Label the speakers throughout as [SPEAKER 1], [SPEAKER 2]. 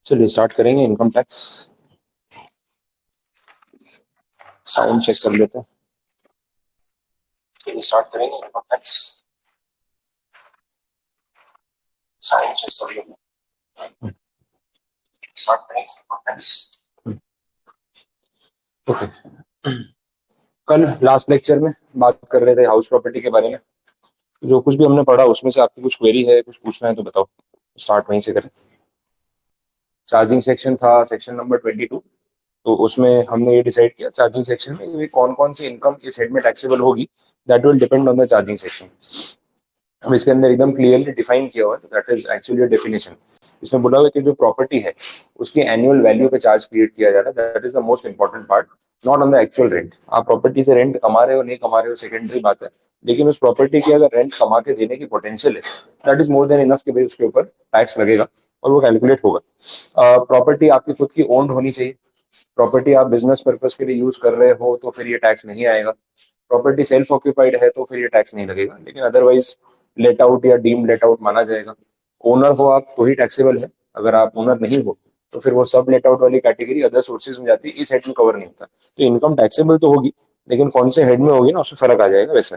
[SPEAKER 1] चलिए स्टार्ट करेंगे income tax. Sound check कर लेते हैं। चलिए स्टार्ट करेंगे इनकम टैक्स। साउंड चेक कर लेते हैं। स्टार्ट करेंगे इनकम टैक्स। ओके। कल लास्ट लेक्चर में बात कर रहे थे हाउस प्रॉपर्टी के बारे में। जो कुछ भी हमने पढ़ा उसमें से आपकी कुछ क्वेरी है, कुछ पूछना है तो बताओ। स्टार्ट वहीं से करें। चार्जिंग सेक्शन था सेक्शन नंबर 22। तो उसमें हमने ये डिसाइड किया चार्जिंग सेक्शन में ये कौन कौन सी इनकम इस हेड में टैक्सेबल होगी। That will depend on the charging section. हम इसके अंदर एकदम क्लियरली डिफाइन किया हुआ है, दैट इज एक्चुअली डेफिनेशन। इसमें बोला हुआ है कि जो प्रॉपर्टी है उसकी एनुअल वैल्यू पे चार्ज क्रिएट किया जा रहा है। That is the most important part, not on the actual rent. आप प्रॉपर्टी से रेंट कमा रहे हो नहीं कमा रहे हो सेकेंडरी बात है, लेकिन उस प्रॉपर्टी की अगर रेंट कमा के देने की पोटेंशियल है, that is more than enough कि भाई उसके ऊपर टैक्स लगेगा और वो कैलकुलेट होगा। प्रॉपर्टी आपकी खुद की ओन्ड होनी चाहिए। प्रॉपर्टी आप बिजनेस पर्पज के लिए यूज कर रहे हो तो फिर ये टैक्स नहीं आएगा। प्रॉपर्टी सेल्फ ऑक्यूपाइड है तो फिर ये टैक्स नहीं लगेगा, लेकिन अदरवाइज लेट आउट या डीम लेट आउट माना जाएगा। ओनर हो आप तो ही टैक्सेबल है, अगर आप ओनर नहीं हो तो फिर वो सब लेट आउट वाली कैटेगरी अदर सोर्सेज में जाती है, इस हेड में कवर नहीं होता। तो इनकम टैक्सेबल तो होगी, लेकिन कौन से हेड में होगी ना उसमें फर्क आ जाएगा वैसे।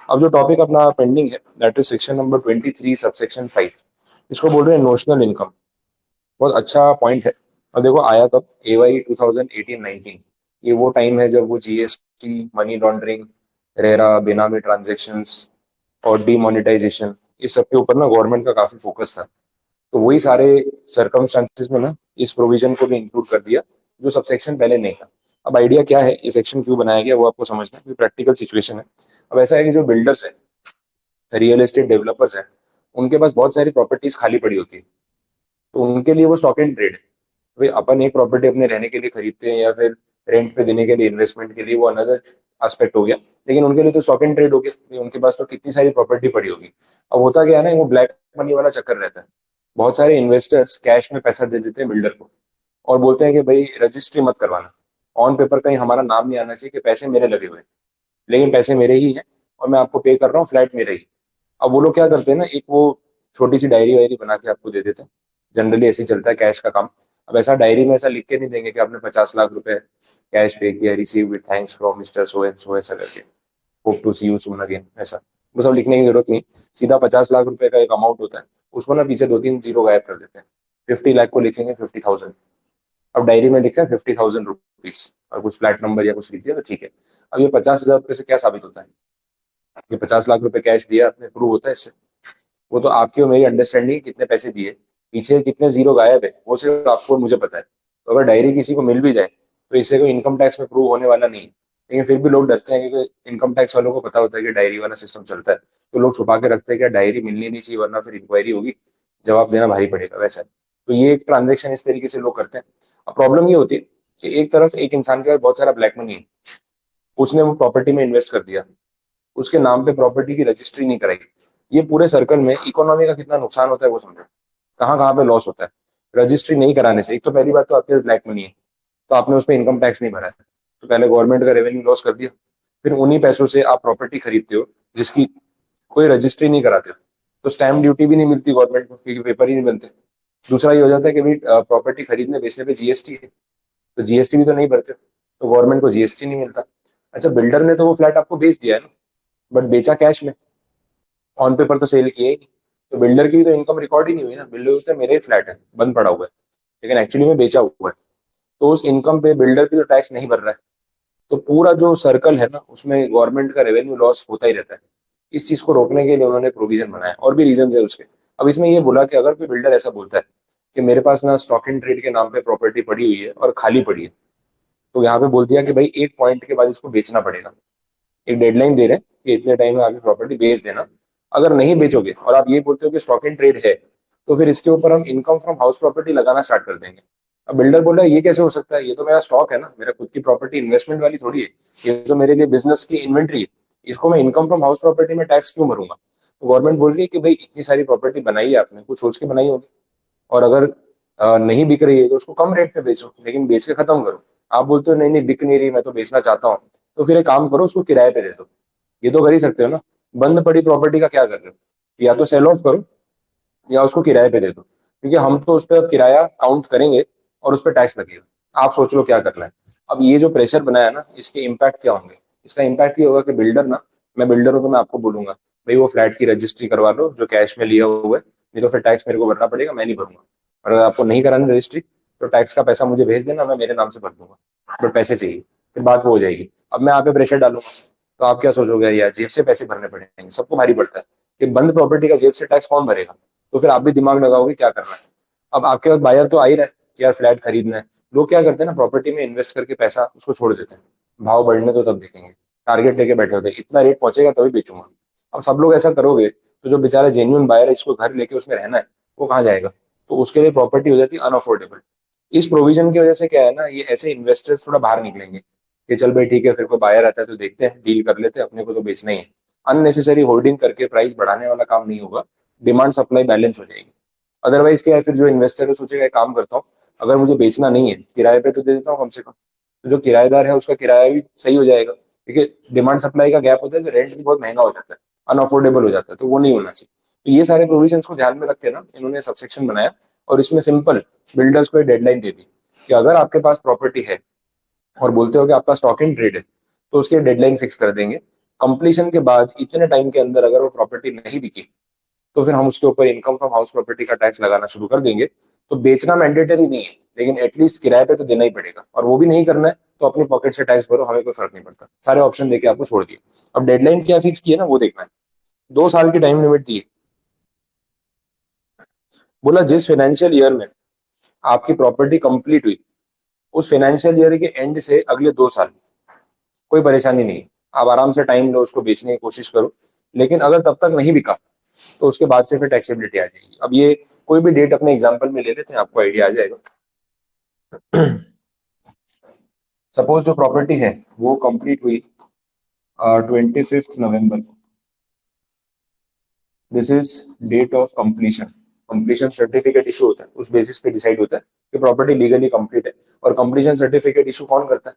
[SPEAKER 1] अब जो टॉपिक अपना पेंडिंग है that is section number 23 subsection 5। इसको बोल रहे हैं नोशनल इनकम। बहुत अच्छा पॉइंट है। और देखो आया कब, AY 2018-19। ये वो टाइम है जब वो GST, मनी लॉन्ड्रिंग, रेरा, बेनामी ट्रांजेक्शन्स और डीमोनेटाइजेशन, इस सब के ऊपर ना गवर्नमेंट का काफी फोकस था। तो वही सारे सर्कमस्टांसिस में ना इस प्रोविजन को भी इंक्लूड कर दिया, जो सबसेक्शन पहले नहीं था। अब आइडिया क्या है, ये सेक्शन क्यों बनाया गया वो आपको समझना है, प्रैक्टिकल सिचुएशन है। अब ऐसा है कि जो बिल्डर्स है, रियल एस्टेट डेवलपर्स हैं, उनके पास बहुत सारी प्रॉपर्टीज खाली पड़ी होती है। तो उनके लिए वो स्टॉक एंड ट्रेड है। भाई अपन एक प्रॉपर्टी अपने रहने के लिए खरीदते हैं या फिर रेंट पे देने के लिए, इन्वेस्टमेंट के लिए, वो अनदर एस्पेक्ट हो गया। लेकिन उनके लिए तो स्टॉक एंड ट्रेड हो गया, भाई उनके पास तो कितनी सारी प्रॉपर्टी पड़ी होगी। अब होता क्या है ना, वो ब्लैक मनी वाला चक्कर रहता है। बहुत सारे इन्वेस्टर्स कैश में पैसा दे देते हैं बिल्डर को और बोलते हैं कि भाई रजिस्ट्री मत करवाना, ऑन पेपर कहीं हमारा नाम नहीं आना चाहिए कि पैसे मेरे लगे हुए हैं, लेकिन पैसे मेरे ही हैं और मैं आपको पे कर रहा हूँ, फ्लैट मेरा ही। अब वो लोग क्या करते हैं ना, एक वो छोटी सी डायरी वायरी बना के आपको दे देते हैं। जनरली ऐसे ही चलता है कैश का काम। अब ऐसा डायरी में ऐसा लिख के नहीं देंगे कि आपने 50 लाख रुपए कैश पे किया, receive with thanks from mister so and so, ऐसा करके, hope to see you soon again, ऐसा वो सब लिखने की जरूरत नहीं। सीधा 50 लाख रुपए का एक अमाउंट होता है, उसको ना पीछे दो तीन जीरो गायब कर देते हैं। 50 लाख को लिखेंगे 50,000। अब डायरी में लिखा है 50,000 रुपीज और कुछ फ्लैट नंबर या कुछ लिख दिया तो ठीक है। अब ये 50,000 रुपये से क्या साबित होता है, ये 50 लाख रुपए कैश दिया आपने, प्रूव होता है इससे? वो तो आपकी और मेरी अंडरस्टैंडिंग कितने पैसे दिए, पीछे कितने जीरो गायब है, वो सिर्फ आपको और मुझे पता है। तो अगर डायरी किसी को मिल भी जाए तो इससे कोई इनकम टैक्स में प्रूव होने वाला नहीं है। लेकिन फिर भी लोग डरते हैं, क्योंकि इनकम टैक्स वालों को पता होता है कि डायरी वाला सिस्टम चलता है। तो लोग छुपा के रखते हैं कि डायरी मिलनी नहीं चाहिए वरना फिर इंक्वायरी होगी, जवाब देना भारी पड़ेगा वैसा। तो ये एक ट्रांजेक्शन इस तरीके से लोग करते हैं। अब प्रॉब्लम ये होती है कि एक तरफ एक इंसान के पास बहुत सारा ब्लैक मनी है, उसने वो प्रॉपर्टी में इन्वेस्ट कर दिया, उसके नाम पे प्रॉपर्टी की रजिस्ट्री नहीं कराई। ये पूरे सर्कल में इकोनॉमी का कितना नुकसान होता है वो समझो, कहाँ कहाँ पे लॉस होता है रजिस्ट्री नहीं कराने से। एक तो पहली बात तो आपके पास ब्लैक मनी है, तो आपने उस पर इनकम टैक्स नहीं भरा है, तो पहले गवर्नमेंट का रेवेन्यू लॉस कर दिया। फिर उन्हीं पैसों से आप प्रॉपर्टी खरीदते हो जिसकी कोई रजिस्ट्री नहीं कराते हो, तो स्टैम्प ड्यूटी भी नहीं मिलती गवर्नमेंट को क्योंकि पेपर ही नहीं बनते। दूसरा ये हो जाता है कि भाई प्रॉपर्टी खरीदने बेचने पे GST है, तो GST भी तो नहीं भरते, तो गवर्नमेंट को GST नहीं मिलता। अच्छा, बिल्डर ने तो वो फ्लैट आपको बेच दिया है ना, बट बेचा कैश में, ऑन पेपर तो सेल किया ही नहीं। तो बिल्डर की भी तो इनकम रिकॉर्ड ही नहीं हुई ना। बिल्डर से मेरा ही फ्लैट है बंद पड़ा हुआ है, लेकिन एक्चुअली में बेचा हुआ है, तो उस इनकम पे बिल्डर भी तो टैक्स नहीं भर रहा है। तो पूरा जो सर्कल है ना उसमें गवर्नमेंट का रेवेन्यू लॉस होता ही रहता है। इस चीज को रोकने के लिए उन्होंने प्रोविजन बनाया, और भी रीजन है उसके। अब इसमें ये बोला कि अगर कोई बिल्डर ऐसा बोलता है कि मेरे पास ना स्टॉक इन ट्रेड के नाम पे प्रॉपर्टी पड़ी हुई है और खाली पड़ी है, तो यहाँ पे बोल दिया कि भाई एक पॉइंट के बाद इसको बेचना पड़ेगा। एक डेडलाइन दे रहे हैं कि इतने टाइम में आप प्रॉपर्टी बेच देना। अगर नहीं बेचोगे और आप ये बोलते हो कि स्टॉक इन ट्रेड है, तो फिर इसके ऊपर हम इनकम फ्रॉम हाउस प्रॉपर्टी लगाना स्टार्ट कर देंगे। अब बिल्डर बोल रहा है ये कैसे हो सकता है, ये तो मेरा स्टॉक है ना, मेरा खुद की प्रॉपर्टी इन्वेस्टमेंट वाली थोड़ी है, ये तो मेरे लिए बिजनेस की इन्वेंट्री है, इसको मैं इनकम फ्रॉम हाउस प्रॉपर्टी में टैक्स क्यों भरूंगा। तो गवर्नमेंट बोल रही है कि भाई इतनी सारी प्रॉपर्टी बनाई है आपने, कुछ सोच के बनाई होगी, और अगर नहीं बिक रही है तो उसको कम रेट पे बेचो, लेकिन बेच के खत्म करो। आप बोलते हो नहीं नहीं बिक नहीं रही, मैं तो बेचना चाहता हूँ, तो फिर एक काम करो, उसको किराए पे दे दो। ये तो कर ही सकते हो ना। बंद पड़ी प्रॉपर्टी का क्या कर रहे हो, या तो सेल ऑफ करो या उसको किराए पे दे दो, क्योंकि हम तो उस पर अब किराया काउंट करेंगे और उस पर टैक्स लगेगा। आप सोच लो क्या करना है। अब ये जो प्रेशर बनाया ना, इसके इम्पैक्ट क्या होंगे। इसका इम्पैक्ट ये होगा कि बिल्डर ना, मैं बिल्डर हूं तो मैं आपको बोलूंगा भाई वो फ्लैट की रजिस्ट्री करवा लो जो कैश में लिया हुआ है, नहीं तो फिर टैक्स मेरे को भरना पड़ेगा, मैं नहीं भरूंगा। और अगर आपको नहीं करानी रजिस्ट्री तो टैक्स का पैसा मुझे भेज देना, मैं मेरे नाम से भर दूंगा, बट पैसे चाहिए, फिर बात वो हो जाएगी। अब मैं आप पे प्रेशर डालूंगा तो आप क्या सोचोगे, यार जेब से पैसे भरने पड़ेंगे, सबको भारी पड़ता है कि बंद प्रॉपर्टी का जेब से टैक्स कौन भरेगा। तो फिर आप भी दिमाग लगाओगे क्या करना है। अब आपके पास बायर तो आ ही रहा है कि यार फ्लैट खरीदना है। लोग क्या करते हैं ना, प्रॉपर्टी में इन्वेस्ट करके पैसा उसको छोड़ देते हैं, भाव बढ़ने तो तब देखेंगे, टारगेट लेके बैठे होते हैं, इतना रेट पहुंचेगा तभी बेचूंगा। अब सब लोग ऐसा करोगे तो जो बेचारा जेन्युइन बायर है, इसको घर लेके उसमें रहना है, वो कहाँ जाएगा। तो उसके लिए प्रॉपर्टी हो जाती है अनअफोर्डेबल। इस प्रोविजन की वजह से क्या है ना, ये ऐसे इन्वेस्टर्स थोड़ा बाहर निकलेंगे कि चल भाई ठीक है, फिर कोई बायर आता है तो देखते हैं, डील कर लेते हैं, अपने को तो बेचना ही है। अननेसेसरी होल्डिंग करके प्राइस बढ़ाने वाला काम नहीं होगा, डिमांड सप्लाई बैलेंस हो जाएगी। अदरवाइज क्या है, फिर जो इन्वेस्टर है सोचेगा एक काम करता हूँ, अगर मुझे बेचना नहीं है किराए पे तो दे देता हूँ कम से कम, तो जो किराएदार है उसका किराया भी सही हो जाएगा, क्योंकि डिमांड सप्लाई का गैप होता है तो रेंट भी बहुत महंगा हो जाता है, अनअफोर्डेबल हो जाता है, तो वो नहीं होना चाहिए। तो ये सारे प्रोविजंस को ध्यान में रख के ना इन्होंने सबसेक्शन बनाया, और इसमें सिंपल बिल्डर्स को एक डेडलाइन दे दी कि अगर आपके पास प्रॉपर्टी है और बोलते हो कि आपका स्टॉक इन ट्रेड है, तो उसकी डेडलाइन फिक्स कर देंगे। कंप्लीशन के बाद इतने टाइम के अंदर अगर वो प्रॉपर्टी नहीं बिकी, तो फिर हम उसके ऊपर इनकम फ्रॉम हाउस प्रॉपर्टी का टैक्स लगाना शुरू कर देंगे। तो बेचना मैंडेटरी नहीं है, लेकिन एटलीस्ट किराए पे तो देना ही पड़ेगा, और वो भी नहीं करना है तो अपनी पॉकेट से टैक्स भरो, हमें कोई फर्क नहीं पड़ता, सारे ऑप्शन देके आपको छोड़ दिए। अब डेडलाइन क्या फिक्स की है ना, वो देखना है। 2 साल की टाइम लिमिट दी है। बोला जिस फाइनेंशियल ईयर में आपकी प्रॉपर्टी कंप्लीट हुई, उस फाइनेंशियल ईयर के एंड से अगले 2 साल कोई परेशानी नहीं है, आप आराम से टाइम लो, उसको बेचने की कोशिश करो। लेकिन अगर तब तक नहीं बिका तो उसके बाद से फिर टैक्सेबिलिटी आ जाएगी। अब ये कोई भी डेट अपने एग्जाम्पल में ले लेते हैं, आपको आइडिया आ जाएगा। सपोज जो प्रॉपर्टी है वो कंप्लीट हुई 25 नवंबर को, this is date of completion. Completion certificate issue होता है, उस बेसिस पे डिसाइड होता है कि प्रॉपर्टी लीगली कंप्लीट है। और कंप्लीशन सर्टिफिकेट इशू कौन करता है,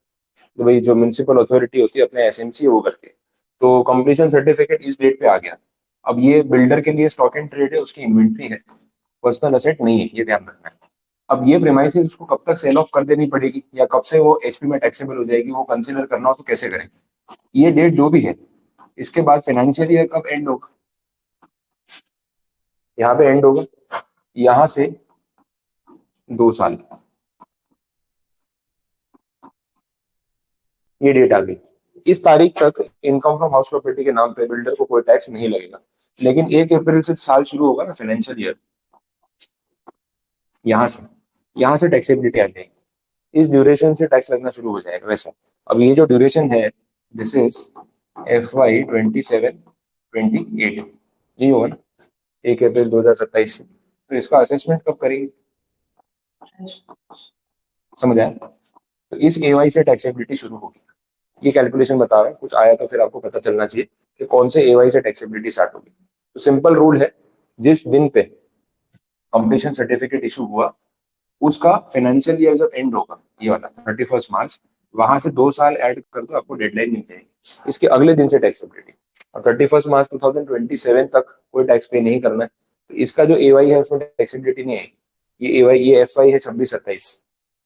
[SPEAKER 1] तो भाई जो म्यूनसिपल अथॉरिटी होती है, अपने एसएमसी वो करती है। तो कंप्लीशन सर्टिफिकेट इस डेट पे आ गया। अब ये बिल्डर के लिए स्टॉक एंड ट्रेड है, उसकी इन्वेंट्री है, पर्सनल असेट नहीं है, ये ध्यान रखना है। अब ये प्रेमाइसिस उसको कब तक सेल ऑफ कर देनी पड़ेगी, या कब से वो एचपी में टैक्सेबल हो जाएगी, वो कंसिडर करना हो तो कैसे करें। ये डेट जो भी है, इसके बाद फाइनेंशियल ईयर कब एंड होगा, यहाँ पे एंड होगा, यहाँ से 2 साल, ये डेट आ गई। इस तारीख तक इनकम फ्रॉम हाउस प्रॉपर्टी के नाम पे बिल्डर को कोई टैक्स नहीं लगेगा। लेकिन 1 अप्रैल से साल शुरू होगा ना फाइनेंशियल ईयर, यहाँ से यहाँ से टैक्सेबिलिटी आ जाएगी, इस ड्यूरेशन से टैक्स लगना शुरू हो जाएगा वैसा। अब ये जो ड्यूरेशन है, दिस इज FY 27-28, यही होगा ना, 1 अप्रैल 2027 से। तो इसका असेसमेंट कब करेंगे, समझ आया। तो इस एवाई से टैक्सेबिलिटी शुरू होगी। ये कैलकुलेशन बता रहा हूँ, कुछ आया तो फिर आपको पता चलना चाहिए कि कौन से एवाई से टैक्सेबिलिटी स्टार्ट होगी। तो सिंपल रूल है, जिस दिन पे कंप्लीशन सर्टिफिकेट इशू हुआ, उसका फाइनेंशियल ईयर जब एंड होगा, ये वाला 31 मार्च, वहां से 2 साल ऐड कर दो, आपको डेडलाइन मिल जाएगी। इसके अगले दिन से टैक्सेबिलिटी। और 31 मार्च 2027 तक कोई टैक्स पे नहीं करना है, तो इसका जो एवाई है उसमें टैक्सेबिलिटी नहीं आएगी। ये एवाई, ये एफ वाई है 26-27,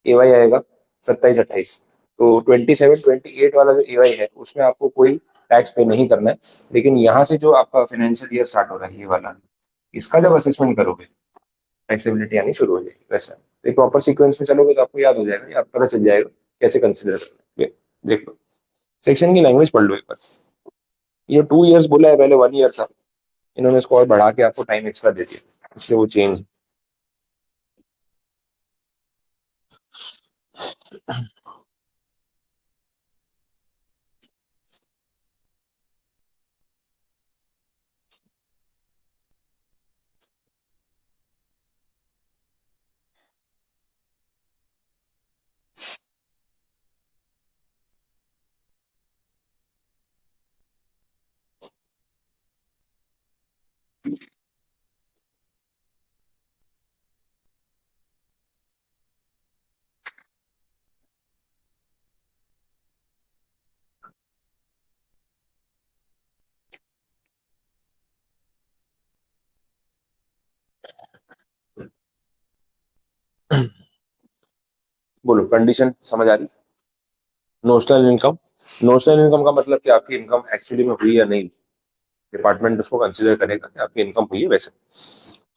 [SPEAKER 1] एवाई आएगा 27-28। तो 27-28 वाला जो एवाई है उसमें आपको कोई टैक्स पे नहीं करना है। लेकिन यहाँ से जो आपका फाइनेंशियल ईयर स्टार्ट हो रहा है, ये वाला, इसका जब असेसमेंट करोगे, फ्लेक्सिबिलिटी आनी शुरू हो जाएगी वैसा। तो एक प्रॉपर सीक्वेंस में चलोगे तो आपको याद हो जाएगा, या पता चल जाएगा कैसे कंसिडर करना है। देख लो, सेक्शन की लैंग्वेज पढ़ लो एक बार। ये 2 इयर्स बोला है, पहले 1 ईयर था, इन्होंने इसको और बढ़ा के आपको टाइम एक्स्ट्रा दे दिया, इसलिए वो चेंज। बोलो, कंडीशन समझ आ रही? नोशनल इनकम, नोशनल इनकम का मतलब कि आपकी इनकम एक्चुअली में हुई या नहीं, डिपार्टमेंट उसको कंसिडर करेगा कि आपकी इनकम हुई है वैसे।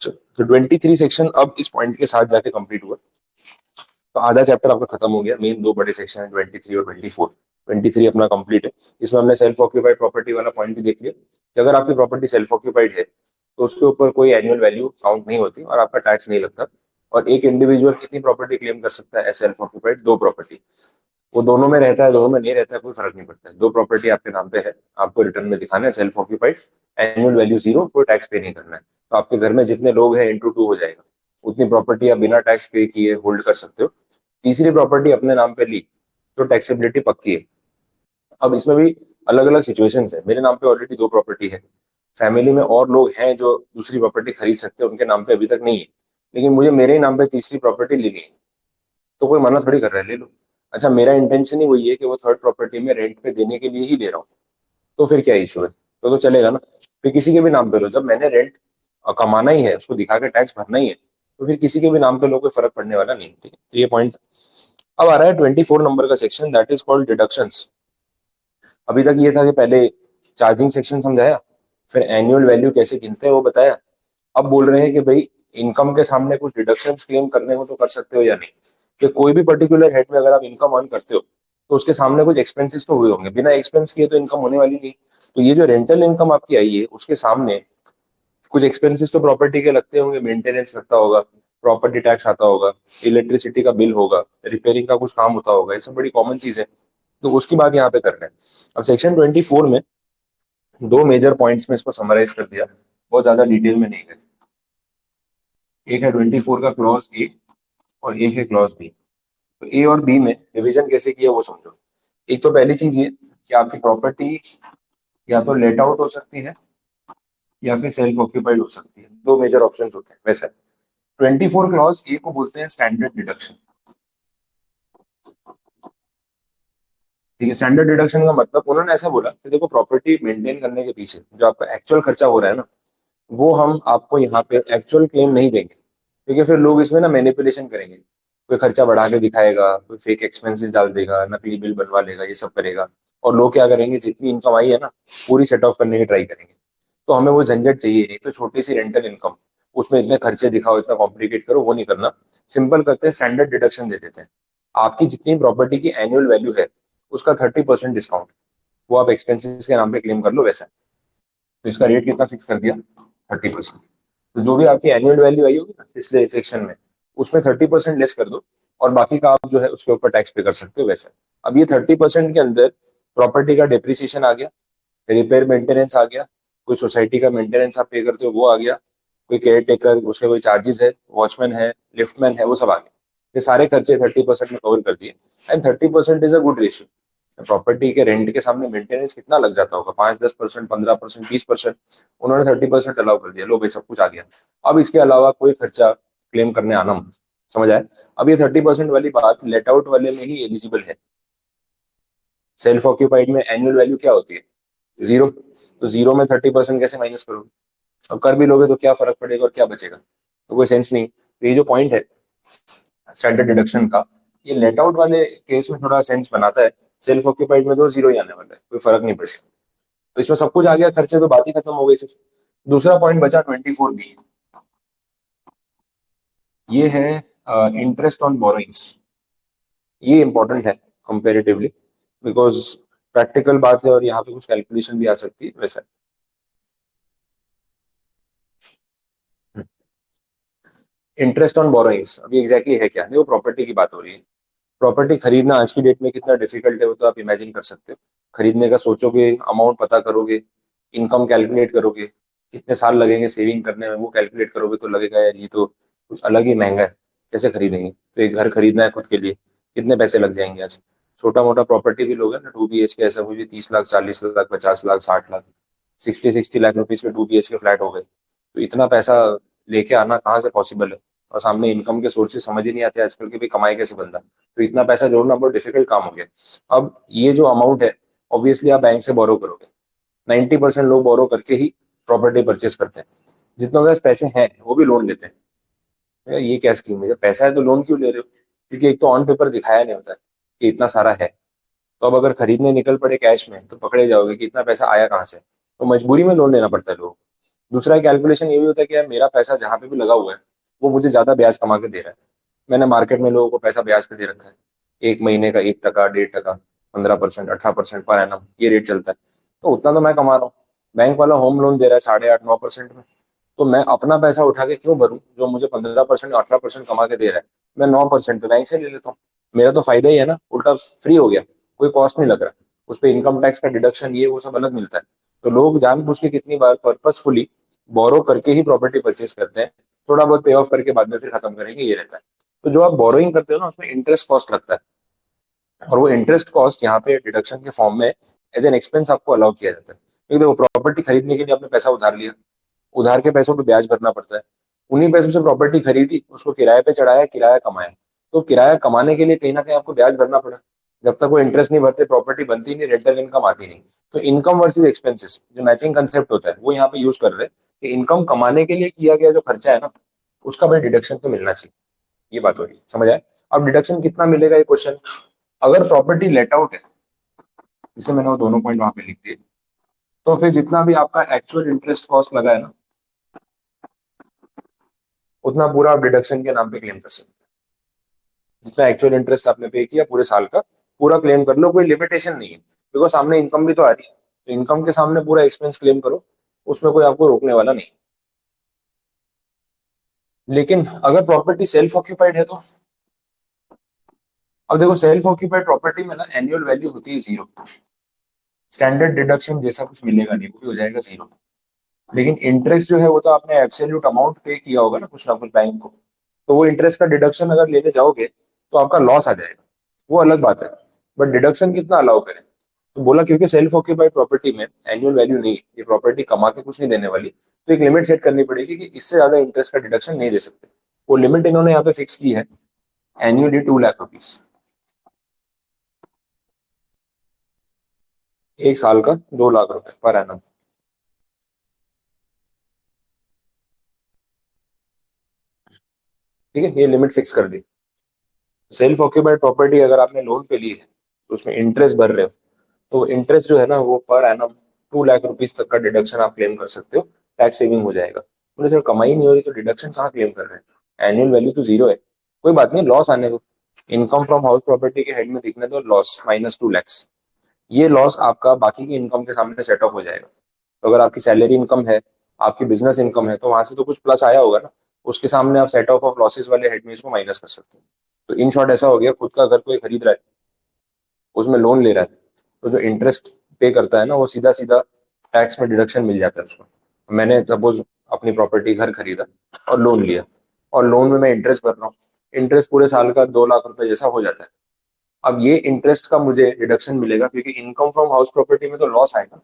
[SPEAKER 1] तो 23 सेक्शन अब इस पॉइंट के साथ जाके कंप्लीट हुआ। तो आधा चैप्टर आपका खत्म हो गया। मेन दो बड़े सेक्शन है 23 और 24। 23 अपना कंप्लीट है। इसमें हमने सेल्फ ऑक्यूपाइड प्रॉपर्टी वाला पॉइंट भी देख लिया कि अगर आपकी प्रॉपर्टी सेल्फ ऑक्यूपाइड है तो उसके ऊपर कोई एनुअल वैल्यू काउंट नहीं होती और आपका टैक्स नहीं लगता। और एक इंडिविजुअल कितनी प्रॉपर्टी क्लेम कर सकता है सेल्फ ऑक्यूपाइड? दो प्रॉपर्टी। वो दोनों में रहता है, दोनों में नहीं रहता है, कोई फर्क नहीं पड़ता है। दो प्रॉपर्टी आपके नाम पे है, आपको रिटर्न में दिखाना है self occupied, annual value zero, कोई टैक्स पे नहीं करना है। तो आपके घर में जितने लोग हैं इंटू टू हो जाएगा, उतनी प्रॉपर्टी आप बिना टैक्स पे किए होल्ड कर सकते हो। तीसरी प्रॉपर्टी अपने नाम पे ली तो टैक्सेबिलिटी पक्की है। अब इसमें भी अलग अलग सिचुएशंस है। मेरे नाम पे ऑलरेडी दो प्रॉपर्टी है, फैमिली में और लोग हैं जो दूसरी प्रॉपर्टी खरीद सकते हैं, उनके नाम पे अभी तक नहीं है, लेकिन मुझे मेरे ही नाम पे तीसरी प्रॉपर्टी लेनी है। तो कोई मना थोड़ी कर रहा है, ले लो। अच्छा, मेरा इंटेंशन ही वही है कि वो थर्ड प्रॉपर्टी में रेंट पे देने के लिए ही ले रहा हूँ, तो फिर क्या इशू है? तो चलेगा ना। फिर किसी के भी नाम पे लो, जब मैंने रेंट कमाना ही है, उसको दिखा के टैक्स भरना ही है, तो फिर किसी के भी नाम पे लो, कोई फर्क पड़ने वाला नहीं। ठीक है, तो ये पॉइंट। अब आ रहा है 24 नंबर का section, that is called deductions. अभी तक ये था कि पहले चार्जिंग सेक्शन समझाया, फिर एनुअल वैल्यू कैसे गिनते हैं वो बताया। अब बोल रहे हैं कि भाई इनकम के सामने कुछ डिडक्शंस क्लेम करने हो तो कर सकते हो या नहीं। कि कोई भी पर्टिकुलर हेड में अगर आप इनकम अर्न करते हो तो उसके सामने कुछ एक्सपेंसेस तो हुए होंगे, बिना एक्सपेंस किए तो इनकम होने वाली नहीं। तो ये जो रेंटल इनकम आपकी आई है उसके सामने कुछ एक्सपेंसेस तो प्रॉपर्टी के लगते होंगे, मेंटेनेंस लगता होगा, प्रॉपर्टी टैक्स आता होगा, इलेक्ट्रिसिटी का बिल होगा, रिपेयरिंग का कुछ काम होता होगा, ये सब बड़ी कॉमन चीज है। तो उसकी बात यहाँ पे कर रहे हैं। अब सेक्शन 24 में दो मेजर पॉइंट्स में इसको समराइज कर दिया, बहुत ज्यादा डिटेल में नहीं गए। एक है 24 का क्लॉज ए और एक है क्लॉज बी। तो ए और बी में डिवीजन कैसे किया वो समझो। एक तो पहली चीज ये कि आपकी प्रॉपर्टी या तो लेट आउट हो सकती है या फिर सेल्फ ऑक्यूपाइड हो सकती है, दो मेजर ऑप्शंस होते हैं वैसे। 24 क्लॉज ए को बोलते हैं स्टैंडर्ड डिडक्शन। ठीक है, स्टैंडर्ड डिडक्शन का मतलब उन्होंने ऐसा बोला कि देखो प्रॉपर्टी मेंटेन करने के पीछे जो आपका एक्चुअल खर्चा हो रहा है ना, वो हम आपको यहाँ पे एक्चुअल क्लेम नहीं देंगे, क्योंकि फिर लोग इसमें ना मैनिपुलेशन करेंगे। कोई खर्चा बढ़ा के दिखाएगा, कोई फेक एक्सपेंसेस डाल देगा, नकली बिल बनवा लेगा, ये सब करेगा। और लोग क्या करेंगे, जितनी इनकम आई है ना पूरी सेट ऑफ करने की ट्राई करेंगे। तो हमें वो झंझट चाहिए नहीं। तो छोटी सी रेंटल इनकम, उसमें इतने खर्चे दिखाओ, इतना कॉम्प्लिकेट करो, वो नहीं करना। सिंपल करते हैं, स्टैंडर्ड डिडक्शन दे देते हैं। आपकी जितनी प्रॉपर्टी की एनुअल वैल्यू है उसका 30% डिस्काउंट, वो आप एक्सपेंसेस के नाम पे क्लेम कर लो वैसा। तो इसका रेट कितना फिक्स कर दिया? 30%। तो जो भी आपकी एनुअल वैल्यू आई होगी ना पिछले सेक्शन में, उसमें 30% लेस कर दो, और बाकी का आप जो है उसके ऊपर टैक्स पे कर सकते हो वैसा। अब ये 30% के अंदर प्रॉपर्टी का डिप्रिसिएशन आ गया, रिपेयर मेंटेनेंस आ गया, कोई सोसाइटी का मेंटेनेंस आप पे करते हो वो आ गया, कोई केयर टेकर उसके कोई चार्जेस है, वॉचमैन है, लिफ्टमैन है, वो सब आ गया। ये सारे खर्चे 30% में कवर कर दिए। And 30% is a good ratio. Property के रेंट के सामने मेंटेनेंस कितना लग जाता होगा, 5-10%, 15%, 20%। उन्होंने 30% अलाउ कर दिया, लो भाई सब कुछ आ गया। अब इसके अलावा कोई खर्चा क्लेम करने आना मत। समझ आए? अब ये 30% वाली बात लेट आउट वाले में ही एलिजिबल है। सेल्फ ऑक्यूपाइड में एनुअल वैल्यू क्या होती है? जीरो। तो जीरो में 30% कैसे माइनस करोगे? अब कर भी लोगे तो क्या फर्क पड़ेगा और क्या बचेगा? तो कोई सेंस नहीं। तो ये जो पॉइंट है स्टैंडर्ड डिडक्शन का, ये लेट आउट वाले केस में थोड़ा सेंस बनाता है। सेल्फ ऑक्यूपाइड में तो जीरो ही आने वाला है, कोई फर्क नहीं पड़ेगा। तो इसमें सब कुछ आ गया, खर्चे तो बात ही खत्म हो गई फिर। दूसरा पॉइंट बचा 24 बी। ये है इंटरेस्ट ऑन बोरोइंग्स। ये इंपॉर्टेंट है कंपेरेटिवली, बिकॉज प्रैक्टिकल बात है और यहाँ पे कुछ कैलकुलेशन भी आ सकती है वैसा। इंटरेस्ट ऑन बोरोइंग्स अभी एग्जैक्टली है क्या? देखो, प्रॉपर्टी की बात हो रही है। प्रॉपर्टी खरीदना आज की डेट में कितना डिफिकल्ट है वो तो आप इमेजिन कर सकते हो। खरीदने का सोचोगे, अमाउंट पता करोगे, इनकम कैलकुलेट करोगे, कितने साल लगेंगे सेविंग करने में, वो कैलकुलेट करोगे तो लगेगा यार ये तो कुछ अलग ही महंगा है, कैसे खरीदेंगे? तो एक घर खरीदना है खुद के लिए, कितने पैसे लग जाएंगे आज? छोटा मोटा प्रॉपर्टी भी लोग है ना, 2 BHK ऐसा कुछ भी 30 लाख, 40 लाख, 50 लाख, 60 लाख, 60-60 लाख रुपीज के 2 BHK फ्लैट हो गए। तो इतना पैसा लेके आना कहाँ से पॉसिबल है? और सामने इनकम के सोर्सेज समझ ही नहीं आते आजकल के भी, कमाए कैसे बंदा? तो इतना पैसा जोड़ना बहुत डिफिकल्ट काम हो गया। अब ये जो अमाउंट है, ऑब्वियसली आप बैंक से बोरो करोगे। 90% लोग बोरो करके ही प्रॉपर्टी परचेस करते हैं। जितनों के पास पैसे हैं वो भी लोन लेते हैं। यार ये क्या स्कीम है, जब पैसा है तो लोन क्यों ले रहे हो? क्योंकि एक तो ऑन पेपर दिखाया नहीं होता है कि इतना सारा है। तो अब अगर खरीदने निकल पड़े कैश में तो पकड़े जाओगे कि इतना पैसा आया कहाँ से, तो मजबूरी में लोन लेना पड़ता है लोगों को। दूसरा कैलकुलेशन ये भी होता है कि यार मेरा पैसा जहाँ पे भी लगा हुआ है वो मुझे ज्यादा ब्याज कमा के दे रहा है। मैंने मार्केट में लोगों को पैसा ब्याज पे दे रखा है, एक महीने का 1 टका 1.5 टका, 15%, 18% पर एनम ये रेट चलता है। तो उतना तो मैं कमा रहा हूँ। बैंक वाला होम लोन दे रहा है 8.5 9% में। तो मैं अपना पैसा उठा के क्यों भरूं जो मुझे 15% 18% कमा के दे रहा है। मैं 9% पे बैंक से ले लेता हूँ। मेरा तो फायदा ही है ना, उल्टा फ्री हो गया, कोई कॉस्ट नहीं लग रहा। उस पर इनकम टैक्स का डिडक्शन ये वो सब अलग मिलता है। तो लोग जानबूझ के कितनी बार पर्पसफुली बोरो करके ही प्रॉपर्टी परचेज करते हैं, थोड़ा बहुत पे ऑफ करके बाद में फिर खत्म करेंगे, ये रहता है। तो जो आप बोरोइंग करते हो ना उसमें इंटरेस्ट कॉस्ट लगता है, और वो इंटरेस्ट कॉस्ट यहाँ पे डिडक्शन के फॉर्म में एज एन एक्सपेंस आपको अलाउ किया जाता है। क्योंकि देखो प्रॉपर्टी खरीदने के लिए आपने पैसा उधार लिया, उधार के पैसों पे ब्याज भरना पड़ता है। उन्हीं पैसों से प्रॉपर्टी खरीदी, उसको किराए पे चढ़ाया, किराया कमाया। तो किराया कमाने के लिए कहीं ना कहीं आपको ब्याज भरना पड़ा। जब तक वो इंटरेस्ट नहीं भरते प्रॉपर्टी बनती नहीं, रेंटल इनकम आती नहीं। तो इनकम वर्सेस एक्सपेंसेस जो मैचिंग कंसेप्ट होता है वो यहाँ पे यूज कर रहे हैं कि इनकम कमाने के लिए किया गया जो खर्चा है ना उसका भाई डिडक्शन तो मिलना चाहिए। ये बात हो रही है, समझ आए। अब डिडक्शन कितना मिलेगा ये क्वेश्चन। अगर प्रॉपर्टी लेट आउट है, इसलिए मैंने वो दोनों पॉइंट वहां पे लिख दिए, तो फिर जितना भी आपका एक्चुअल इंटरेस्ट कॉस्ट लगा है ना उतना पूरा आप डिडक्शन के नाम पे क्लेम कर सकते हैं। जितना एक्चुअल इंटरेस्ट आपने पे किया पूरे साल का पूरा क्लेम कर लो, कोई लिमिटेशन नहीं है। बिकॉज सामने इनकम भी तो आ रही है, तो इनकम के सामने पूरा एक्सपेंस क्लेम करो, उसमें कोई आपको रोकने वाला नहीं। लेकिन अगर प्रॉपर्टी सेल्फ ऑक्यूपाइड है तो, अब देखो सेल्फ ऑक्यूपाइड प्रॉपर्टी में ना एनुअल वैल्यू होती है 0। स्टैंडर्ड डिडक्शन जैसा कुछ मिलेगा नहीं, वो भी हो जाएगा 0। लेकिन इंटरेस्ट जो है वो तो आपने एब्सोल्यूट अमाउंट पे किया होगा ना कुछ बैंक को। तो वो इंटरेस्ट का डिडक्शन अगर लेने जाओगे तो आपका लॉस आ जाएगा, वो अलग बात है। बट डिडक्शन कितना अलाउ करें, तो बोला क्योंकि सेल्फ ऑक्यूपाइड प्रॉपर्टी में एनुअल वैल्यू नहीं है, ये प्रॉपर्टी कमा के कुछ नहीं देने वाली, तो एक लिमिट सेट करनी पड़ेगी कि इससे ज्यादा इंटरेस्ट का डिडक्शन नहीं दे सकते। वो लिमिट इन्होंने यहाँ पे फिक्स की है, एनुअली 2 लाख रुपीज, 1 साल का 2 लाख रुपए पर एनम। ठीक है, ये लिमिट फिक्स कर दी। सेल्फ ऑक्यूपाइड प्रॉपर्टी अगर आपने लोन पे ली है तो उसमें इंटरेस्ट भर रहे हो, तो इंटरेस्ट जो है ना वो पर एनम 2 लाख रुपीज तक का डिडक्शन आप क्लेम कर सकते हो। टैक्स सेविंग हो जाएगा। बोले सर कमाई नहीं हो रही तो डिडक्शन कहाँ क्लेम कर रहे हैं, एनुअल वैल्यू तो 0 है। कोई बात नहीं, लॉस आने दो। इनकम फ्रॉम हाउस प्रॉपर्टी के हेड में दिखने दो लॉस -2 लैक्स। ये लॉस आपका बाकी की इनकम के सामने सेट ऑफ हो जाएगा। तो अगर आपकी सैलरी इनकम है, आपकी बिजनेस इनकम है, तो वहां से तो कुछ प्लस आया होगा ना, उसके सामने आप सेट ऑफ ऑफ लॉसेस वाले हेड में इसको माइनस कर सकते हो। तो इन शॉर्ट ऐसा हो गया, खुद का घर कोई खरीद रहा है, उसमें लोन ले रहा है, तो जो इंटरेस्ट पे करता है ना वो सीधा सीधा टैक्स में डिडक्शन मिल जाता है उसको। मैंने सपोज अपनी प्रॉपर्टी घर खरीदा और लोन लिया, और लोन में मैं इंटरेस्ट भर रहा हूँ। इंटरेस्ट पूरे साल का 2 लाख रुपए जैसा हो जाता है। अब ये इंटरेस्ट का मुझे डिडक्शन मिलेगा क्योंकि इनकम फ्रॉम हाउस प्रॉपर्टी में तो लॉस आएगा,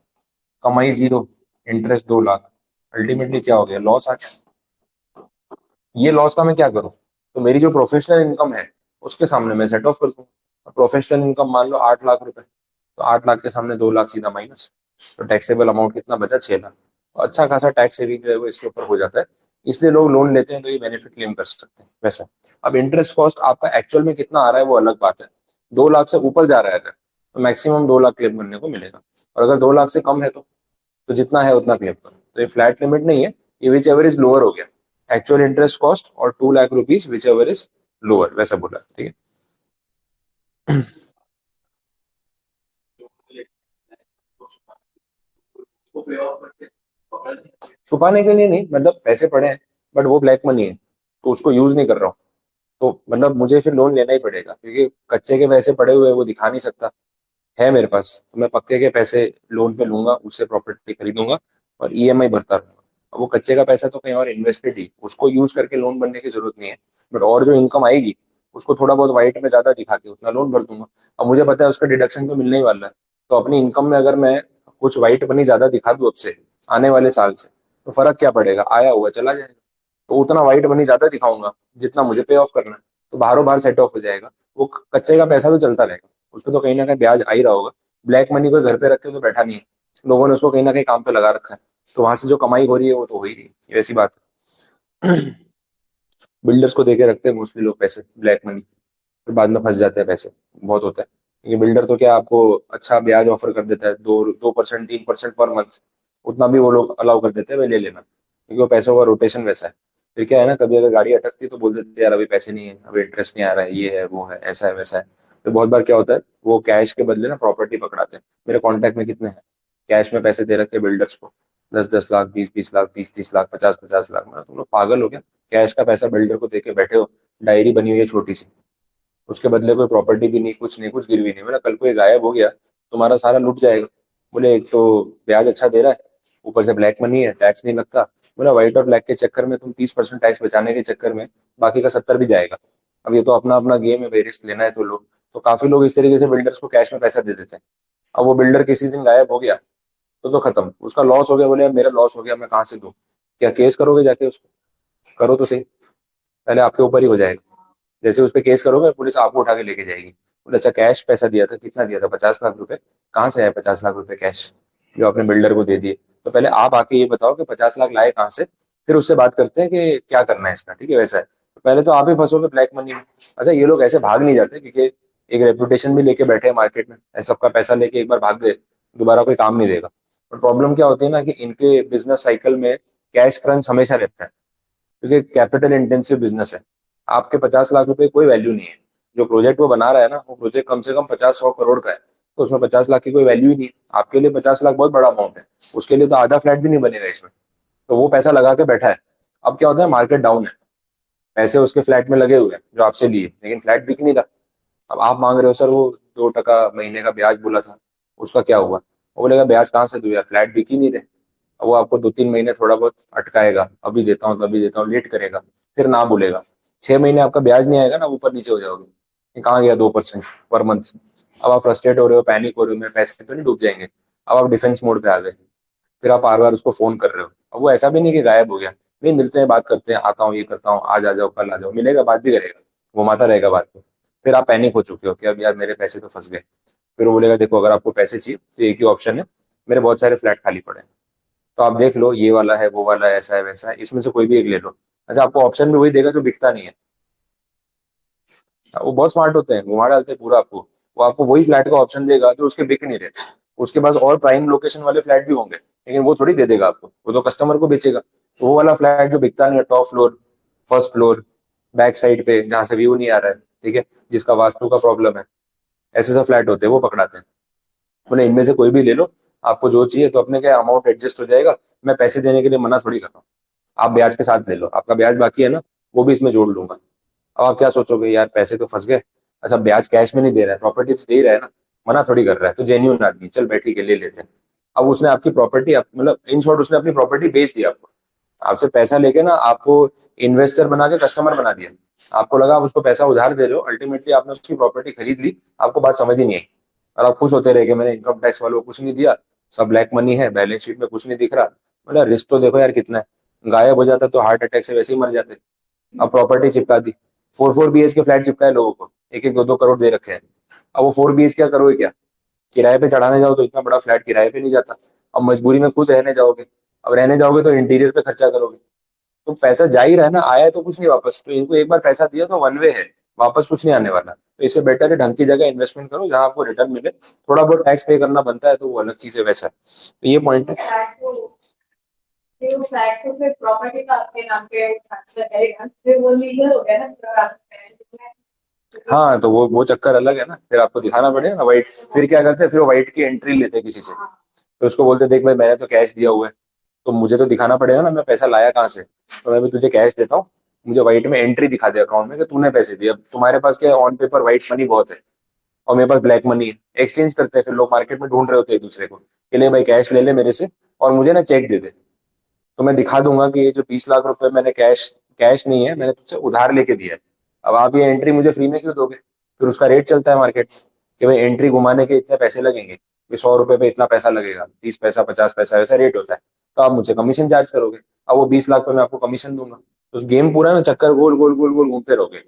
[SPEAKER 1] कमाई 0, इंटरेस्ट 2 लाख, अल्टीमेटली क्या हो गया, लॉस आ गया। ये लॉस का मैं क्या करूं, तो मेरी जो प्रोफेशनल इनकम है उसके सामने मैं सेट ऑफ कर दूं। प्रोफेशनल इनकम मान लो 8 लाख रुपए, तो 8 लाख के सामने 2 लाख सीधा माइनस। तो टैक्सेबल अमाउंट कितना बचा, 6 लाख। तो अच्छा खासा टैक्स सेविंग जो है वो इसके ऊपर हो जाता है। इसलिए लोग लोन लेते हैं तो ये बेनिफिट क्लेम कर सकते हैं वैसा। अब इंटरेस्ट कॉस्ट आपका एक्चुअल में कितना आ रहा है वो अलग बात है। 2 लाख से ऊपर जा रहा है अगर, तो मैक्सिमम 2 लाख क्लेम करने को मिलेगा। और अगर 2 लाख से कम है तो जितना है उतना क्लेम करो। तो ये फ्लैट लिमिट नहीं है, ये विच एवर इज लोअर हो गया। एक्चुअल इंटरेस्ट कॉस्ट और 2 lakh rupees which ever is lower, वैसा बोला, ठीक है। छुपाने के लिए नहीं, मतलब पैसे पड़े हैं बट वो ब्लैक मनी है, तो उसको यूज नहीं कर रहा हूँ। तो मतलब मुझे फिर लोन लेना ही पड़ेगा क्योंकि कच्चे के पैसे पड़े हुए हैं, वो दिखा नहीं सकता। है मेरे पास तो मैं पक्के के पैसे लोन पे लूंगा, उससे प्रॉपर्टी खरीदूंगा और ईएमआई भरता रहूंगा। अब वो कच्चे का पैसा तो कहीं और इन्वेस्टेड ही, उसको यूज करके लोन बनने की जरूरत नहीं है। बट और जो इनकम आएगी उसको थोड़ा बहुत वाइट में ज्यादा दिखा के उतना लोन भर दूंगा। अब मुझे पता है उसका डिडक्शन तो मिलने ही वाला है। तो अपनी इनकम में अगर मैं कुछ वाइट मनी ज्यादा दिखा दूं अब से, आने वाले साल से, तो फर्क क्या पड़ेगा, आया हुआ चला जाएगा। तो उतना वाइट मनी ज्यादा दिखाऊंगा जितना मुझे पे ऑफ करना है, तो बाहरों बाहर सेट ऑफ हो जाएगा। वो कच्चे का पैसा तो चलता रहेगा, उसपे तो कहीं ना कहीं ब्याज आ ही रहा होगा। ब्लैक मनी को घर पे रख के तो बैठा नहीं है, लोगों ने उसको कहीं ना कहीं काम पे लगा रखा है। तो वहां से जो कमाई हो रही है वो तो हो ही रही है, ये ऐसी बात है। बिल्डर्स को देके रखते हैं मोस्टली लोग पैसे, ब्लैक मनी। फिर बाद में फंस जाते हैं, पैसे बहुत होता है। क्योंकि बिल्डर तो क्या आपको अच्छा ब्याज ऑफर कर देता है, 2% 3% पर मंथ, उतना भी वो लोग अलाउ कर देते हैं भाई ले लेना, क्योंकि वो पैसों का रोटेशन वैसा है। फिर क्या है ना, कभी अगर गाड़ी अटकती है तो बोल देते हैं यार अभी पैसे नहीं है, अभी इंटरेस्ट नहीं आ रहा है, ये है वो है ऐसा है वैसा है। तो बहुत बार क्या होता है, वो कैश के बदले ना प्रॉपर्टी पकड़ाते हैं। मेरे कॉन्टैक्ट में कितने हैं कैश में पैसे दे रखे बिल्डर्स को, 10-10 लाख, 20-20 लाख, 30-30 लाख, 50-50 लाख। मतलब तुम लोग पागल हो क्या? कैश का पैसा बिल्डर को देके बैठे हो, डायरी बनी हुई है छोटी सी, उसके बदले कोई प्रॉपर्टी भी नहीं, कुछ नहीं, कुछ गिरवी नहीं। मतलब कल को ये गायब हो गया, तुम्हारा सारा लुट जाएगा। बोले एक तो ब्याज अच्छा दे रहा है, ऊपर से ब्लैक मनी है, टैक्स नहीं लगता। बोला व्हाइट और ब्लैक के चक्कर में तुम 30% टैक्स बचाने के चक्कर में बाकी का 70 भी जाएगा। अब ये तो अपना अपना गेम है भाई, रिस्क लेना है तो लोग, तो काफी लोग इस तरीके से बिल्डर्स को कैश में पैसा दे देते हैं। अब वो बिल्डर किसी दिन गायब हो गया तो खत्म, उसका लॉस हो गया। बोले मेरा लॉस हो गया, मैं कहाँ से दूं? क्या केस करोगे जाके उसको? करो तो सही, पहले आपके ऊपर ही हो जाएगा। जैसे उस पर केस करोगे पुलिस आपको उठा के लेके जाएगी। बोले अच्छा कैश पैसा दिया था, कितना दिया था? 50 लाख रुपए। कहाँ से आए 50 लाख रुपए कैश जो आपने बिल्डर को दे दिए? तो पहले आप आके ये बताओ कि 50 लाख लाए कहाँ से, फिर उससे बात करते हैं कि क्या करना है इसका। ठीक है, वैसा है तो पहले तो आप ही फंसोगे ब्लैक मनी में। अच्छा ये लोग ऐसे भाग नहीं जाते, क्योंकि एक रेपुटेशन भी लेके बैठे हैं मार्केट में, ऐसा सबका पैसा लेके एक बार भाग गए दोबारा कोई काम नहीं देगा। और प्रॉब्लम क्या होती है ना कि इनके बिजनेस साइकिल में कैश क्रंच हमेशा रहता है, क्योंकि कैपिटल इंटेंसिव बिजनेस है। आपके 50 लाख रुपए कोई वैल्यू नहीं है। जो प्रोजेक्ट वो बना रहा है ना, वो प्रोजेक्ट कम से कम 50-100 करोड़ का है, तो उसमें 50 लाख की कोई वैल्यू ही नहीं है। आपके लिए 50 लाख बहुत बड़ा अमाउंट है, उसके लिए तो आधा फ्लैट भी नहीं बनेगा इसमें। तो वो पैसा लगा के बैठा है। अब क्या होता है, मार्केट डाउन है, पैसे उसके फ्लैट में लगे हुए हैं जो आपसे लिए, लेकिन फ्लैट बिक नहीं रहा। अब आप मांग रहे हो सर वो 2% महीने का ब्याज बोला था, उसका क्या हुआ? वो बोलेगा ब्याज कहाँ से दूं यार, फ्लैट बिक ही नहीं रहे। अब वो आपको 2-3 महीने थोड़ा बहुत अटकाएगा, अभी देता हूँ तभी देता हूँ, लेट करेगा, फिर ना बोलेगा। 6 महीने आपका ब्याज नहीं आएगा ना, ऊपर नीचे हो जाओगे, ये कहाँ गया 2% पर मंथ। अब आप फ्रस्ट्रेट हो रहे हो, पैनिक हो रहे हो, मेरे पैसे तो नहीं डूब जाएंगे। अब आप डिफेंस मोड पे आ गए, फिर आप बार बार उसको फोन कर रहे हो। अब वो ऐसा भी नहीं कि गायब हो गया, नहीं मिलते हैं बात करते हैं, आता हूँ ये करता हूँ, आज आ जाओ कल आ जाओ, मिलेगा बात भी करेगा, घुमाता रहेगा बात को। फिर आप पैनिक हो चुके हो कि अब यार मेरे पैसे तो फंस गए। फिर वो बोलेगा देखो अगर आपको पैसे चाहिए तो एक ही ऑप्शन है, मेरे बहुत सारे फ्लैट खाली पड़े हैं, तो आप देख लो ये वाला है वो वाला है ऐसा है वैसा है, इसमें से कोई भी एक ले लो। अच्छा आपको ऑप्शन भी वही देगा जो बिकता नहीं है। वो बहुत स्मार्ट होते हैं, घुमा डालते हैं पूरा आपको। वो आपको वही फ्लैट का ऑप्शन देगा जो उसके बिक नहीं रहे। उसके पास और प्राइम लोकेशन वाले फ्लैट भी होंगे, लेकिन वो थोड़ी दे देगा आपको, वो तो कस्टमर को बेचेगा। तो वो वाला फ्लैट जो बिकता नहीं है, top floor, first floor, back side पे जहां से व्यू नहीं आ रहा है, ठीक है, जिसका वास्तु का प्रॉब्लम है, ऐसे सब फ्लैट होते हैं, वो पकड़ाते हैं। बोले इनमें से कोई भी ले लो, आपको जो चाहिए तो अपने क्या अमाउंट एडजस्ट हो जाएगा। मैं पैसे देने के लिए मना थोड़ी कर रहा हूँ, आप ब्याज के साथ ले लो, आपका ब्याज बाकी है ना, वो भी इसमें जोड़ लूंगा। अब आप क्या सोचोगे यार पैसे तो फंस गए। अच्छा ब्याज कैश में नहीं दे रहा है, प्रॉपर्टी तो दे ही रहा है ना, मना थोड़ी कर रहा है, तो जेन्यून आदमी चल बैठ के ले लेते हैं। अब उसने आपकी प्रॉपर्टी मतलब इन शॉर्ट उसने अपनी प्रॉपर्टी बेच दी आपको, आपसे पैसा लेके ना आपको इन्वेस्टर बना के कस्टमर बना दिया। आपको लगा आप उसको पैसा उधार दे रहे हो, अल्टीमेटली आपने उसकी प्रॉपर्टी खरीद ली, आपको बात समझ ही नहीं आई। और आप खुश होते रहे कि मैंने इनकम टैक्स वालों को कुछ नहीं दिया, सब ब्लैक मनी है, बैलेंस शीट में कुछ नहीं दिख रहा। मतलब रिस्क तो देखो यार कितना है, गायब हो जाता तो हार्ट अटैक से वैसे ही मर जाते। अब प्रॉपर्टी चिपका दी, 4-4 BHK फ्लैट चिपका है लोगों को, 1-1 2-2 करोड़ दे रखे हैं। अब वो 4 BHK क्या करोगे क्या? किराए पे चढ़ाने जाओ तो इतना बड़ा फ्लैट किराए पे नहीं जाता। अब मजबूरी में खुद रहने जाओगे, अब रहने जाओगे तो इंटीरियर पे खर्चा करोगे। तो पैसा जा ही रहा है ना, आया है तो कुछ नहीं वापस, तो इनको एक बार पैसा दिया तो वन वे है, वापस कुछ नहीं आने वाला। तो इससे बेटर है ढंग की जगह इन्वेस्टमेंट करो जहां आपको रिटर्न मिले। थोड़ा बहुत टैक्स पे करना बनता है तो वो अलग चीज है, वैसा है। तो ये पॉइंट है।
[SPEAKER 2] फिर वो फ्लैट को फिर प्रॉपर्टी का आपके नाम पे ट्रांसफर करेगा, फिर वो लीगल हो गया ना, फिर आपको पैसे देने हैं।
[SPEAKER 1] हाँ तो वो चक्कर अलग है ना, फिर आपको दिखाना पड़ेगा ना वाइट। फिर क्या करते हैं, फिर वो वाइट की एंट्री लेते हैं किसी से, तो उसको बोलते हैं देख भाई मैंने तो कैश दिया हुआ है, तो मुझे तो दिखाना पड़ेगा ना मैं पैसा लाया कहाँ से, तो मैं भी तुझे कैश देता हूँ, मुझे व्हाइट में एंट्री दिखा दे अकाउंट में कि तूने पैसे दिए। अब तुम्हारे पास क्या ऑन पेपर व्हाइट मनी बहुत है और मेरे पास ब्लैक मनी है, एक्सचेंज करते हैं। फिर लोग मार्केट में ढूंढ रहे होते हैं एक दूसरे को कि ले भाई कैश ले ले मेरे से और मुझे ना चेक दे दे, तो मैं दिखा दूंगा कि ये जो 20 लाख रुपए मैंने कैश, कैश नहीं है, मैंने तुझसे उधार लेके दिया है। अब आप ये एंट्री मुझे फ्री में क्यों दोगे? फिर उसका रेट चलता है मार्केट में कि भाई एंट्री घुमाने के इतने पैसे लगेंगे, कि 100 रुपए पे इतना पैसा लगेगा, 30 पैसा 50 पैसा वैसा रेट होता है। तो आप मुझे कमीशन चार्ज करोगे, अब वो 20 लाख पे मैं आपको कमीशन दूंगा। तो गेम पूरा ना चक्कर गोल गोल गोल गोल घूमते रहोगे।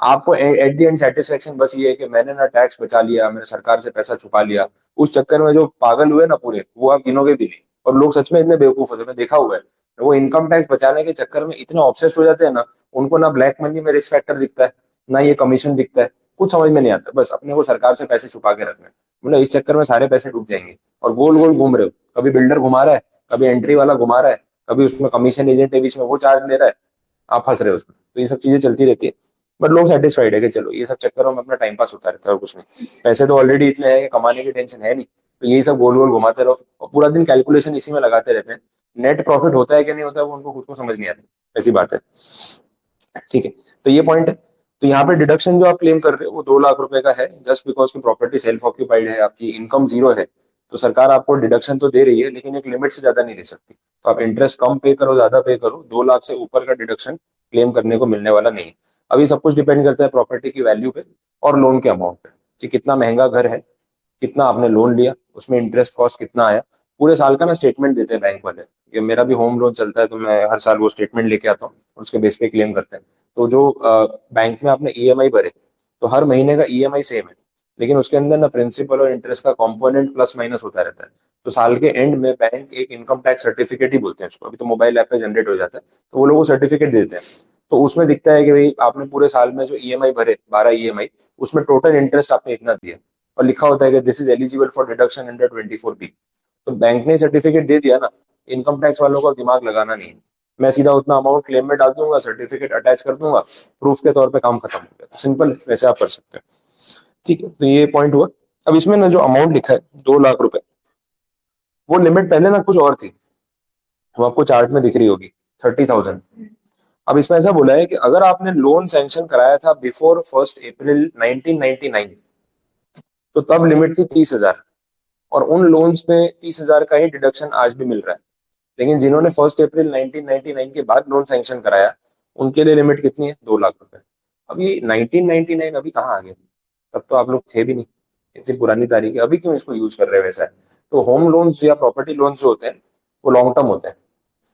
[SPEAKER 1] आपको एट द एंड सेटिस्फेक्शन बस ये है कि मैंने ना टैक्स बचा लिया, मैंने सरकार से पैसा छुपा लिया। उस चक्कर में जो पागल हुए ना पूरे, वो आप गिनोगे भी नहीं। और लोग सच में इतने बेवकूफ होते हैं, मैं देखा हुआ है। वो इनकम टैक्स बचाने के चक्कर में इतने ऑब्सेस्ड हो जाते हैं ना, उनको ना ब्लैक मनी में रिस्क फैक्टर दिखता है, ना ये कमीशन दिखता है, कुछ समझ में नहीं आता, बस अपने को सरकार से पैसे छुपा के रखना है। मतलब इस चक्कर में सारे पैसे डूब जाएंगे और गोल गोल घूम रहे हो, कभी बिल्डर घुमा रहा है, कभी एंट्री वाला घुमा रहा है, कभी उसमें कमीशन एजेंट है बीच में वो चार्ज ले रहा है, आप फंस रहे हो उसमें। तो ये सब चीजें चलती रहती है, बट लोग सेटिस्फाइड है कि चलो ये सब चक्करों में अपना टाइम पास होता रहता है और कुछ नहीं, पैसे तो ऑलरेडी इतने हैं कि कमाने की टेंशन है नहीं, तो यही सब गोल गोल घुमाते रहो और पूरा दिन कैलकुलेशन इसी में लगाते रहते हैं। नेट प्रॉफिट होता है कि नहीं होता है वो उनको खुद को समझ नहीं आता, ऐसी बात है। ठीक है, तो ये पॉइंट है। तो यहाँ पे डिडक्शन जो आप क्लेम कर रहे हो वो 2 लाख रुपए का है, जस्ट बिकॉज की प्रॉपर्टी सेल्फ ऑक्यूपाइड है, आपकी इनकम जीरो है, तो सरकार आपको डिडक्शन तो दे रही है लेकिन एक लिमिट से ज्यादा नहीं दे सकती। तो आप इंटरेस्ट कम पे करो ज्यादा पे करो, 2 लाख से ऊपर का डिडक्शन क्लेम करने को मिलने वाला नहीं है। अभी सब कुछ डिपेंड करता है प्रॉपर्टी की वैल्यू पे और लोन के अमाउंट पे, कि कितना महंगा घर है, कितना आपने लोन लिया, उसमें इंटरेस्ट कॉस्ट कितना आया, पूरे साल का ना स्टेटमेंट देते हैं बैंक वाले। ये मेरा भी होम लोन चलता है तो मैं हर साल वो स्टेटमेंट लेके आता हूँ, उसके बेस पे क्लेम करते हैं। तो जो बैंक में आपने ईएमआई भरे, तो हर महीने का ईएमआई सेम है, लेकिन उसके अंदर ना प्रिंसिपल और इंटरेस्ट का कंपोनेंट प्लस माइनस होता रहता है। तो साल के एंड में बैंक एक इनकम टैक्स सर्टिफिकेट ही बोलते हैं उसको, अभी तो मोबाइल ऐप पे जनरेट हो जाता है, तो वो लोग वो सर्टिफिकेट देते हैं। तो उसमें दिखता है कि भाई आपने पूरे साल में जो ईएमआई भरे 12 ईएमआई, उसमें टोटल इंटरेस्ट आपने इतना दिया, और लिखा होता है कि this is eligible for deduction under 24B। तो बैंक ने सर्टिफिकेट दे दिया ना, इनकम टैक्स वालों का दिमाग लगाना नहीं है, मैं सीधा उतना अमाउंट क्लेम में डाल दूंगा, सर्टिफिकेट अटैच कर दूंगा, प्रूफ के तौर पे काम खत्म हो गया। तो सिंपल वैसे आप कर सकते हो। ठीक है, तो ये पॉइंट हुआ। अब इसमें ना जो अमाउंट लिखा है 2 लाख रुपए, वो लिमिट पहले ना कुछ और थी, वो आपको चार्ट में दिख रही होगी, 30,000। अब इसमें ऐसा बोला है कि अगर आपने लोन सैंक्शन कराया था बिफोर 1 अप्रैल 1999, तो तब लिमिट थी 30,000, और उन लोन्स पे 30,000 का ही डिडक्शन आज भी मिल रहा है। लेकिन जिन्होंने 1 अप्रैल 1999 के बाद लोन सैंक्शन कराया, उनके लिए लिमिट कितनी है, 2 लाख रुपए। अब ये 1999 अभी कहाँ आ गया, तब तो आप लोग थे भी नहीं, इतनी पुरानी तारीख है, अभी क्यों इसको यूज कर रहे हैं वैसा है। तो होम लोन्स या प्रॉपर्टी लोन्स जो होते हैं वो लॉन्ग टर्म होते हैं,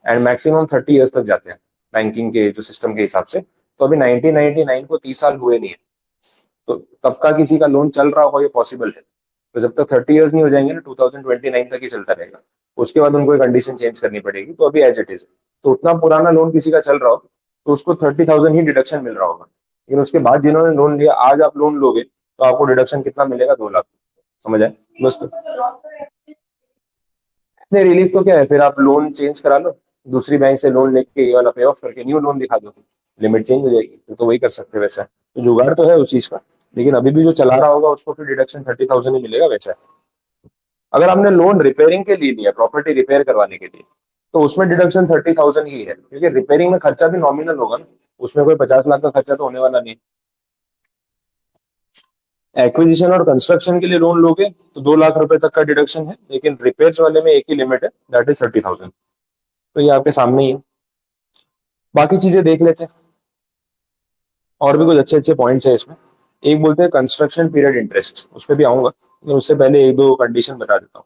[SPEAKER 1] एंड मैक्सिमम 30 ईयर्स तक जाते हैं बैंकिंग के जो सिस्टम के हिसाब से। तो अभी 1999 को 30 साल हुए नहीं है, तो तब का किसी का लोन चल रहा हो ये पॉसिबल है। तो जब तक 30 ईयर्स नहीं हो जाएंगे ना, 2029 तक ही चलता रहेगा, उसके बाद उनको कंडीशन चेंज करनी पड़ेगी, तो अभी एज इट इज। तो उतना पुराना लोन किसी का चल रहा हो तो उसको 30,000 ही डिडक्शन मिल रहा होगा, लेकिन उसके बाद जिन्होंने लोन लिया, आज आप लोन लोगे तो आपको डिडक्शन कितना मिलेगा, 2 लाख। समझ आए दोस्तों। नहीं, रिलीफ तो क्या है, फिर आप लोन चेंज करा लो, दूसरी बैंक से लोन लेके ये वाला पे ऑफ करके न्यू लोन दिखा दो, लिमिट चेंज हो जाएगी, फिर तो वही कर सकते हैं वैसा। तो जुगाड़ तो है उस चीज का, लेकिन अभी भी जो चला रहा होगा उसको फिर डिडक्शन 30,000 ही मिलेगा वैसा। अगर आपने लोन रिपेयरिंग के लिए लिया, प्रॉपर्टी रिपेयर करवाने के लिए, तो उसमें डिडक्शन 30,000 ही है, क्योंकि रिपेयरिंग में खर्चा भी नॉमिनल होगा ना, उसमें कोई 50 लाख का खर्चा तो होने वाला नहीं। एक्विजिशन और कंस्ट्रक्शन के लिए लोन लोगे तो 2 लाख रुपए तक का डिडक्शन है, लेकिन रिपेयर्स वाले में एक ही लिमिट है, दैट इज 30,000। तो ये आपके सामने ही है, बाकी चीजें देख लेते हैं। और भी कुछ अच्छे अच्छे पॉइंट्स है इसमें। एक बोलते हैं कंस्ट्रक्शन पीरियड इंटरेस्ट, उस पर भी आऊंगा, लेकिन उससे पहले एक दो कंडीशन बता देता हूँ।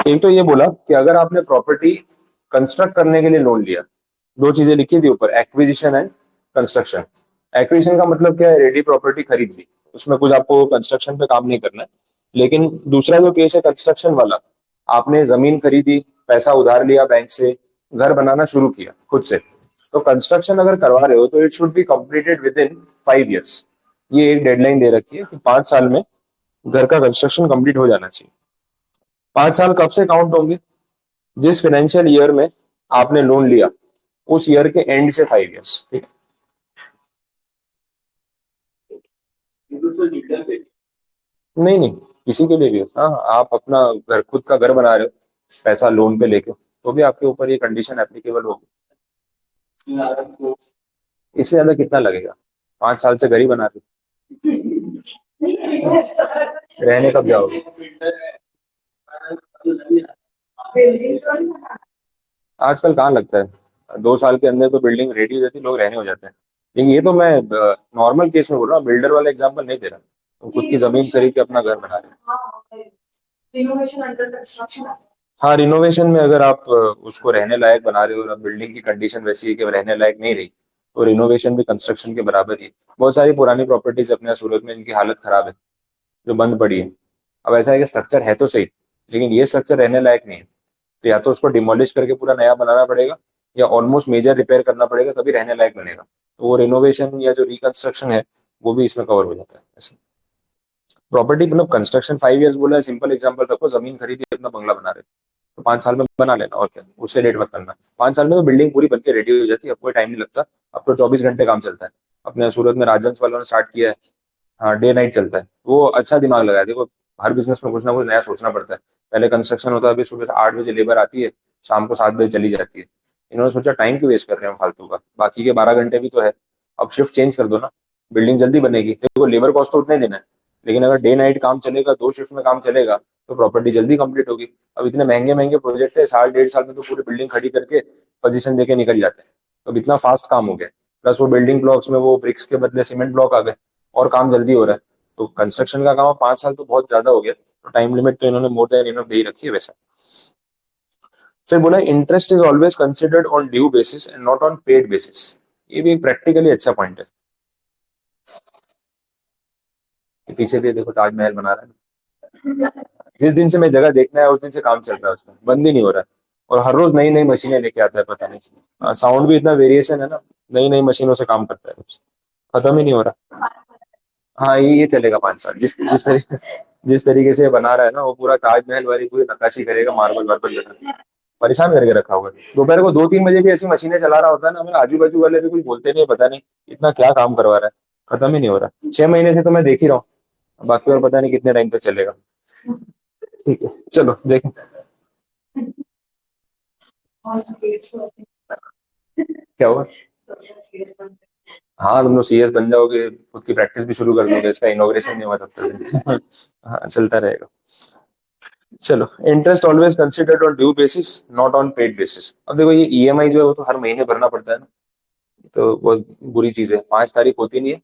[SPEAKER 1] एक तो ये बोला कि अगर आपने प्रॉपर्टी कंस्ट्रक्ट करने के लिए लोन लिया, दो चीजें लिखी थी ऊपर, एक्विजिशन एंड कंस्ट्रक्शन। एक्विजिशन का मतलब क्या है, रेडी प्रॉपर्टी खरीद ली, उसमें कुछ आपको कंस्ट्रक्शन पे काम नहीं करना है। लेकिन दूसरा जो केस है कंस्ट्रक्शन वाला, आपने जमीन खरीदी, पैसा उधार लिया बैंक से, घर बनाना शुरू किया खुद से, तो कंस्ट्रक्शन अगर करवा रहे हो तो it should be completed with in 5 years. ये एक डेडलाइन दे रखी है कि 5 साल में घर का कंस्ट्रक्शन कंप्लीट हो जाना चाहिए। 5 साल कब से काउंट होंगे, जिस फाइनेंशियल ईयर में आपने लोन लिया उस ईयर के एंड से 5 ईयर्स। ठीक है, नहीं नहीं, किसी के लिए भी, हाँ हाँ, आप अपना घर, खुद का घर बना रहे हो पैसा लोन पे लेके, तो भी आपके ऊपर ये कंडीशन एप्लीकेबल होगी। इससे ज्यादा कितना लगेगा, 5 साल से घर ही बना रहे हो, रहने कब जाओगे। आजकल कहाँ लगता है, 2 साल के अंदर तो बिल्डिंग रेडी हो जाती है, लोग रहने हो जाते हैं। लेकिन ये तो मैं नॉर्मल केस में बोल रहा हूँ, बिल्डर वाला एग्जांपल नहीं दे रहा, तो खुद की जमीन खरीद के अपना घर बना रहे हैं।
[SPEAKER 2] Renovation under construction.
[SPEAKER 1] हाँ, रिनोवेशन में अगर आप उसको रहने लायक बना रहे हो और अब बिल्डिंग की कंडीशन वैसी है कि रहने लायक नहीं रही, तो रिनोवेशन भी कंस्ट्रक्शन के बराबर ही है। बहुत सारी पुरानी प्रॉपर्टीज अपने यहाँ सूरत में इनकी हालत खराब है, जो बंद पड़ी है। अब ऐसा है कि स्ट्रक्चर है तो सही, लेकिन ये स्ट्रक्चर रहने लायक नहीं है, तो या तो उसको डिमोलिश करके पूरा नया बनाना पड़ेगा, या ऑलमोस्ट मेजर रिपेयर करना पड़ेगा, तभी रहने लायक बनेगा। तो वो रिनोवेशन या जो रिकंस्ट्रक्शन है वो भी इसमें कवर हो जाता है ऐसे। प्रॉपर्टी मतलब कंस्ट्रक्शन 5 इयर्स बोला है, सिंपल एग्जांपल रखो, जमीन खरीदी अपना बंगला बना रहे तो 5 साल में बना लेना, और क्या, उससे लेट मत करना। 5 साल में तो बिल्डिंग पूरी बनके रेडी हो जाती है, अब कोई टाइम नहीं लगता। अब तो 24 घंटे काम चलता है। अपने सूरत में राजहंस वालों ने स्टार्ट किया है। हाँ, डे नाइट चलता है वो, अच्छा दिमाग लगाया। देखो, हर बिजनेस में कुछ ना कुछ नया सोचना पड़ता है। पहले कंस्ट्रक्शन होता है, अभी सुबह से 8 बजे लेबर आती है, शाम को 7 बजे चली जाती है। इन्होंने सोचा टाइम क्यों वेस्ट कर रहे हैं हम फालतू का, बाकी के 12 घंटे भी तो है। अब शिफ्ट चेंज कर दो ना, बिल्डिंग जल्दी बनेगी। देखो, लेबर कॉस्ट तो उतना ही देना है, लेकिन अगर डे नाइट काम चलेगा, 2 शिफ्ट में काम चलेगा, तो प्रॉपर्टी जल्दी कंप्लीट होगी। अब इतने महंगे महंगे प्रोजेक्ट है, साल 1.5 साल में तो पूरी बिल्डिंग खड़ी करके पोजीशन देके निकल जाते हैं। तो अब इतना फास्ट काम हो गया। प्लस वो बिल्डिंग ब्लॉक्स में वो ब्रिक्स के बदले सीमेंट ब्लॉक आ गए, और काम जल्दी हो रहा है। तो कंस्ट्रक्शन का काम 5 साल तो बहुत ज्यादा हो गया, तो टाइम लिमिट तो इन्होंने मोर देन इनफ दे ही रखी है वैसा। फिर बोला interest is always considered on due basis and not on paid basis. ये भी एक प्रैक्टिकली अच्छा पॉइंट है। कि पीछे भी देखो ताजमहल बना रहा है, जिस दिन से मैं जगह देखना है उस दिन से काम चल रहा है उसमें, बंद ही नहीं हो रहा है। और हर रोज नई नई मशीनें लेके आता है, पता नहीं साउंड भी इतना वेरिएशन है ना, नई नई मशीनों से काम करता है, खत्म ही नहीं हो रहा। हाँ, ये चलेगा 5 साल। जिस तरीके से ये बना रहा है ना, वो पूरा ताजमहल वाली पूरी नक्काशी करेगा, मार्बल वार्बल लगा के। परेशान करके रखा होगा। दोपहर को 2-3 बजे भी ऐसी मशीनें चला रहा होता है ना, हमें आजू बाजू वाले भी कुछ बोलते नहीं है, पता नहीं इतना क्या काम करवा रहा है, खत्म ही नहीं हो रहा। 6 महीने से तो मैं देख ही रहा हूँ, बाकी और पता नहीं कितने टाइम तक चलेगा। ठीक है, चलो देखें। क्या हुआ? हाँ, तुम लोग सीएस बन जाओगे, खुद की प्रैक्टिस भी शुरू कर दोगे, इसका इनॉग्रेशन नहीं हुआ तब तक। हाँ, चलता रहेगा। चलो, interest always considered on due basis, not on paid basis. अब देखो, ये ईएमआई जो है वो तो हर महीने भरना पड़ता है ना, तो बहुत बुरी चीज है। 5 तारीख होती नहीं है,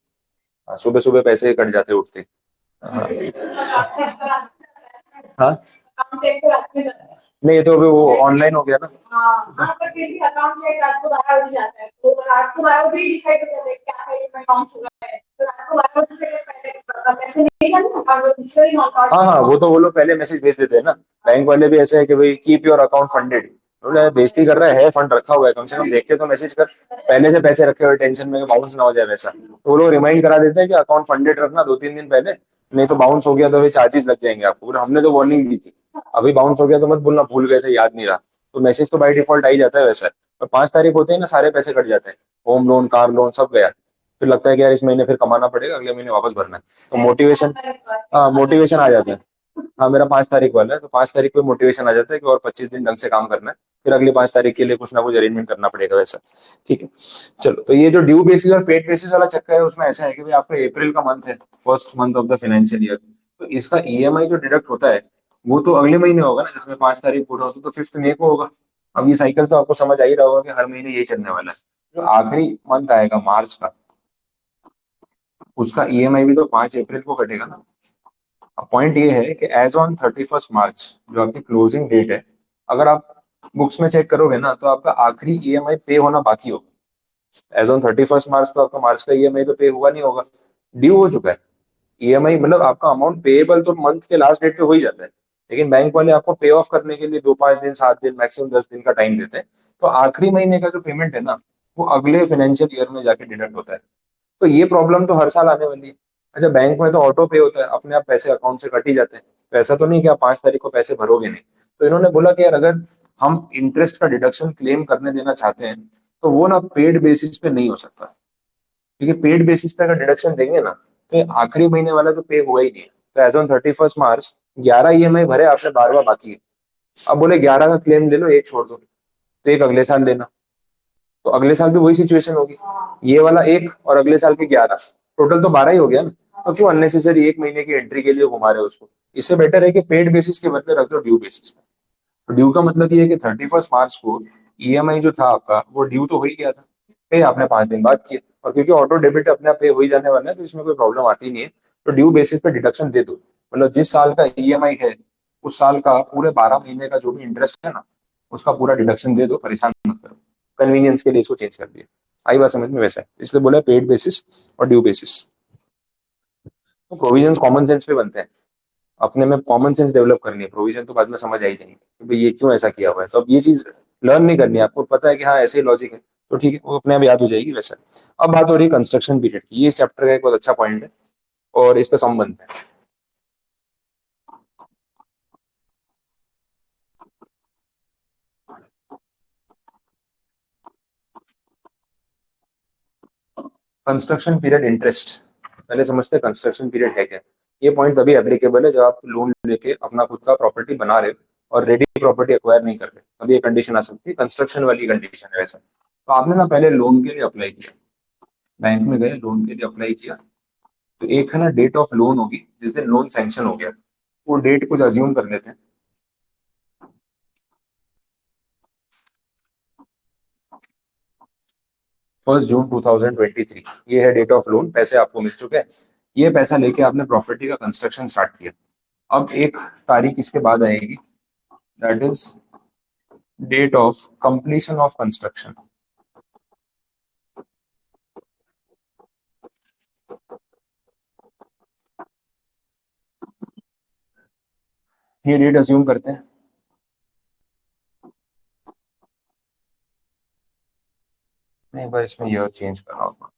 [SPEAKER 1] सुबह सुबह पैसे कट जाते उठते। हाँ। हाँ, नहीं, ये तो अभी वो ऑनलाइन हो गया ना।
[SPEAKER 2] हाँ, पर फिर भी अकाउंट चेक रात को 12 बजे जाता है, तो रात को 12 बजे डिसाइड हो जाता है क्या है, मैं अकाउंट हुआ है, तो रात को 12 बजे से पहले पैसे नहीं करना, अकाउंट दूसरे ही नॉट आउट।
[SPEAKER 1] हाँ हाँ, वो तो वो लोग पहले मैसेज भेज देते हैं ना। बैंक वाले भी ऐसे है कि भाई कीप योर अकाउंट फंडेड। बोले बेइज्जती कर रहा है, फंड रखा हुआ है, कम से कम देख के तो मैसेज कर। पहले से पैसे रखे हुए, टेंशन में बाउंस ना हो जाए वैसा, तो वो लोग रिमाइंड करा देते हैं कि अकाउंट फंडेड रखना 2-3 दिन पहले, नहीं तो बाउंस हो गया तो फिर चार्जेस लग जाएंगे आपको। बोले हमने तो वार्निंग दी थी, अभी बाउंस हो गया तो मत बोलना भूल गए थे, याद नहीं रहा। तो मैसेज तो बाई डिफॉल्ट आ ही जाता है वैसा। पर 5 तारीख होते ही ना, सारे पैसे कट जाते हैं, होम लोन, कार लोन सब गया। फिर लगता है कि यार इस महीने फिर कमाना पड़ेगा, अगले महीने वापस भरना है, तो मोटिवेशन, हाँ मोटिवेशन आ जाता है। हाँ, मेरा 5 तारीख वाला है, तो 5 तारीख को मोटिवेशन आ जाता है कि और 25 दिन ढंग से काम करना है, फिर अगली 5 तारीख के लिए कुछ ना कुछ अरेंजमेंट करना पड़ेगा वैसा। ठीक है। चलो, तो ये जो ड्यू बेसिस और पेड बेसिस वाला चक्कर है, उसमें ऐसा है कि भाई आपका अप्रैल का मंथ है, first month of the financial year, तो इसका ईएमआई जो डिडक्ट होता है वो तो अगले महीने होगा ना, जिसमें 5 तारीख पूरा होता है तो 5 मई को होगा। अब ये साइकिल तो आपको समझ आ ही रहा होगा कि हर महीने यही चलने वाला है। जो आखिरी मंथ आएगा मार्च का, उसका ईएमआई भी तो 5 अप्रैल को कटेगा ना। अब पॉइंट ये है कि एज ऑन 31 मार्च, जो आपकी क्लोजिंग डेट है, अगर आप बुक्स में चेक करोगे ना, तो आपका आखिरी ईएमआई पे होना बाकी होगा। एज ऑन 31 मार्च तो आपका मार्च का ईएमआई तो पे हुआ नहीं होगा, ड्यू हो चुका है। ईएमआई मतलब आपका अमाउंट पेएबल तो मंथ के लास्ट डेट पे हो ही जाता है, लेकिन बैंक वाले आपको पे ऑफ करने के लिए 2-5 दिन, 7 दिन, मैक्सिमम 10 दिन का टाइम देते हैं। तो आखिरी महीने का जो पेमेंट है ना, वो अगले फाइनेंशियल ईयर में जाके डिडक्ट होता है। तो ये प्रॉब्लम तो हर साल आने वाली है। अच्छा, बैंक में तो ऑटो पे होता है, अपने आप पैसे अकाउंट से कट ही जाते हैं, तो ऐसा तो नहीं कि आप 5 तारीख को पैसे भरोगे नहीं। तो इन्होंने बोला कि यार अगर हम इंटरेस्ट का डिडक्शन क्लेम करने देना चाहते हैं, तो वो ना पेड बेसिस पे नहीं हो सकता, क्योंकि पेड बेसिस पे अगर डिडक्शन देंगे ना, तो ये आखिरी महीने वाला तो पे हुआ ही नहीं है। तो एज ऑन 31 मार्च 11 ईएमआई भरे आपने, 12वां बाकी है। अब बोले 11 का क्लेम ले लो, एक छोड़ दो, तो एक अगले साल लेना। तो अगले साल भी वही सिचुएशन होगी, ये वाला एक और अगले साल के 11, टोटल तो 12 ही हो गया ना। तो क्यों अननेसेसरी एक महीने की एंट्री के लिए घुमा रहे हो उसको। इससे बेटर है कि पेड बेसिस के बदले रख दो ड्यू बेसिस पे। तो ड्यू का मतलब ये है कि 31 मार्च को ईएमआई जो था आपका, वो ड्यू तो हो ही गया था, पे आपने 5 दिन बाद किया। और क्योंकि ऑटो डेबिट अपने आप पे हो ही जाने वाला है, तो इसमें कोई प्रॉब्लम आती नहीं है। तो ड्यू बेसिस पे डिडक्शन दे दो, मतलब जिस साल का ईएमआई है, उस साल का पूरे 12 महीने का जो भी इंटरेस्ट है ना, उसका पूरा डिडक्शन दे दो, परेशान मत करो। कन्वीनियंस के लिए इसको चेंज कर दिया। आई बात समझ में? वैसा है, इसलिए बोला पेड बेसिस और ड्यू बेसिस। तो प्रोविजन कॉमन सेंस पे बनते हैं, अपने में कॉमन सेंस डेवलप करनी है, प्रोविजन तो बाद में समझ आ ही जाएंगे कि भाई ये क्यों ऐसा किया हुआ है। तो अब ये चीज लर्न नहीं करनी है आपको, पता है कि हाँ ऐसे ही लॉजिक है, तो ठीक है, वो अपने आप याद हो जाएगी वैसा। अब बात हो रही है कंस्ट्रक्शन पीरियड की, ये इस चैप्टर का एक बहुत अच्छा पॉइंट है, और इस पे सम बनते हैं। कंस्ट्रक्शन पीरियड इंटरेस्ट, पहले समझते हैं कंस्ट्रक्शन पीरियड है क्या। ये पॉइंट तभी एप्लीकेबल है जब आप लोन लेके अपना खुद का प्रॉपर्टी बना रहे हो और रेडी प्रॉपर्टी एक्वायर नहीं कर रहे, तभी ये कंडीशन आ सकती है, कंस्ट्रक्शन वाली कंडीशन है वैसे। तो आपने ना पहले लोन के लिए अप्लाई किया, बैंक में गए, लोन के लिए अप्लाई किया, तो एक है ना डेट ऑफ लोन होगी जिस दिन लोन सैंक्शन हो गया, वो डेट कुछ अज्यूम कर लेते हैं। 1 जून 2023, ये है डेट ऑफ लोन, पैसे आपको मिल चुके हैं, ये पैसा लेके आपने प्रॉपर्टी का कंस्ट्रक्शन स्टार्ट किया। अब एक तारीख इसके बाद आएगी, that is date of completion of construction. ये डेट अज्यूम करते हैं, मैं एक बार इसमें ईयर चेंज कर रहा हूँ,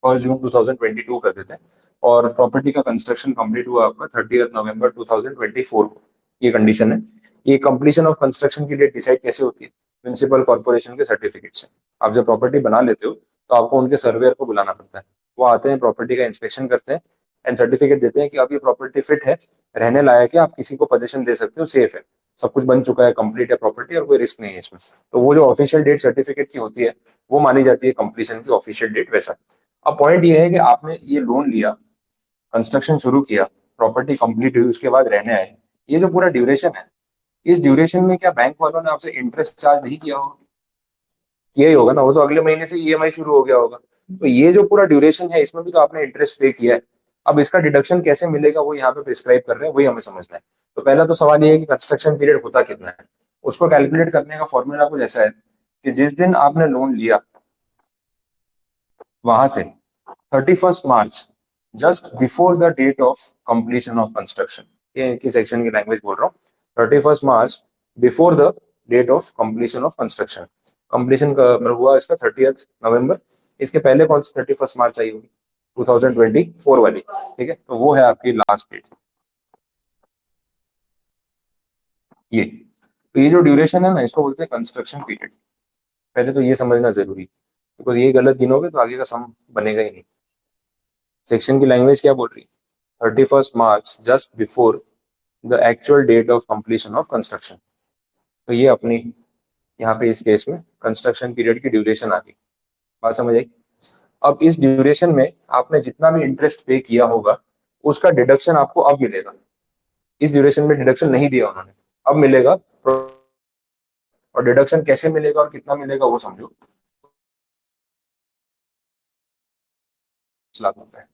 [SPEAKER 1] 1 जून 2022 कर देते हैं, और प्रॉपर्टी का कंस्ट्रक्शन कंप्लीट हुआ आपका 30 नवंबर 2024 को। ये कंडीशन है। ये कंप्लीशन ऑफ कंस्ट्रक्शन की डेट डिसाइड कैसे होती है, म्यूनिसिपल कॉर्पोरेशन के सर्टिफिकेट से। आप जब प्रॉपर्टी बना लेते हो तो आपको उनके सर्वेयर को बुलाना पड़ता है, वो आते हैं, प्रॉपर्टी का इंस्पेक्शन करते हैं एंड सर्टिफिकेट देते हैं कि अब ये प्रॉपर्टी फिट है, रहने लायक है, आप किसी को पोजीशन दे सकते हो, सेफ है, सब कुछ बन चुका है, कंप्लीट है प्रॉपर्टी और कोई रिस्क नहीं है इसमें। तो वो जो ऑफिशियल डेट सर्टिफिकेट की होती है वो मानी जाती है कंप्लीशन की ऑफिशियल डेट, वैसा। अब पॉइंट ये है कि आपने ये लोन लिया, कंस्ट्रक्शन शुरू किया, प्रॉपर्टी कंप्लीट हुई, उसके बाद रहने आए, ये जो पूरा ड्यूरेशन है, इस ड्यूरेशन में क्या बैंक वालों ने आपसे इंटरेस्ट चार्ज नहीं किया होगा? किया ही होगा ना, वो तो अगले महीने से ईएमआई शुरू हो गया होगा। तो ये जो पूरा ड्यूरेशन है इसमें भी तो आपने इंटरेस्ट पे किया है। अब इसका डिडक्शन कैसे मिलेगा वो यहाँ पे प्रिस्क्राइब कर रहे हैं, वही हमें समझना है। तो पहला तो सवाल ये है कि कंस्ट्रक्शन पीरियड होता कितना है, उसको कैलकुलेट करने का फॉर्मूला कुछ ऐसा है कि जिस दिन आपने लोन लिया वहां से 31 March, just before the date of completion of construction, ये इनकी सेक्शन की लैंग्वेज बोल रहा हूँ, 31 March before the date of completion of construction. Completion का मतलब हुआ इसका 30 नवंबर, इसके पहले कौन सी 31 मार्च आई होगी, 2024 वाली, ठीक है, तो वो है आपकी लास्ट डेट। ये तो ये जो ड्यूरेशन है ना, इसको बोलते हैं कंस्ट्रक्शन पीरियड। पहले तो ये समझना जरूरी, बिकॉज ये गलत गिनोगे तो आगे का सम बनेगा ही नहीं। सेक्शन की लैंग्वेज क्या बोल रही है, 31 March just before the actual date of completion of construction. तो ये अपनी यहाँ पे इस केस में कंस्ट्रक्शन पीरियड की ड्यूरेशन आ गई, बात समझ आई। अब इस ड्यूरेशन में आपने जितना भी इंटरेस्ट पे किया होगा उसका डिडक्शन आपको अब मिलेगा। इस ड्यूरेशन में डिडक्शन नहीं दिया उन्होंने, अब मिलेगा। और डिडक्शन कैसे मिलेगा और कितना मिलेगा वो समझो, 10 लाख रुपए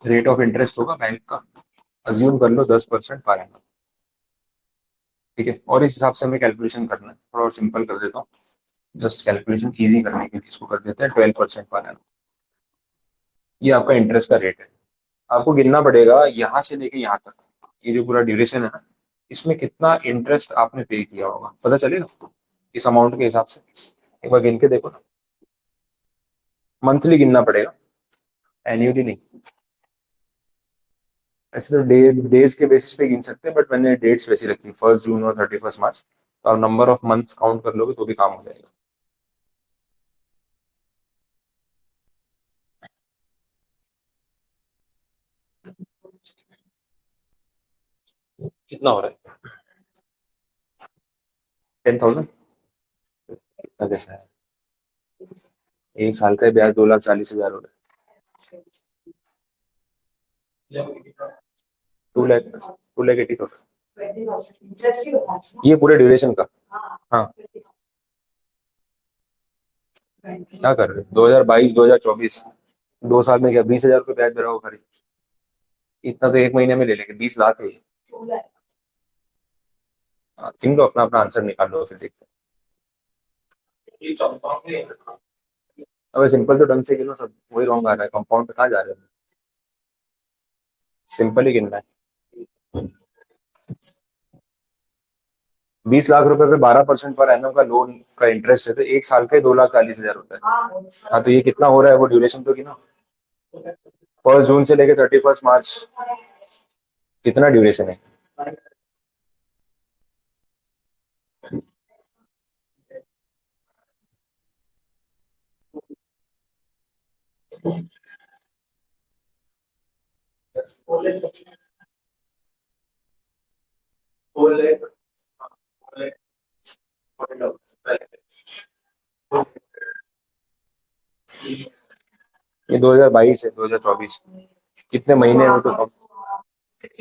[SPEAKER 1] रेट ऑफ इंटरेस्ट होगा बैंक का, अज्यूम कर लो 10% पर एनम, ठीक है। और इस हिसाब से हमें कैलकुलेशन करना है, थोड़ा और सिंपल कर देता हूँ, जस्ट कैलकुलेशन इजी करने के लिए इसको कर देते हैं 12% पर एनम। ये आपका इंटरेस्ट का रेट है। आपको गिनना पड़ेगा यहाँ से लेके यहाँ तक, ये जो पूरा ड्यूरेशन है ना, इसमें कितना इंटरेस्ट आपने पे किया होगा पता चलेगा इस अमाउंट के हिसाब से। एक बार गिन के देखो ना, मंथली गिनना पड़ेगा, एन्युअली नहीं। ऐसे तो डेज के बेसिस पे गिन सकते हैं, बट मैंने डेट्स वैसी रखी, 1 जून और 31 मार्च, तो आप नंबर ऑफ मंथ्स काउंट कर लोगे तो भी काम हो जाएगा। कितना हो रहा है, 10,000, कितना कैसा है, एक साल का ब्याज 2,40,000 हो रहा है, 2 लाख, 2,80,000,
[SPEAKER 2] इंटरेस्ट ही होता है
[SPEAKER 1] ये पूरे ड्यूरेशन का। हाँ, क्या कर रहे हो, 2022 2024, 2 साल में क्या 20,000 रुपये ब्याज दे रहा हो खरी, इतना तो एक महीने में ले लेंगे, 20 लाख है ये।
[SPEAKER 2] ना।
[SPEAKER 1] हाँ, गिन लो, अपना अपना आंसर निकाल लो, फिर देखते हैं। अबे सिंपल तो ढंग से गिनो, सब वही रॉन्ग आ रहा है, कंपाउंड पे कहाँ जा रहे हो, सिंपल ही गिनना है। 20 लाख रुपए पे 12% पर एनम का लोन का इंटरेस्ट है, तो एक साल का ही 2,40,000 होता है। हाँ, तो ये कितना हो रहा है वो ड्यूरेशन तो गिनो, 1 जून से लेके 31 मार्च, कितना ड्यूरेशन है, ये 2022 है, 2024 कितने महीने हैं वो तो कम,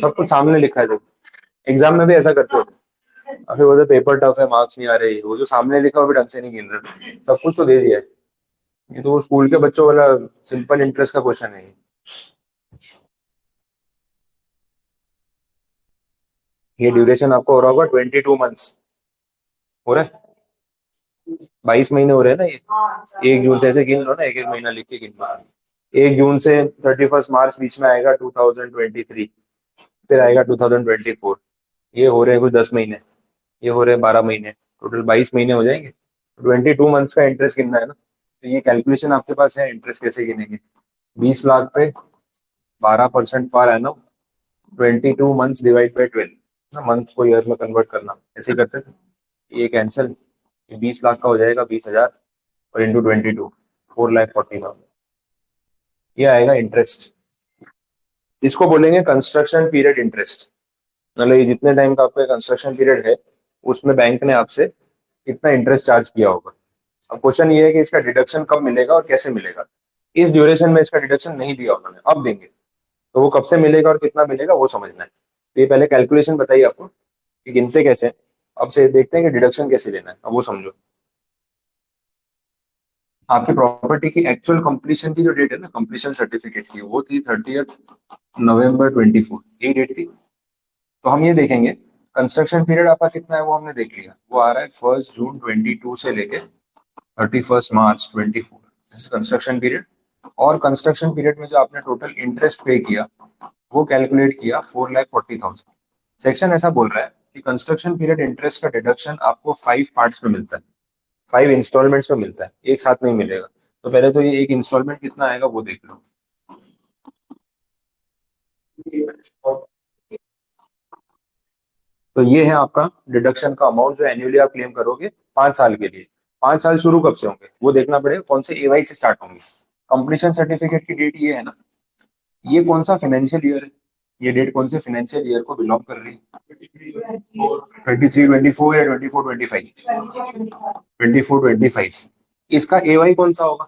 [SPEAKER 1] सब कुछ सामने लिखा है। देखो एग्जाम में भी ऐसा करते हो, अभी बोलते पेपर टफ है, मार्क्स नहीं आ रहे, वो जो सामने लिखा वो भी ढंग से नहीं गिन रहे, सब कुछ तो दे दिया है। ये तो वो स्कूल के बच्चों वाला सिंपल इंटरेस्ट का क्वेश्चन है। ये ड्यूरेशन आपको हो रहा होगा 22 मंथ्स, हो रहा है 22 महीने हो रहे हैं ना ये। 1 जून से ऐसे गिन लो ना, एक एक महीना लिख के गिन लो। 1 जून से 31 मार्च बीच में आएगा 2023, फिर आएगा 2024, ये हो रहे हैं कुछ 10 महीने, ये हो रहे हैं 12 महीने, टोटल 22 महीने हो जाएंगे। 22 मंथ्स का इंटरेस्ट गिनना है ना, तो ये कैलकुलेशन आपके पास है, इंटरेस्ट कैसे गिनेंगे। 20 लाख पे 12% per annum, 22 months divide by 12 ना, मंथ को ईयर में कन्वर्ट करना, ऐसे ही करते थे। ये कैंसिल, ये 20 लाख का हो जाएगा 20,000 और इंटू 22, 4,40,000, ये आएगा इंटरेस्ट। इसको बोलेंगे कंस्ट्रक्शन पीरियड इंटरेस्ट। मतलब ये जितने टाइम का आपका कंस्ट्रक्शन पीरियड है, उसमें बैंक ने आपसे कितना इंटरेस्ट चार्ज किया होगा। अब क्वेश्चन ये है कि इसका डिडक्शन कब मिलेगा और कैसे मिलेगा। इस ड्यूरेशन में इसका डिडक्शन नहीं दिया उन्होंने, अब देंगे, तो वो कब से मिलेगा और कितना मिलेगा वो समझना है। तो ये पहले कैलकुलेशन बताइए आपको कि गिनते कैसे हैं। अब से देखते हैं कि डिडक्शन कैसे लेना है, अब वो समझो। आपकी प्रॉपर्टी की एक्चुअल कंप्लीशन की जो डेट है ना, कंप्लीशन सर्टिफिकेट की, वो थी 30 नवंबर 24, यही डेट थी। तो हम ये देखेंगे कंस्ट्रक्शन पीरियड आपका कितना है, वो हमने देख लिया, वो आ रहा है 1 जून 22 से लेके 31 मार्च 24, कंस्ट्रक्शन पीरियड। और कंस्ट्रक्शन पीरियड में जो आपने टोटल इंटरेस्ट पे किया, वो कैलकुलेट किया 4,40,000। सेक्शन ऐसा बोल रहा है कि कंस्ट्रक्शन पीरियड इंटरेस्ट का डिडक्शन आपको 5 पार्ट्स में मिलता है, 5 इंस्टॉलमेंट्स में मिलता है, एक साथ नहीं मिलेगा। तो पहले तो ये एक इंस्टॉलमेंट कितना आएगा वो देख लो। तो ये है आपका डिडक्शन का अमाउंट जो एनुअली आप क्लेम करोगे 5 साल के लिए। 5 साल शुरू कब से होंगे वो देखना पड़ेगा, कौन से एवाई से स्टार्ट होंगे। कंप्लीशन सर्टिफिकेट की डेट ये है ना, ये कौन सा फाइनेंशियल ईयर है, ये डेट कौन से फाइनेंशियल ईयर को बिलोंग कर रही है। 23-24 या 24-25, 24-25, इसका एवाई कौन सा होगा।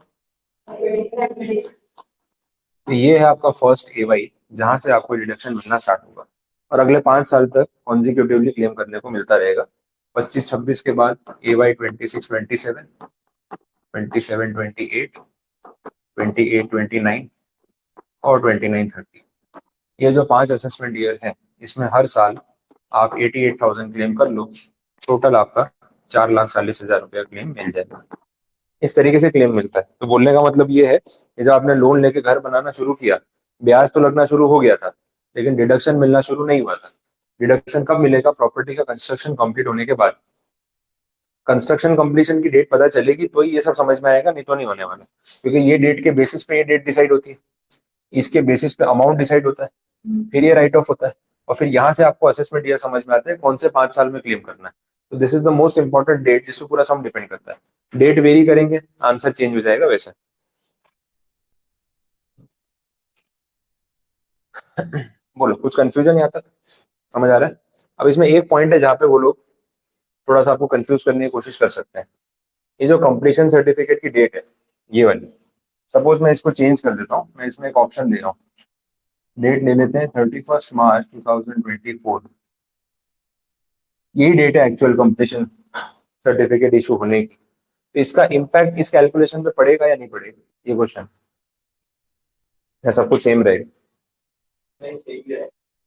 [SPEAKER 1] तो ये है आपका फर्स्ट एवाई, जहां से आपको डिडक्शन मिलना स्टार्ट होगा, और अगले 5 साल तक कॉन्जिक्यूटिवली क्लेम करने को मिलता रहेगा। 25-26 के बाद एवाई 26-27, 27-28, 28-29 और 29-30, ये जो 5 असेसमेंट ईयर है, इसमें हर साल आप 88,000 क्लेम कर लो, टोटल आपका 4,40,000 रुपया क्लेम मिल जाएगा। इस तरीके से क्लेम मिलता है। तो बोलने का मतलब ये है कि जब आपने लोन लेके घर बनाना शुरू किया, ब्याज तो लगना शुरू हो गया था, लेकिन डिडक्शन मिलना शुरू नहीं हुआ था। डिडक्शन कब मिलेगा, प्रॉपर्टी का कंस्ट्रक्शन कंप्लीट होने के बाद। कंस्ट्रक्शन कंप्लीशन की डेट पता चलेगी तो ही ये सब समझ में आएगा, नहीं तो नहीं होने वाला, क्योंकि ये डेट के बेसिस पे ये डेट डिसाइड होती है, इसके बेसिस पे अमाउंट डिसाइड होता है, फिर ये राइट ऑफ होता है, और फिर यहाँ से आपको असेसमेंट ईयर समझ में आता है कौन से 5 साल में क्लेम करना है। तो this is the most important date जिसपे पूरा सम डिपेंड करता है। डेट वेरी करेंगे, आंसर चेंज हो जाएगा वैसे। बोलो, कुछ कंफ्यूजन यहाँ तक समझ आ रहा है। अब इसमें एक पॉइंट है जहाँ पे वो लोग थोड़ा सा आपको कंफ्यूज करने की कोशिश कर सकते हैं। ये जो कंप्लीशन सर्टिफिकेट की डेट है, ये वाली, सपोज मैं इसको चेंज कर देता हूँ, मैं इसमें एक ऑप्शन दे रहा हूँ, डेट ले लेते हैं 31 मार्च 2024, यही डेट है एक्चुअल कंप्लीशन सर्टिफिकेट इशू होने की। तो इसका इम्पैक्ट इस कैलकुलेशन पे पड़ेगा या नहीं पड़ेगा, ये क्वेश्चन, या सब कुछ सेम रहेगा।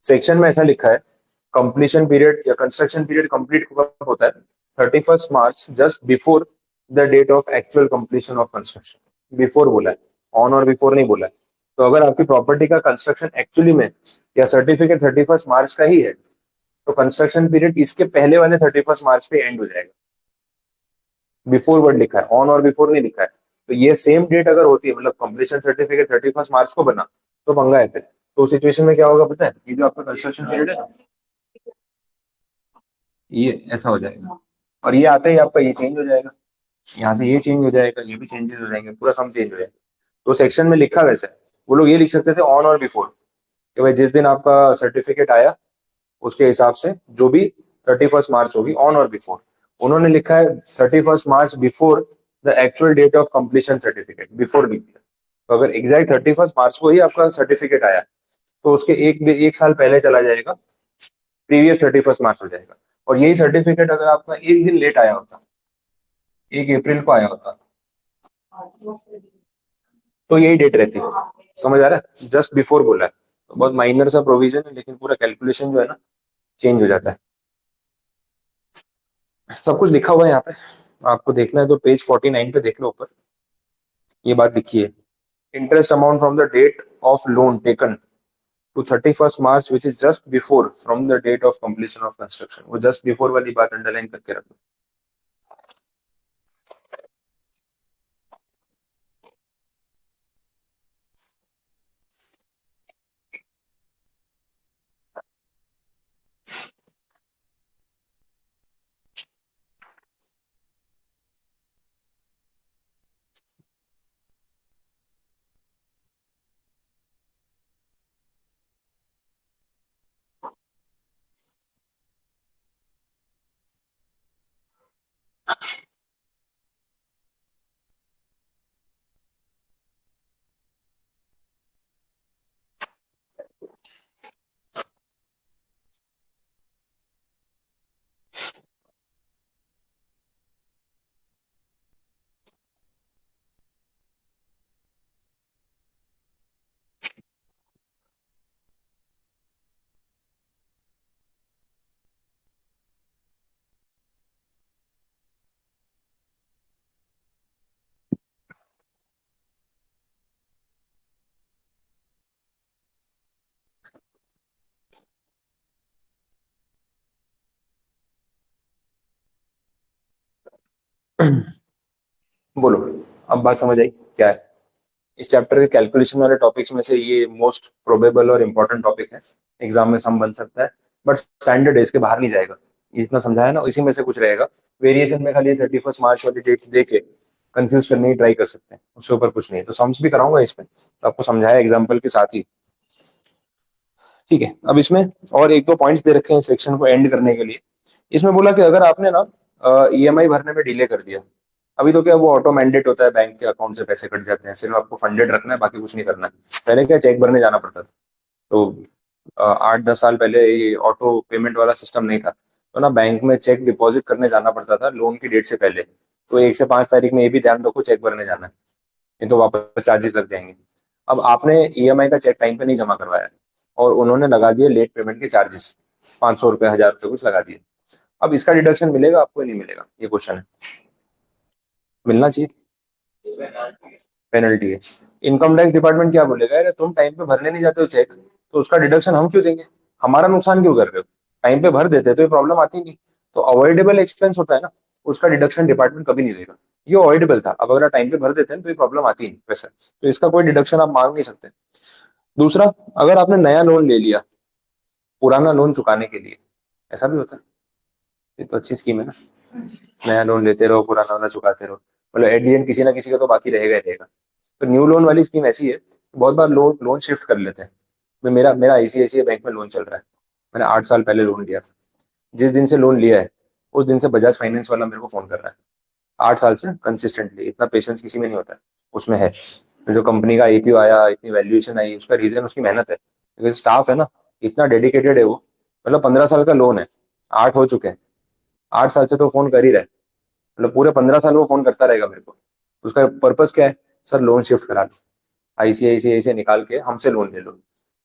[SPEAKER 1] सेक्शन में ऐसा लिखा है, कंप्लीशन पीरियड या कंस्ट्रक्शन पीरियड कंप्लीट कब होता है, 31 March, just before the date of actual completion of construction. Before बोला है, ऑन और बिफोर नहीं बोला है। तो अगर आपकी प्रॉपर्टी का कंस्ट्रक्शन एक्चुअली में या सर्टिफिकेट 31 मार्च का ही है, तो कंस्ट्रक्शन पीरियड इसके पहले वाले 31 मार्च पे एंड हो जाएगा। बिफोर वर्ड लिखा है, ऑन और बिफोर नहीं लिखा है। तो ये सेम डेट अगर होती है, मतलब कंप्लीशन सर्टिफिकेट 31 मार्च को बना, तो पंगा है फिर। तो सिचुएशन में क्या होगा पता है, ये जो आपका कंस्ट्रक्शन पीरियड है, ये ऐसा हो जाएगा, और ये आते ही आपका ये चेंज हो जाएगा, यहाँ से ये चेंज हो जाएगा, ये भी चेंजेस हो जाएंगे, पूरा सम चेंज हो जाएगा। तो सेक्शन में लिखा वैसा है, वो लोग ये लिख सकते थे ऑन और बिफोर, कि भाई जिस दिन आपका सर्टिफिकेट आया उसके हिसाब से जो भी 31 मार्च होगी, ऑन और बिफोर। उन्होंने लिखा है 31 March before the actual date of completion certificate, before लिख दिया। तो अगर एग्जैक्ट 31 मार्च को ही आपका सर्टिफिकेट आया तो उसके एक साल पहले चला जाएगा, प्रीवियस 31 मार्च हो जाएगा। और यही सर्टिफिकेट अगर आपका एक दिन लेट आया होता, 1 अप्रैल को आया होता, तो यही डेट रहती है। समझ आ रहा है? जस्ट बिफोर बोला है, तो बहुत माइनर सा प्रोविजन है, लेकिन पूरा कैलकुलेशन जो है ना चेंज हो जाता है। सब कुछ लिखा हुआ है यहाँ पे, आपको देखना है तो पेज 49 पे देख लो, ऊपर ये बात लिखी है। Interest amount from the date of loan taken to 31 March which is just before from the date of completion of construction. वो जस्ट बिफोर वाली बात अंडरलाइन करके रखो। बोलो, अब बात समझ आई क्या है? इस चैप्टर के कैलकुलेशन वाले टॉपिक्स में से ये मोस्ट प्रोबेबल और इम्पोर्टेंट टॉपिक है, एग्जाम में सम बन सकता है, बट स्टैंडर्ड इसके बाहर नहीं जाएगा। इतना समझाया ना, इसी में से कुछ रहेगा। वेरिएशन में खाली 31 मार्च वाली डेट दे के कंफ्यूज करने की ट्राई कर सकते हैं, उससे ऊपर कुछ नहीं है। तो सम्स भी कराऊंगा इसमें, तो आपको समझाया एग्जाम्पल के साथ ही। ठीक है, अब इसमें और एक दो पॉइंट्स दे रखे हैं सेक्शन को एंड करने के लिए। इसमें बोला कि अगर आपने ना ईएमआई भरने में डिले कर दिया, अभी तो क्या वो ऑटो मैंडेट होता है, बैंक के अकाउंट से पैसे कट जाते हैं, सिर्फ आपको फंडेड रखना है, बाकी कुछ नहीं करना है। पहले क्या चेक भरने जाना पड़ता था, तो 8-10 साल पहले ये ऑटो पेमेंट वाला सिस्टम नहीं था, तो ना बैंक में चेक डिपॉजिट करने जाना पड़ता था लोन की डेट से पहले। तो 1 से 5 तारीख में ये भी ध्यान रखो चेक भरने जाना है, नहीं तो वापस चार्जेस लग जाएंगे। अब आपने ईएमआई का चेक टाइम पे नहीं जमा करवाया और उन्होंने लगा दिए लेट पेमेंट के चार्जेस, 500 रुपये 1000 रुपये कुछ लगा दिए। अब इसका डिडक्शन मिलेगा आपको, नहीं मिलेगा, ये क्वेश्चन है। मिलना चाहिए, पेनल्टी है। इनकम टैक्स डिपार्टमेंट क्या बोलेगा, अरे तुम टाइम पे भरने नहीं जाते हो चेक, तो उसका डिडक्शन हम क्यों देंगे, हमारा नुकसान क्यों कर रहे हो? टाइम पे भर देते तो ये प्रॉब्लम आती नहीं। तो अवॉइडेबल एक्सपेंस होता है ना, उसका डिडक्शन डिपार्टमेंट कभी नहीं देगा। ये अवॉइडेबल था, अब अगर टाइम पे भर देते हैं तो ये प्रॉब्लम आती नहीं वैसे, तो इसका कोई डिडक्शन आप मांग नहीं सकते। दूसरा, अगर आपने नया लोन ले लिया पुराना लोन चुकाने के लिए, ऐसा भी होता है, ये तो अच्छी स्कीम है ना। नया लोन लेते रहो, पुराना वाला चुकाते रहो, मतलब एट दी एंड किसी ना किसी का तो बाकी रहेगा ही रहेगा। तो न्यू लोन वाली स्कीम ऐसी है, बहुत बार लोन लोन शिफ्ट कर लेते हैं। मेरा मेरा आईसीआईसीआई बैंक में लोन चल रहा है, मैंने 8 साल पहले लोन लिया था। जिस दिन से लोन लिया है उस दिन से बजाज फाइनेंस वाला मेरे को फोन कर रहा है, 8 साल से कंसिस्टेंटली। इतना पेशेंस किसी में नहीं होता है, उसमें है। जो कंपनी का आईपीओ आया, इतनी वैल्यूएशन आई, उसका रीजन उसकी मेहनत है, क्योंकि स्टाफ है ना, इतना डेडिकेटेड है वो। मतलब 15 साल का लोन है, 8 हो चुके हैं, 8 साल से तो फोन कर ही रहे, मतलब पूरे 15 साल वो फोन करता रहेगा मेरे को। उसका पर्पस क्या है, सर लोन शिफ्ट करा लो, आईसीआईसीआई से निकाल के हमसे लोन ले लो।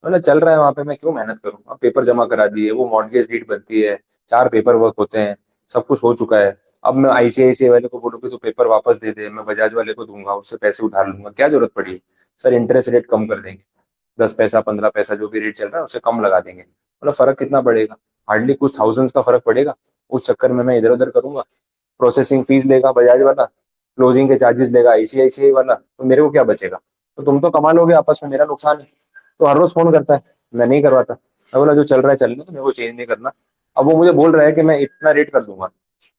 [SPEAKER 1] मतलब चल रहा है वहां पे, मैं क्यों मेहनत करूँ? अब पेपर जमा करा दिए, वो मॉर्गेज डीड बनती है, 4 पेपर वर्क होते हैं, सब कुछ हो चुका है। अब मैं आईसीआईसीआई वाले को बोलूँ कि तो पेपर वापस दे दे, मैं बजाज वाले को दूंगा, उससे पैसे उधार लूंगा, क्या जरूरत पड़ी है? सर इंटरेस्ट रेट कम कर देंगे, 10 पैसा 15 पैसा जो भी रेट चल रहा है उससे कम लगा देंगे। मतलब फर्क कितना पड़ेगा? हार्डली कुछ थाउजेंड्स का फर्क पड़ेगा। उस चक्कर में मैं इधर उधर करूंगा, प्रोसेसिंग फीस लेगा बजाज वाला, क्लोजिंग के चार्जेस लेगा आईसीआईसीआई वाला, तो मेरे को क्या बचेगा? तो तुम तो कमा लोगे आपस में, मेरा नुकसान है। तो हर रोज फोन करता है, मैं नहीं करवाता। मैं बोला जो चल रहा है चल रहा है, मेरे को चेंज नहीं करना। अब वो मुझे बोल रहा है कि मैं इतना रेट कर दूंगा,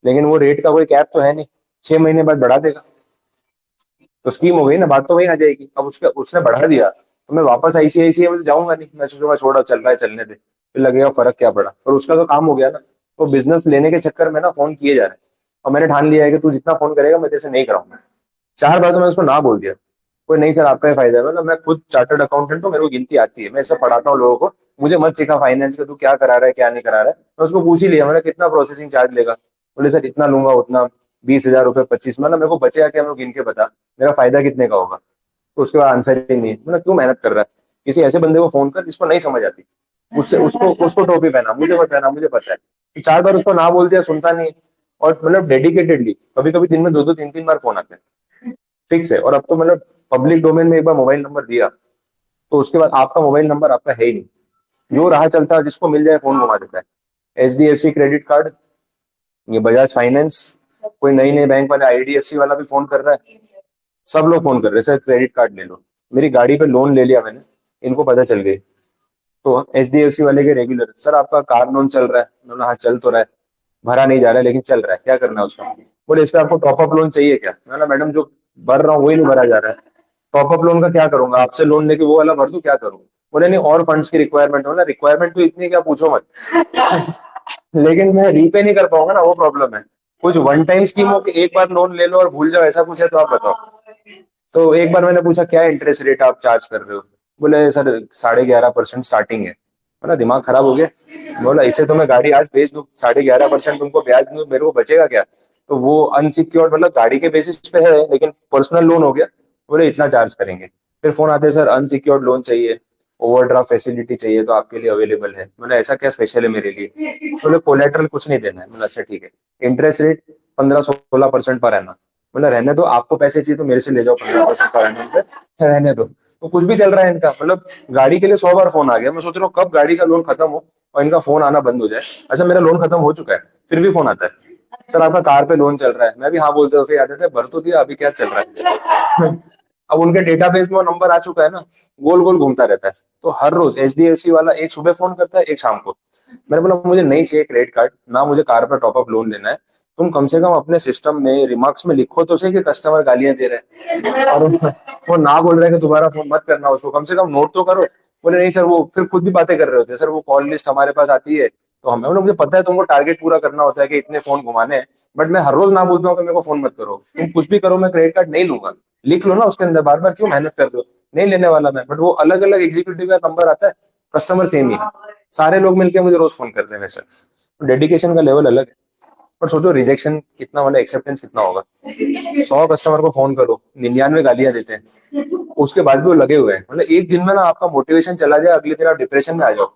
[SPEAKER 1] लेकिन वो रेट का कोई कैप तो है नहीं, 6 महीने बाद बढ़ा देगा। तो स्कीम हो गई ना, बात तो वही आ जाएगी। अब उसका उसने बढ़ा दिया तो मैं वापस आईसीआईसीआई में तो जाऊंगा नहीं, मैं सोचूंगा छोड़ो चल रहा है चलने दे, फिर लगेगा फर्क क्या पड़ा, पर उसका तो काम हो गया ना। तो बिजनेस लेने के चक्कर में ना फोन किए जा रहे हैं, और मैंने ठान लिया है कि तू जितना फोन करेगा मैं तेरे से नहीं कराऊंगा। 4 बार तो मैं उसको ना बोल दिया। कोई नहीं सर आपका ही फायदा है, मतलब मैं खुद चार्टर्ड अकाउंटेंट हूँ, मेरे को गिनती आती है, मैं इससे पढ़ाता हूँ लोगों को। मुझे मत सिखा फाइनेंस का, तू क्या करा रहा है क्या नहीं करा रहा है। मैं उसको पूछ ही लिया, मैंने कितना प्रोसेसिंग चार्ज लेगा, बोले सर इतना लूंगा उतना, 20,000 रुपये 25, मतलब मेरे को बचेगा क्या, मेरे को गिन के बता, मेरा फायदा कितने का होगा। तो उसके बाद आंसर ही नहीं है, मतलब क्यों मेहनत कर रहा है। किसी ऐसे बंदे को फोन कर जिसको नहीं समझ आती, उससे उसको उसको टोपी पहना, मुझे मत पहना, मुझे पता है। तो 4 बार उसको ना बोल दिया, सुनता नहीं है। और मतलब डेडिकेटेडली कभी कभी दिन में 2-2 3-3 बार फोन आते हैं, फिक्स है। और अब तो मतलब पब्लिक डोमेन में एक बार मोबाइल नंबर दिया तो उसके बाद आपका मोबाइल नंबर आपका है ही नहीं, जो राह चलता है जिसको मिल जाए फोन घुमा देता है। एचडीएफसी क्रेडिट कार्ड, ये बजाज फाइनेंस, कोई नई नई बैंक वाले आईडीएफसी वाला भी फोन कर रहा है, सब लोग फोन कर रहे हैं सर क्रेडिट कार्ड ले लो। मेरी गाड़ी पे लोन ले लिया मैंने, इनको पता चल गई। तो एचडीएफसी वाले के रेगुलर, सर आपका कार लोन चल रहा है, मैंने बोला, हाँ चल तो रहा है, भरा नहीं जा रहा है लेकिन चल रहा है, क्या करना है उसका। बोले इस पे आपको टॉप अप लोन चाहिए क्या, मैंने बोला, मैडम जो भर रहा हूँ वही नहीं भरा जा रहा है, टॉप अप लोन का क्या करूंगा, आपसे लोन लेके वो वाला भर दूं, क्या करूँ। बोले नहीं और फंड्स की रिक्वायरमेंट हो ना, रिक्वायरमेंट तो इतनी क्या पूछो मत। लेकिन मैं रीपे नहीं कर पाऊंगा ना, वो प्रॉब्लम है। कुछ वन टाइम स्कीम हो कि एक बार लोन ले लो और भूल जाओ, ऐसा कुछ है तो आप बताओ। तो एक बार मैंने पूछा क्या इंटरेस्ट रेट आप चार्ज कर रहे हो, बोले सर 11.5% स्टार्टिंग है। बोला दिमाग खराब हो गया, बोला इसे तो मैं गाड़ी आज बेच दूं, 11.5% तुमको ब्याज दूं, मेरे को बचेगा क्या। तो वो अनसिक्योर्ड, मतलब गाड़ी के बेसिस पे है लेकिन पर्सनल लोन हो गया, बोले इतना चार्ज करेंगे। फिर फोन आते सर अनसिक्योर्ड लोन चाहिए, ओवरड्राफ्ट फैसिलिटी चाहिए तो आपके लिए अवेलेबल है। मतलब ऐसा क्या स्पेशल है मेरे लिए, बोले कोलेटरल कुछ नहीं देना है। मतलब अच्छा ठीक है, इंटरेस्ट रेट 15-16% पर रहना, मतलब रहने दो, आपको पैसे चाहिए तो मेरे से ले जाओ 15% पर एनम पे, रहने दो। तो कुछ भी चल रहा है इनका, मतलब गाड़ी के लिए 100 बार फोन आ गया, मैं सोच रहा हूँ कब गाड़ी का लोन खत्म हो और इनका फोन आना बंद हो जाए। अच्छा मेरा लोन खत्म हो चुका है, फिर भी फोन आता है, सर आपका कार पे लोन चल रहा है, मैं भी हाँ बोलते हो, फिर आते थे भर तो दिया, अभी क्या चल रहा है। अब उनके डेटाबेस में वो नंबर आ चुका है ना, गोल गोल घूमता रहता है। तो हर रोज एचडीएफसी वाला एक सुबह फोन करता है एक शाम को। मैंने बोला मुझे नहीं चाहिए क्रेडिट कार्ड, ना मुझे कार पर टॉप अप लोन लेना है, तुम कम से कम अपने सिस्टम में रिमार्क्स में लिखो तो सही कि कस्टमर गालियां दे रहे हैं और वो ना बोल रहे हैं कि दोबारा फोन मत करना उसको, कम से कम नोट तो करो। बोले नहीं सर, वो फिर खुद भी बातें कर रहे होते हैं, सर वो कॉल लिस्ट हमारे पास आती है तो हमें, मतलब मुझे पता है तुमको टारगेट पूरा करना होता है कि इतने फोन घुमाने हैं, बट मैं हर रोज ना बोलता हूँ कि मेरे को फोन मत करो, तुम कुछ भी करो मैं क्रेडिट कार्ड नहीं लूंगा। लिख लो ना उसके अंदर, बार बार क्यों मेहनत कर दो, नहीं लेने वाला मैं। बट वो अलग अलग एग्जीक्यूटिव का नंबर आता है, कस्टमर सेम ही है, सारे लोग मिलकर मुझे रोज फोन करते हैं वैसे। डेडिकेशन का लेवल अलग है। पर सोचो रिजेक्शन कितना, मतलब एक्सेप्टेंस कितना होगा। 100 कस्टमर को फोन करो, 99 गालियां देते हैं, उसके बाद भी वो लगे हुए हैं। मतलब एक दिन में ना आपका मोटिवेशन चला जाए, अगले दिन आप डिप्रेशन में आ जाओ।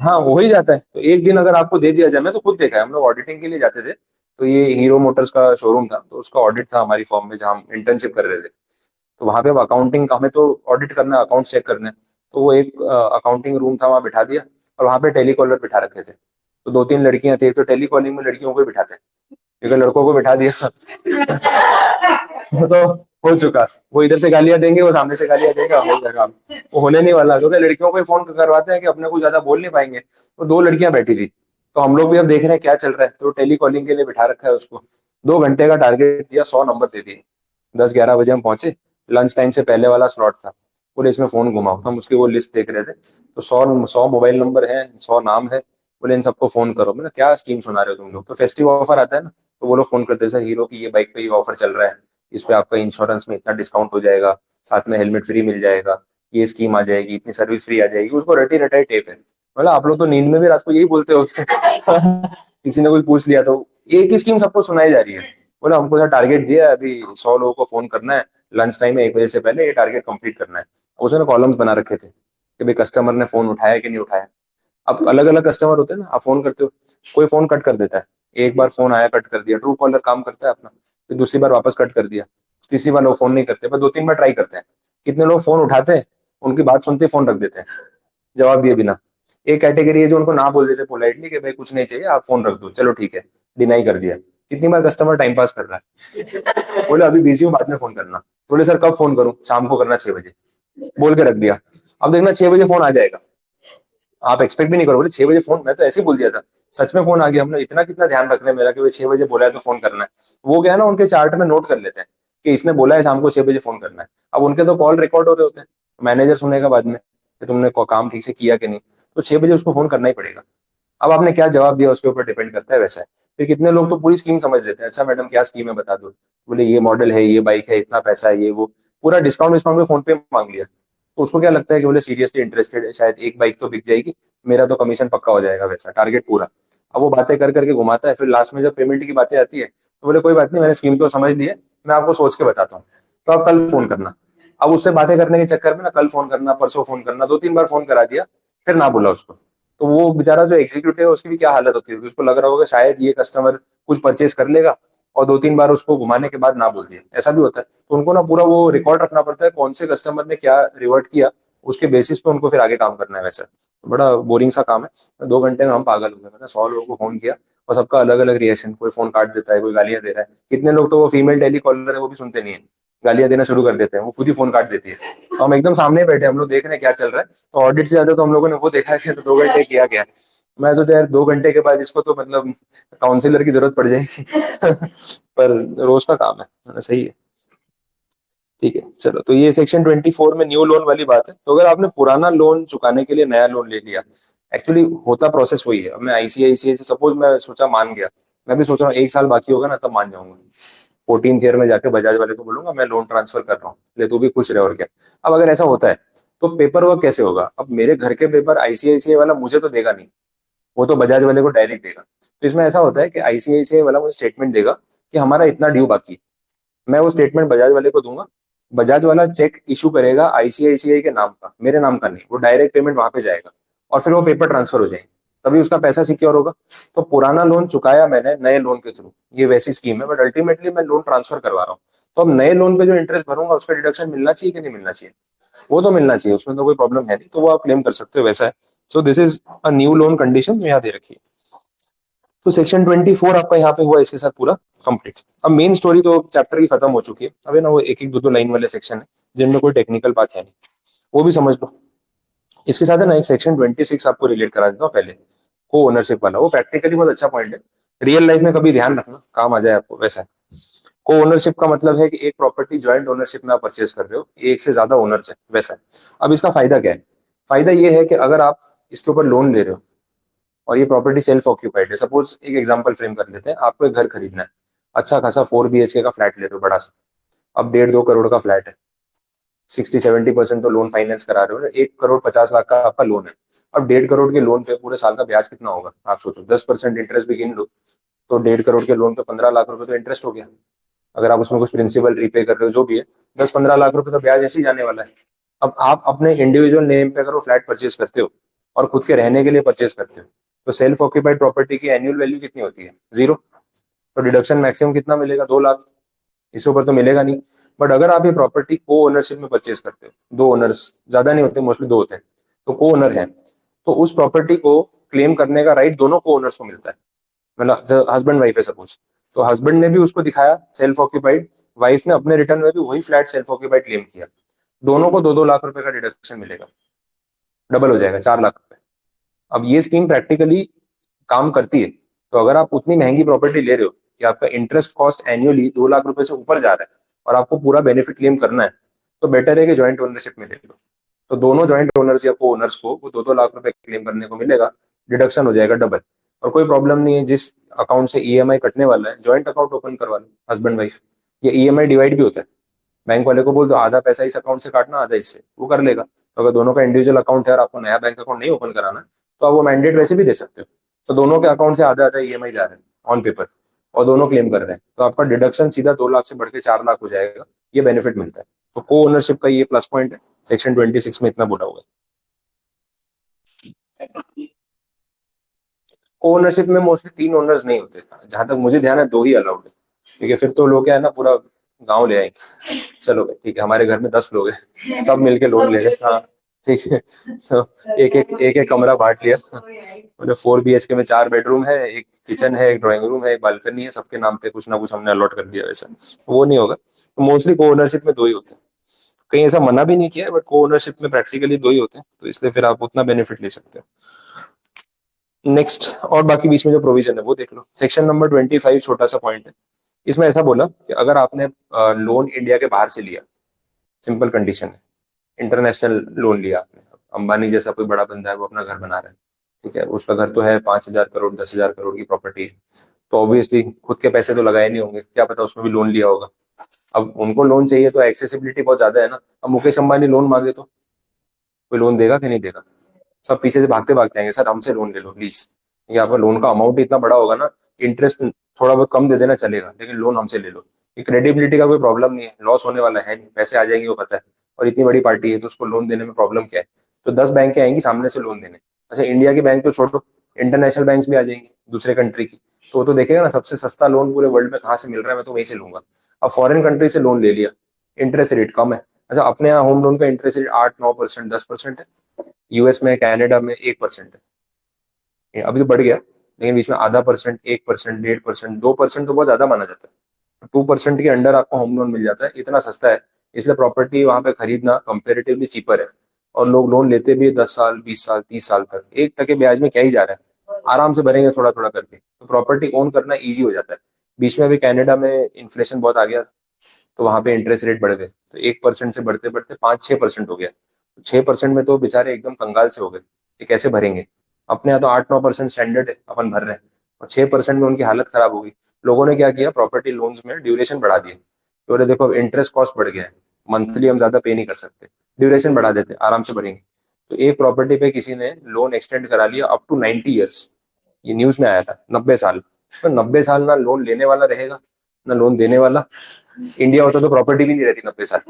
[SPEAKER 1] हाँ हो ही जाता है। तो एक दिन अगर आपको दे दिया जाए, मैं तो खुद देखा है, हम लोग ऑडिटिंग के लिए जाते थे, तो ये हीरो मोटर्स का शोरूम था, तो उसका ऑडिट था हमारी फॉर्म में जहाँ हम इंटर्नशिप कर रहे थे। तो वहां पे अब अकाउंटिंग, हमें तो ऑडिट करना है, अकाउंट चेक करना है। तो वो एक अकाउंटिंग रूम था, वहां बिठा दिया, और वहां पे टेलीकॉलर बिठा रखे थे। तो 2-3 लड़कियां थी, तो टेलीकॉलिंग में लड़कियों को बिठाते हैं, क्योंकि लड़कों को बिठा दिया तो हो चुका। वो इधर से गालियां देंगे, वो सामने से गालियां देगा, हो गया काम। वो होने नहीं वाला, क्योंकि लड़कियों को ही फोन करवाते हैं कि अपने को ज्यादा बोल नहीं पाएंगे। तो 2 लड़कियां बैठी थी, तो हम लोग भी अब देख रहे हैं क्या चल रहा है, तो टेलीकॉलिंग के लिए बिठा रखा है उसको। 2 घंटे का टारगेट दिया, 100 नंबर दे दिए। 10-11 बजे हम पहुंचे, लंच टाइम से पहले वाला स्लॉट था। बोले इसमें फोन घुमाओ, तो हम उसकी वो लिस्ट देख रहे थे, तो 100 मोबाइल नंबर है, 100 नाम है। बोले इन सबको फोन करो। मतलब क्या स्कीम सुना रहे हो तुम लोग, तो फेस्टिव ऑफर आता है ना, तो वो लोग फोन करते हैं, सर हीरो की ये बाइक पे ये ऑफर चल रहा है, इस पे आपका इंश्योरेंस में इतना डिस्काउंट हो जाएगा, साथ में हेलमेट फ्री मिल जाएगा, ये स्कीम आ जाएगी, इतनी सर्विस फ्री आ जाएगी, उसको रटी रटाई टेप है। मतलब आप लोग तो नींद में भी रात को यही बोलते हो किसी ने कुछ पूछ लिया तो एक ही स्कीम सबको सुनाई जा रही है। बोला हमको सर टारगेट दिया है, अभी 100 लोगों को फोन करना है, लंच टाइम में 1 बजे से पहले ये टारगेट कंप्लीट करना है। उसने कॉलम्स बना रखे थे कि भाई कस्टमर ने फोन उठाया कि नहीं उठाया। अब अलग अलग कस्टमर होते हैं ना, आप फोन करते हो, कोई फोन कट कर देता है, एक बार फोन आया कट कर दिया, ट्रू कॉलर काम करता है अपना, फिर दूसरी बार वापस कट कर दिया, तीसरी बार लोग फोन नहीं करते, पर 2-3 बार ट्राई करते हैं। कितने लोग फोन उठाते हैं, उनकी बात सुनते फोन रख देते हैं, जवाब दिए बिना। एक कैटेगरी है जो उनको ना बोल देते पोलाइटली कि भाई कुछ नहीं चाहिए आप फोन रख दो, चलो ठीक है, डिनाई कर दिया। कितनी बार कस्टमर टाइम पास कर रहा है, बोले अभी बिजी हूँ बाद में फोन करना। बोले सर कब फोन करूँ, शाम को करना 6 बजे, बोल के रख दिया। अब देखना 6 बजे फोन आ जाएगा, आप एक्सपेक्ट भी नहीं करो, बोले 6 बजे फोन, मैं तो ऐसे ही बोल दिया था, सच में फोन आ गया। हमने इतना कितना ध्यान रख रहे हैं मेरा कि भाई 6 बजे बोला है तो फोन करना है। वो क्या है ना, उनके चार्ट में नोट कर लेते हैं कि इसने बोला है शाम को 6 बजे फोन करना है। अब उनके तो कॉल रिकॉर्ड हो रहे होते हैं, मैनेजर सुनेगा बाद में कि तुमने काम ठीक से किया कि नहीं, तो 6 बजे उसको फोन करना ही पड़ेगा। अब आपने क्या जवाब दिया उसके ऊपर डिपेंड करता है वैसा है। फिर कितने लोग तो पूरी स्कीम समझ लेते हैं, अच्छा मैडम क्या स्कीम है बता दो, बोले ये मॉडल है, ये बाइक है, इतना पैसा है, ये वो, पूरा डिस्काउंट डिस्काउंट में फोन पे मांग लिया। तो उसको क्या लगता है कि बोले सीरियसली इंटरेस्टेड है, शायद एक बाइक तो बिक जाएगी, मेरा तो कमीशन पक्का हो जाएगा, वैसा टारगेट पूरा। अब वो बातें कर करके घुमाता है, फिर लास्ट में जब पेमेंट की बातें आती है तो बोले कोई बात नहीं, मैंने स्कीम तो समझ ली है, मैं आपको सोच के बताता हूँ, तो आप कल फोन करना। अब उससे बातें करने के चक्कर में ना कल फोन करना, परसों फोन करना, 2-3 बार फोन करा दिया, फिर ना बोला उसको। तो वो बेचारा जो एग्जीक्यूटिव है उसकी भी क्या हालत होती है, उसको लग रहा होगा शायद ये कस्टमर कुछ परचेज कर लेगा, और 2-3 बार उसको घुमाने के बाद ना बोल दिया, ऐसा भी होता है। तो उनको ना पूरा वो रिकॉर्ड रखना पड़ता है, कौन से कस्टमर ने क्या रिवर्ट किया, उसके बेसिस पे उनको फिर आगे काम करना है वैसा। तो बड़ा बोरिंग सा काम है, 2 घंटे में हम पागल हो गए। मैंने 100 लोगों को फोन किया और सबका अलग अलग रिएक्शन, कोई फोन काट देता है, कोई गालियां दे रहा है, कितने लोग तो वो फीमेल टेली कॉलर है वो भी सुनते नहीं है, गालियां देना शुरू कर देते हैं, वो खुद ही फोन काट देती है। तो हम एकदम सामने बैठे, हम लोग देख रहे हैं क्या चल रहा है, तो ऑडिट से ज्यादा तो हम लोगों ने वो देखा है कि तो 2 घंटे किया क्या। मैं सोचा यार 2 घंटे के बाद इसको तो मतलब काउंसलर की जरूरत पड़ जाएगी। पर रोज का काम है, सही है। ठीक है चलो, तो ये सेक्शन 24 में न्यू लोन वाली बात है। तो अगर आपने पुराना लोन चुकाने के लिए नया लोन ले लिया, एक्चुअली होता प्रोसेस वही है। अब मैं आईसीआईसीआई से सपोज मैं सोचा मान गया, मैं भी सोच रहा हूँ 1 साल बाकी होगा ना तब मान जाऊंगा, 14th ईयर में जाके बजाज वाले को बोलूंगा मैं लोन ट्रांसफर कर रहा हूँ, ले तू भी खुश रहे और क्या। अब अगर ऐसा होता है तो पेपर वर्क कैसे होगा, अब मेरे घर के पेपर आईसीआईसीआई वाला मुझे तो देगा नहीं, वो तो बजाज वाले को डायरेक्ट देगा। तो इसमें ऐसा होता है कि आईसीआईसीआई वाला मुझे स्टेटमेंट देगा कि हमारा इतना ड्यू बाकी है, मैं वो स्टेटमेंट बजाज वाले को दूंगा, बजाज वाला चेक इशू करेगा आईसीआईसीआई के नाम का, मेरे नाम का नहीं, वो डायरेक्ट पेमेंट वहां पे जाएगा और फिर वो पेपर ट्रांसफर हो जाएंगे, तभी उसका पैसा सिक्योर होगा। तो पुराना लोन चुकाया मैंने नए लोन के थ्रू, ये वैसी स्कीम है, बट अल्टीमेटली मैं लोन ट्रांसफर करवा रहा हूँ। तो अब नए लोन पे जो इंटरेस्ट भरूंगा उसका डिडक्शन मिलना चाहिए कि नहीं मिलना चाहिए, वो तो मिलना चाहिए, उसमें तो कोई प्रॉब्लम है नहीं, तो वो आप क्लेम कर सकते हो, वैसा है। So this is a new loan condition, यहाँ दे रखी है। तो सेक्शन 24 आपका यहाँ पे हुआ इसके साथ पूरा कंप्लीट। अब मेन स्टोरी तो चैप्टर की खत्म हो चुकी है, अब है ना वो एक एक दो दो लाइन वाले सेक्शन है जिनमें कोई टेक्निकल बात है नहीं, वो भी समझ लो। इसके साथ है ना एक सेक्शन 26 आपको रिलेट करा देता हूँ पहले, को ओनरशिप वाला, वो प्रैक्टिकली बहुत अच्छा पॉइंट है, रियल लाइफ में कभी ध्यान रखना काम आ जाए आपको, वैसा है। को ओनरशिप का मतलब है कि एक प्रॉपर्टी ज्वाइंट ओनरशिप में आप परचेज कर रहे हो, एक से ज्यादा ओनर्स है, वैसा है। अब इसका फायदा क्या है, फायदा ये है कि अगर आप इसके ऊपर लोन ले रहे हो और ये प्रॉपर्टी सेल्फ ऑक्यूपाइड है, सपोज एक एग्जांपल फ्रेम कर लेते हैं, आपको एक घर खरीदना है, अच्छा खासा 4 BHK का फ्लैट ले रहे हो बड़ा सा, अब 1.5-2 करोड़ का फ्लैट है, 60-70% तो लोन फाइनेंस करा रहे हो ना, 1 करोड़ 50 लाख का आपका लोन है। अब 1.5 करोड़ के लोन पे पूरे साल का ब्याज कितना होगा आप सोचो, 10% इंटरेस्ट भी गिन लो, तो 1.5 करोड़ के लोन पे 15 लाख रुपए तो इंटरेस्ट हो गया। अगर आप उसमें कुछ प्रिंसिपल रीपे कर रहे हो जो भी है, 10-15 लाख रुपए तो ब्याज ऐसे ही जाने वाला है। अब आप अपने इंडिविजुअल नेम पे अगर वो फ्लैट परचेज करते हो और खुद के रहने के लिए परचेज करते हो, तो सेल्फ ऑक्यूपाइड प्रॉपर्टी की एनुअल वैल्यू कितनी होती है, 0। तो डिडक्शन मैक्सिमम कितना मिलेगा, 2 लाख, इसके ऊपर तो मिलेगा नहीं। बट अगर आप ये प्रॉपर्टी को ओनरशिप में परचेज करते हो, दो ओनर्स, ज्यादा नहीं होते, मोस्टली दो होते हैं, तो को ओनर है, तो उस प्रॉपर्टी को क्लेम करने का राइट दोनों को ओनर्स को मिलता है। मतलब हस्बैंड वाइफ है सपोज, तो हस्बैंड ने भी उसको दिखाया सेल्फ ऑक्यूपाइड, वाइफ ने अपने रिटर्न में भी वही फ्लैट सेल्फ ऑक्यूपाइड क्लेम किया, दोनों को 2-2 लाख रुपए का डिडक्शन मिलेगा, डबल हो जाएगा, 4 लाख रुपए। अब ये स्कीम प्रैक्टिकली काम करती है। तो अगर आप उतनी महंगी प्रॉपर्टी ले रहे हो कि आपका इंटरेस्ट कॉस्ट एनुअली 2 लाख रुपए से ऊपर जा रहा है और आपको पूरा बेनिफिट क्लेम करना है, तो बेटर है कि ज्वाइंट ओनरशिप में ले लो। तो दोनों ज्वाइंट ओनर्स या को ओनर्स को वो 2-2 लाख रुपए क्लेम करने को मिलेगा, डिडक्शन हो जाएगा डबल। और कोई प्रॉब्लम नहीं है, जिस अकाउंट से ईएमआई कटने वाला है ज्वाइंट अकाउंट ओपन करवा लो हस्बैंड वाइफ, ये ईएमआई डिवाइड भी होता है, बैंक वाले को बोल दो आधा पैसा इस अकाउंट से काटना, आधा इससे, वो कर लेगा। तो अगर दोनों का इंडिविजुअल अकाउंट है और आपको नया बैंक अकाउंट नहीं ओपन कराना, तो आप वो मैंडेट वैसे भी दे सकते हो। तो दोनों के अकाउंट से आधा आधा ईएमआई जा रहे हैं ऑन पेपर, और दोनों क्लेम कर रहे हैं, तो आपका डिडक्शन सीधा 2 लाख से बढ़ के 4 लाख हो जाएगा, ये बेनिफिट मिलता है। तो को ओनरशिप का ये प्लस पॉइंट है, सेक्शन 26 में इतना बोला हुआ है। को ओनरशिप में मोस्टली 3 ओनर्स नहीं होते, जहां तक मुझे ध्यान है 2 ही अलाउड है, ठीक है, फिर तो लोग क्या है ना पूरा गांव ले आएंगे, चलो भाई ठीक है हमारे घर में 10 लोग हैं, सब मिलके लोन ले रहे हैं, हाँ ठीक है। तो एक एक कमरा बांट लिया, मतलब 4 BHK में 4 बेडरूम है, एक किचन है, एक ड्राइंग रूम है, एक बालकनी है, सबके नाम पे कुछ ना कुछ हमने अलॉट कर दिया, वैसा वो नहीं होगा। तो मोस्टली को ओनरशिप में 2 ही होते हैं, कहीं ऐसा मना भी नहीं किया है, बट को ओनरशिप में प्रैक्टिकली 2 ही होते हैं, तो इसलिए फिर आप उतना बेनिफिट ले सकते हो। नेक्स्ट, और बाकी बीच में जो प्रोविजन है वो देख लो, सेक्शन नंबर 25 छोटा सा पॉइंट है, इसमें ऐसा बोला कि अगर आपने लोन इंडिया के बाहर से लिया, सिंपल कंडीशन है, इंटरनेशनल लोन लिया आपने, अंबानी जैसा कोई बड़ा बंदा है, वो अपना घर बना रहा है, ठीक है, उसका घर तो है 5,000 करोड़ 10,000 करोड़ की प्रॉपर्टी है, तो ऑब्वियसली खुद के पैसे तो लगाए नहीं होंगे, क्या पता उसमें भी लोन लिया होगा। अब उनको लोन चाहिए तो एक्सेसिबिलिटी बहुत ज्यादा है ना, अब मुकेश अंबानी लोन मांगे तो कोई लोन देगा कि नहीं देगा? सब पीछे से भागते भागते आएंगे, सर हमसे लोन ले लो प्लीज। ये आपका लोन का अमाउंट इतना बड़ा होगा ना, इंटरेस्ट थोड़ा बहुत कम दे देना चलेगा, लेकिन लोन हमसे ले लो। ये क्रेडिबिलिटी का कोई प्रॉब्लम नहीं है, लॉस होने वाला है नहीं, पैसे आ जाएंगे वो पता है, और इतनी बड़ी पार्टी है तो उसको लोन देने में प्रॉब्लम क्या है? तो 10 बैंकें आएंगी सामने से लोन देने। अच्छा, इंडिया की बैंक तो छोड़ो, इंटरनेशनल बैंक भी आ जाएंगे दूसरे कंट्री की, तो वो तो देखेगा ना सबसे सस्ता लोन पूरे वर्ल्ड में कहाँ से मिल रहा है, मैं तो वहीं से लूंगा। अब फॉरेन कंट्री से लोन ले लिया, इंटरेस्ट रेट कम है। अच्छा, अपने यहाँ होम लोन का इंटरेस्ट रेट 8-9% 10% है, यूएस में कनाडा में 1% है। ये अभी तो बढ़ गया, लेकिन बीच में ½ %, 1%, 1.5%, 2% तो बहुत ज्यादा माना जाता है। 2% के अंडर आपको होम लोन मिल जाता है, इतना सस्ता है। इसलिए प्रॉपर्टी वहां पे खरीदना कंपेरेटिवली चीपर है। और लोग लोन लेते भी 10 साल 20 साल 30 साल तक, 1% ब्याज में क्या ही जा रहा है, आराम से भरेंगे थोड़ा थोड़ा करके, तो प्रॉपर्टी ओन करना ईजी हो जाता है। बीच में अभी कनाडा में इन्फ्लेशन बहुत आ गया, तो वहां पे इंटरेस्ट रेट बढ़ गए, तो 1% से बढ़ते बढ़ते 5-6% हो गया। तो 6% में तो बेचारे एकदम कंगाल से हो गए, ये कैसे भरेंगे? अपने यहाँ तो 8-9% स्टैंडर्ड है, अपन भर रहे हैं, और 6% में उनकी हालत खराब हो गई। लोगों ने क्या किया, प्रॉपर्टी लोन्स में ड्यूरेशन बढ़ा दिए, तो बोले देखो अब इंटरेस्ट कॉस्ट बढ़ गया है, मंथली हम ज्यादा पे नहीं कर सकते, ड्यूरेशन बढ़ा देते, आराम से भरेंगे। तो एक प्रॉपर्टी पे किसी ने लोन एक्सटेंड करा लिया अप टू 90 ईयर्स, ये न्यूज में आया था, 90 साल। तो 90 साल ना लोन लेने वाला रहेगा ना लोन देने वाला। इंडिया होता तो प्रॉपर्टी भी नहीं रहती 90 साल,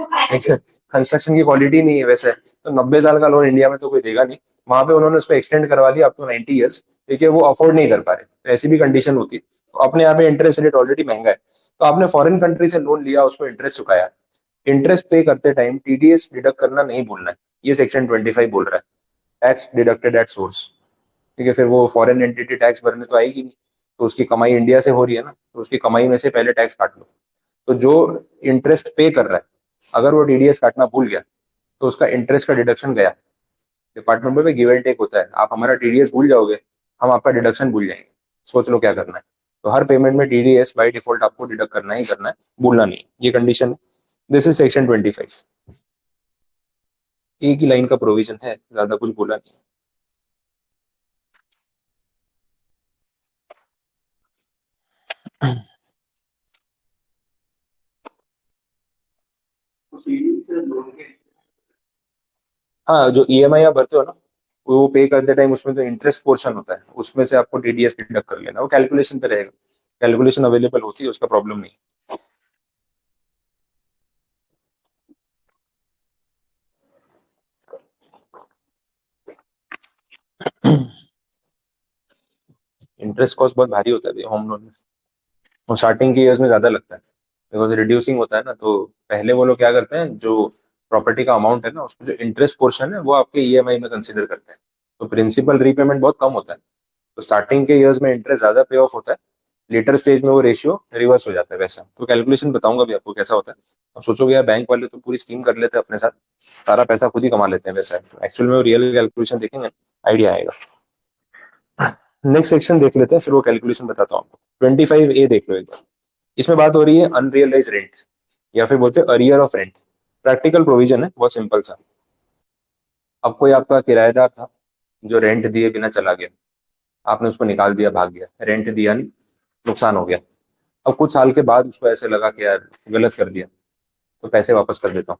[SPEAKER 1] कंस्ट्रक्शन की क्वालिटी नहीं है वैसे, तो 90 साल का लोन इंडिया में तो कोई देगा नहीं। वहां पे उन्होंने उसको एक्सटेंड करवा लिया अप टू 90 ईयर्स, क्योंकि वो अफोर्ड नहीं कर पा रहे, तो ऐसी भी कंडीशन होती है। तो अपने यहाँ पे इंटरेस्ट रेट ऑलरेडी महंगा है, तो आपने फॉरेन कंट्री से लोन लिया, उसको इंटरेस्ट चुकाया, इंटरेस्ट पे करते टाइम टीडीएस डिडक्ट करना नहीं भूलना है, ये सेक्शन 25 बोल रहा है, टैक्स डिडक्टेड एट सोर्स। ठीक है, फिर वो फॉरेन एंटिटी टैक्स भरने तो आएगी नहीं, तो उसकी कमाई इंडिया से हो रही है ना, तो उसकी कमाई में से पहले टैक्स काट लो। तो जो इंटरेस्ट पे कर रहा है, अगर वो टीडीएस काटना भूल गया, तो उसका इंटरेस्ट का डिडक्शन गया। डिपार्टमेंट में गिव एंड टेक होता है, आप हमारा टीडीएस भूल जाओगे, हम आपका डिडक्शन भूल जाएंगे, सोच लो क्या करना है। तो हर पेमेंट में टीडीएस बाय डिफॉल्ट आपको डिडक्ट करना ही करना है, भूलना नहीं, ये कंडीशन है। दिस इज सेक्शन 25, एक ही लाइन का प्रोविजन है, ज्यादा कुछ बोला नहीं है। हाँ, जो ईएमआई आप भरते हो ना, वो पे करते टाइम उसमें जो इंटरेस्ट पोर्शन होता है, उसमें से आपको टीडीएस डिडक्ट कर लेना, वो कैलकुलेशन पे रहेगा, कैलकुलेशन अवेलेबल होती है, उसका प्रॉब्लम नहीं। इंटरेस्ट कॉस्ट बहुत भारी होता है होम लोन में, और स्टार्टिंग के ईयर्स में ज्यादा लगता है, बिकॉज रिड्यूसिंग होता है ना, तो पहले वो लोग क्या करते हैं, जो प्रॉपर्टी का अमाउंट है ना, उसमें जो इंटरेस्ट पोर्शन है वो आपके ईएमआई में कंसिडर करते हैं, तो प्रिंसिपल रीपेमेंट बहुत कम होता है। तो स्टार्टिंग के ईयर्स में इंटरेस्ट ज्यादा पे ऑफ होता है, लेटर स्टेज में वो रेशियो रिवर्स हो जाता है वैसा। तो कैलकुलेशन बताऊंगा भी आपको कैसा होता है। अब सोचोगे यार बैंक वाले तो पूरी स्कीम कर लेते हैं अपने साथ, सारा पैसा खुद ही कमा लेते हैं, वैसा है एक्चुअल में, वो रियल कैलकुलेशन देखेंगे आइडिया आएगा। नेक्स्ट सेक्शन देख लेते हैं, फिर वो कैलकुलेशन बताता हूँ आपको। 25A देख लो एक बार। इसमें बात हो रही है अनरियलाइज रेंट, या फिर बोलते हैं arrear of rent. Practical provision है, बहुत सिंपल सा। अब कोई आपका किराएदार था जो रेंट दिए बिना चला गया, आपने उसको निकाल दिया, भाग गया, रेंट दिया नहीं, नुकसान हो गया। अब कुछ साल के बाद उसको ऐसे लगा कि यार गलत कर दिया, तो पैसे वापस कर देता हूँ,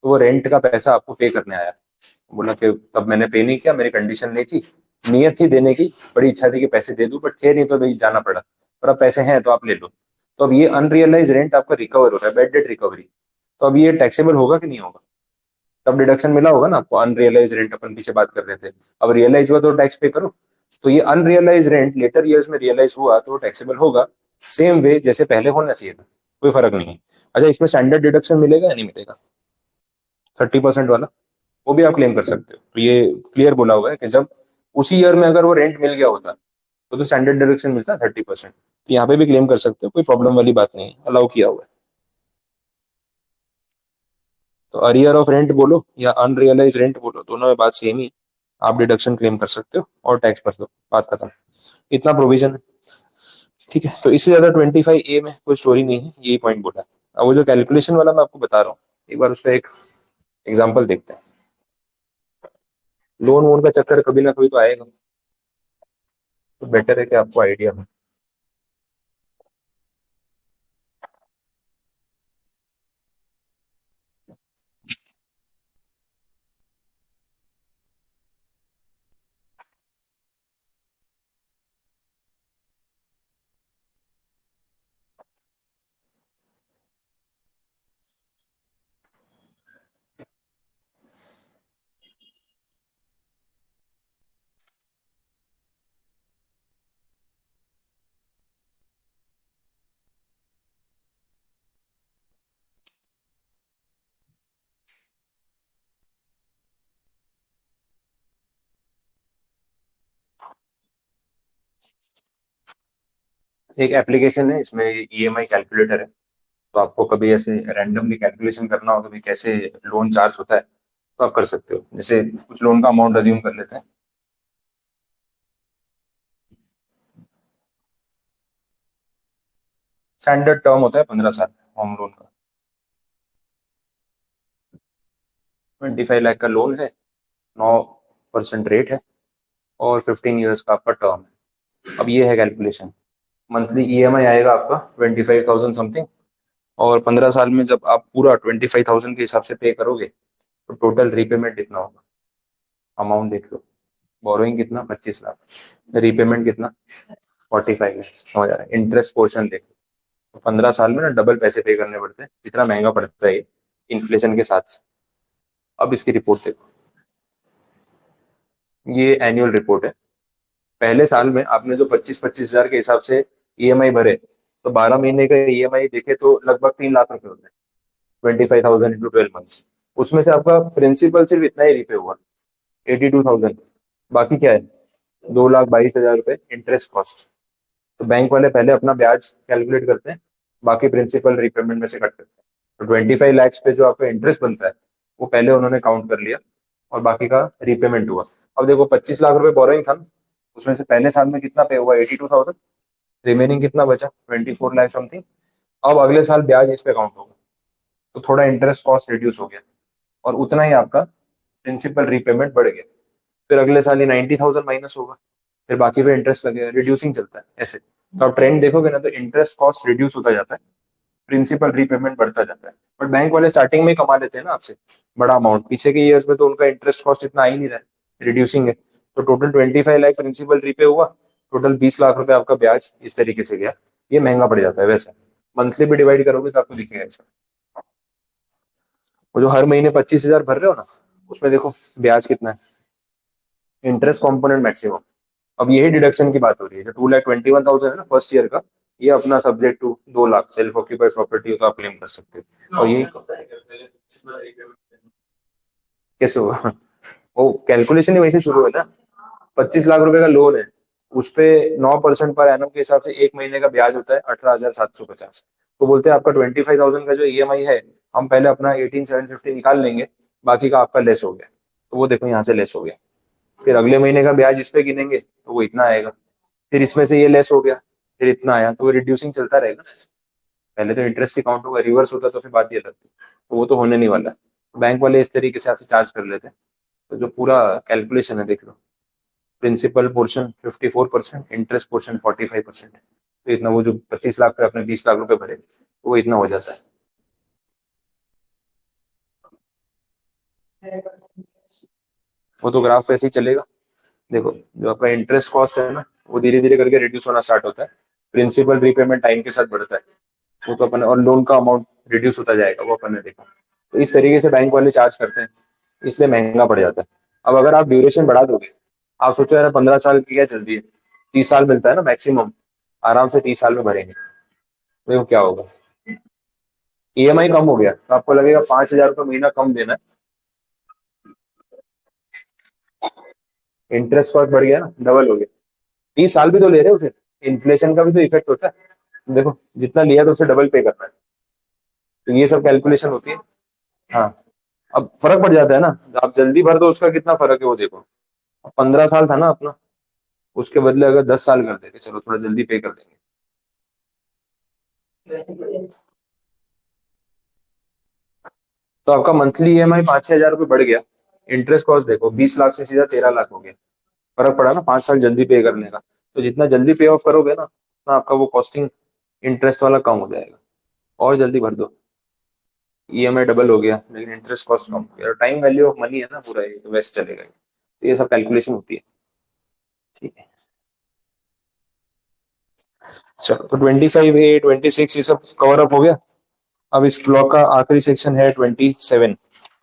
[SPEAKER 1] तो वो रेंट का पैसा आपको पे करने आया, बोला कि तब मैंने पे नहीं किया, मेरी कंडीशन नहीं थी, नियत थी देने की, बड़ी इच्छा थी कि पैसे दे दूं, बट थे नहीं तो भाई जाना पड़ा, पर अब पैसे हैं तो आप ले लो। तो अब ये अनरियलाइज रेंट आपका रिकवर हो रहा है, बैड डेट रिकवरी। तो अब ये टैक्सेबल होगा कि नहीं होगा? तब डिडक्शन मिला होगा ना आपको, अनरियलाइज रेंट अपन पीछे बात कर रहे थे, अब रियलाइज हुआ तो टैक्स पे करो। तो ये अनरियलाइज रेंट लेटर ईयर्स में रियलाइज हुआ तो टैक्सेबल होगा, सेम वे जैसे पहले होना चाहिए था, कोई फर्क नहीं है। अच्छा, इसमें स्टैंडर्ड डिडक्शन मिलेगा या नहीं मिलेगा? 30% वाला, वो भी आप क्लेम कर सकते हो। तो ये क्लियर बोला हुआ है कि जब उसी ईयर में अगर वो रेंट मिल गया होता, तो स्टैंडर्ड डिडक्शन मिलता है 30%, तो यहाँ पे भी क्लेम कर सकते हो, कोई प्रॉब्लम वाली बात नहीं है, अलाउ किया हुआ है। तो अरियर ऑफ रेंट बोलो या अनरियलाइज रेंट बोलो, दोनों में बात सेम ही है, आप डिडक्शन क्लेम कर सकते हो और टैक्स भर दो, बात खत्म। इतना प्रोविजन है। ठीक है, तो इससे ज्यादा 25A में कोई स्टोरी नहीं है, यही पॉइंट बोला। अब वो जो कैलकुलेशन वाला मैं आपको बता रहा हूँ, एक बार उसका एक एग्जाम्पल देखते हैं। लोन वोन का चक्कर कभी ना कभी तो आएगा, तो बेटर है कि आपको आइडिया हो। एक एप्लीकेशन है, इसमें ईएमआई कैलकुलेटर है। तो आपको कभी ऐसे रैंडमली कैलकुलेशन करना हो कभी कैसे लोन चार्ज होता है, तो आप कर सकते हो। जैसे कुछ लोन का अमाउंट अज्यूम कर लेते हैं। स्टैंडर्ड टर्म होता है 15 साल होम लोन का। 25 लाख का लोन है, 9% रेट है, और 15 ईयर्स का आपका टर्म है। अब ये है कैलकुलेशन। मंथली ईएमआई आएगा आपका 25,000 समथिंग, और 15 साल में जब आप पूरा 25,000 के हिसाब से पे करोगे, तो टोटल रीपेमेंट कितना होगा, अमाउंट देख लो। बोरोइंग कितना, 25 लाख। रीपेमेंट कितना, 45 लाख। समझ आ रहा है? इंटरेस्ट पोर्शन देख लो। तो 15 साल में ना डबल पैसे पे करने पड़ते हैं, इतना महंगा पड़ता है ये इन्फ्लेशन के साथ। अब इसकी रिपोर्ट देखो, ये एनुअल रिपोर्ट है। पहले साल में आपने जो 25-25 हजार के हिसाब से ईएमआई भरे, तो 12 महीने का ईएमआई देखे तो लगभग 3 लाख रुपए होते हैं। 25,000 × 12 मंथ्स। उसमें से आपका प्रिंसिपल सिर्फ इतना ही रिपे हुआ, 82,000। बाकी क्या है, 2,22,000 रुपए इंटरेस्ट कॉस्ट। तो बैंक वाले पहले अपना ब्याज कैलकुलेट करते हैं, बाकी प्रिंसिपल रिपेमेंट में से कट करते हैं। तो 25 लाख पे जो आपका इंटरेस्ट बनता है, वो पहले उन्होंने काउंट कर लिया, और बाकी का रीपेमेंट हुआ। अब देखो 25 लाख रुपए बोरोइंग था ना, उसमें से पहले साल में कितना पे हुआ, 82,000। रिमेनिंग कितना बचा, 24 लाख समथिंग। अब अगले साल ब्याज इस पे काउंट होगा, तो थोड़ा इंटरेस्ट कॉस्ट रिड्यूस हो गया, और उतना ही आपका प्रिंसिपल रीपेमेंट बढ़ गया। फिर अगले साल ये 90,000 माइनस होगा, फिर बाकी पे इंटरेस्ट लगेगा, रिड्यूसिंग चलता है ऐसे। तो आप ट्रेंड देखोगे ना, तो इंटरेस्ट कॉस्ट रिड्यूस होता जाता है, प्रिंसिपल रीपेमेंट बढ़ता जाता है। बट बैंक वाले स्टार्टिंग में ही कमा लेते हैं ना आपसे बड़ा अमाउंट, पीछे के ईयर्स में तो उनका इंटरेस्ट कॉस्ट इतना आ ही नहीं रहा है, रिड्यूसिंग है। तो टोटल 25 लाख प्रिंसिपल रीपे हुआ, टोटल 20 लाख रुपए आपका ब्याज इस तरीके से गया। ये महंगा पड़ जाता है वैसे। मंथली भी डिवाइड करोगे तो आपको दिखेगा इसका। वो जो हर महीने 25 हजार भर रहे हो ना, उसमें देखो ब्याज कितना है, इंटरेस्ट कॉम्पोनेंट मैक्सिमम। अब यही डिडक्शन की बात हो रही है, जो 2,21,000 है ना फर्स्ट ईयर का, ये अपना subject to 2 lakh self occupied property हो तो आप क्लेम कर सकते हो। और यही कैसे होगा, वो कैलकुलेशन ही वैसे शुरू है ना। 25 लाख रुपए का लोन है, उस पे 9% पर एनम के हिसाब से एक महीने का ब्याज होता है 18,750। तो बोलते हैं आपका 25,000 का जो ईएमआई है, हम पहले अपना 18,750 निकाल लेंगे, बाकी का आपका लेस हो गया। तो वो देखो यहाँ से लेस हो गया। फिर अगले महीने का ब्याज इस पे गिनेंगे तो वो इतना आएगा, फिर इसमें से ये लेस हो गया, फिर इतना आया, तो वो रिड्यूसिंग चलता रहेगा। पहले तो इंटरेस्ट ही काउंट होगा, रिवर्स होता तो फिर बात ये लगती, तो वो तो होने नहीं वाला। बैंक वाले इस तरीके से आपसे चार्ज कर लेते हैं। तो जो पूरा कैलकुलेशन है देख लो, प्रिंसिपल पोर्शन 54%, इंटरेस्ट पोर्शन 45%। तो इतना, वो जो 25 लाख पे आपने 20 लाख रुपए भरे, तो वो इतना हो जाता है। वो तो ग्राफ वैसे ही चलेगा। देखो, जो आपका इंटरेस्ट कॉस्ट है ना, वो धीरे धीरे करके रिड्यूस होना स्टार्ट होता है, प्रिंसिपल रीपेमेंट टाइम के साथ बढ़ता है। वो तो अपन, और लोन का अमाउंट रिड्यूस होता जाएगा, वो अपन ने देखा। तो इस तरीके से बैंक वाले चार्ज करते हैं, इसलिए महंगा पड़ जाता है। अब अगर आप ड्यूरेशन बढ़ा दोगे, आप सोचो यार 15 साल की क्या चलती है, 30 साल मिलता है ना मैक्सिमम, आराम से 30 साल में भरेंगे। देखो क्या होगा, ईएमआई कम हो गया तो आपको लगेगा 5,000 रुपये महीना कम देना है, इंटरेस्ट कॉस्ट बढ़ गया ना, डबल हो गया। 30 साल भी तो ले रहे हो, फिर इन्फ्लेशन का भी तो इफेक्ट होता है। देखो जितना लिया तो उससे डबल पे करना है। तो ये सब कैलकुलेशन होती है। हाँ, अब फर्क पड़ जाता है ना, आप जल्दी भर दो उसका कितना फर्क है वो देखो। 15 साल था ना अपना, उसके बदले अगर 10 साल कर देंगे, चलो थोड़ा जल्दी पे कर देंगे, तो आपका मंथली ईएमआई 5-6 हजार रुपये बढ़ गया, इंटरेस्ट कॉस्ट देखो 20 लाख से सीधा 13 लाख हो गया, फर्क पड़ा ना 5 साल जल्दी पे करने का। तो जितना जल्दी पे ऑफ करोगे ना उतना आपका वो कॉस्टिंग इंटरेस्ट वाला कम हो जाएगा, और जल्दी भर दो। ईएमआई डबल हो गया लेकिन इंटरेस्ट कॉस्ट कम हो गया, टाइम वैल्यू ऑफ मनी है ना पूरा, ये तो वैसे चलेगा ही। तो ये सब कैलकुलेशन होती है, ठीक है। चलो तो 25A 26 ये सब कवर अप हो गया। अब इस ब्लॉक का आखिरी सेक्शन है 27,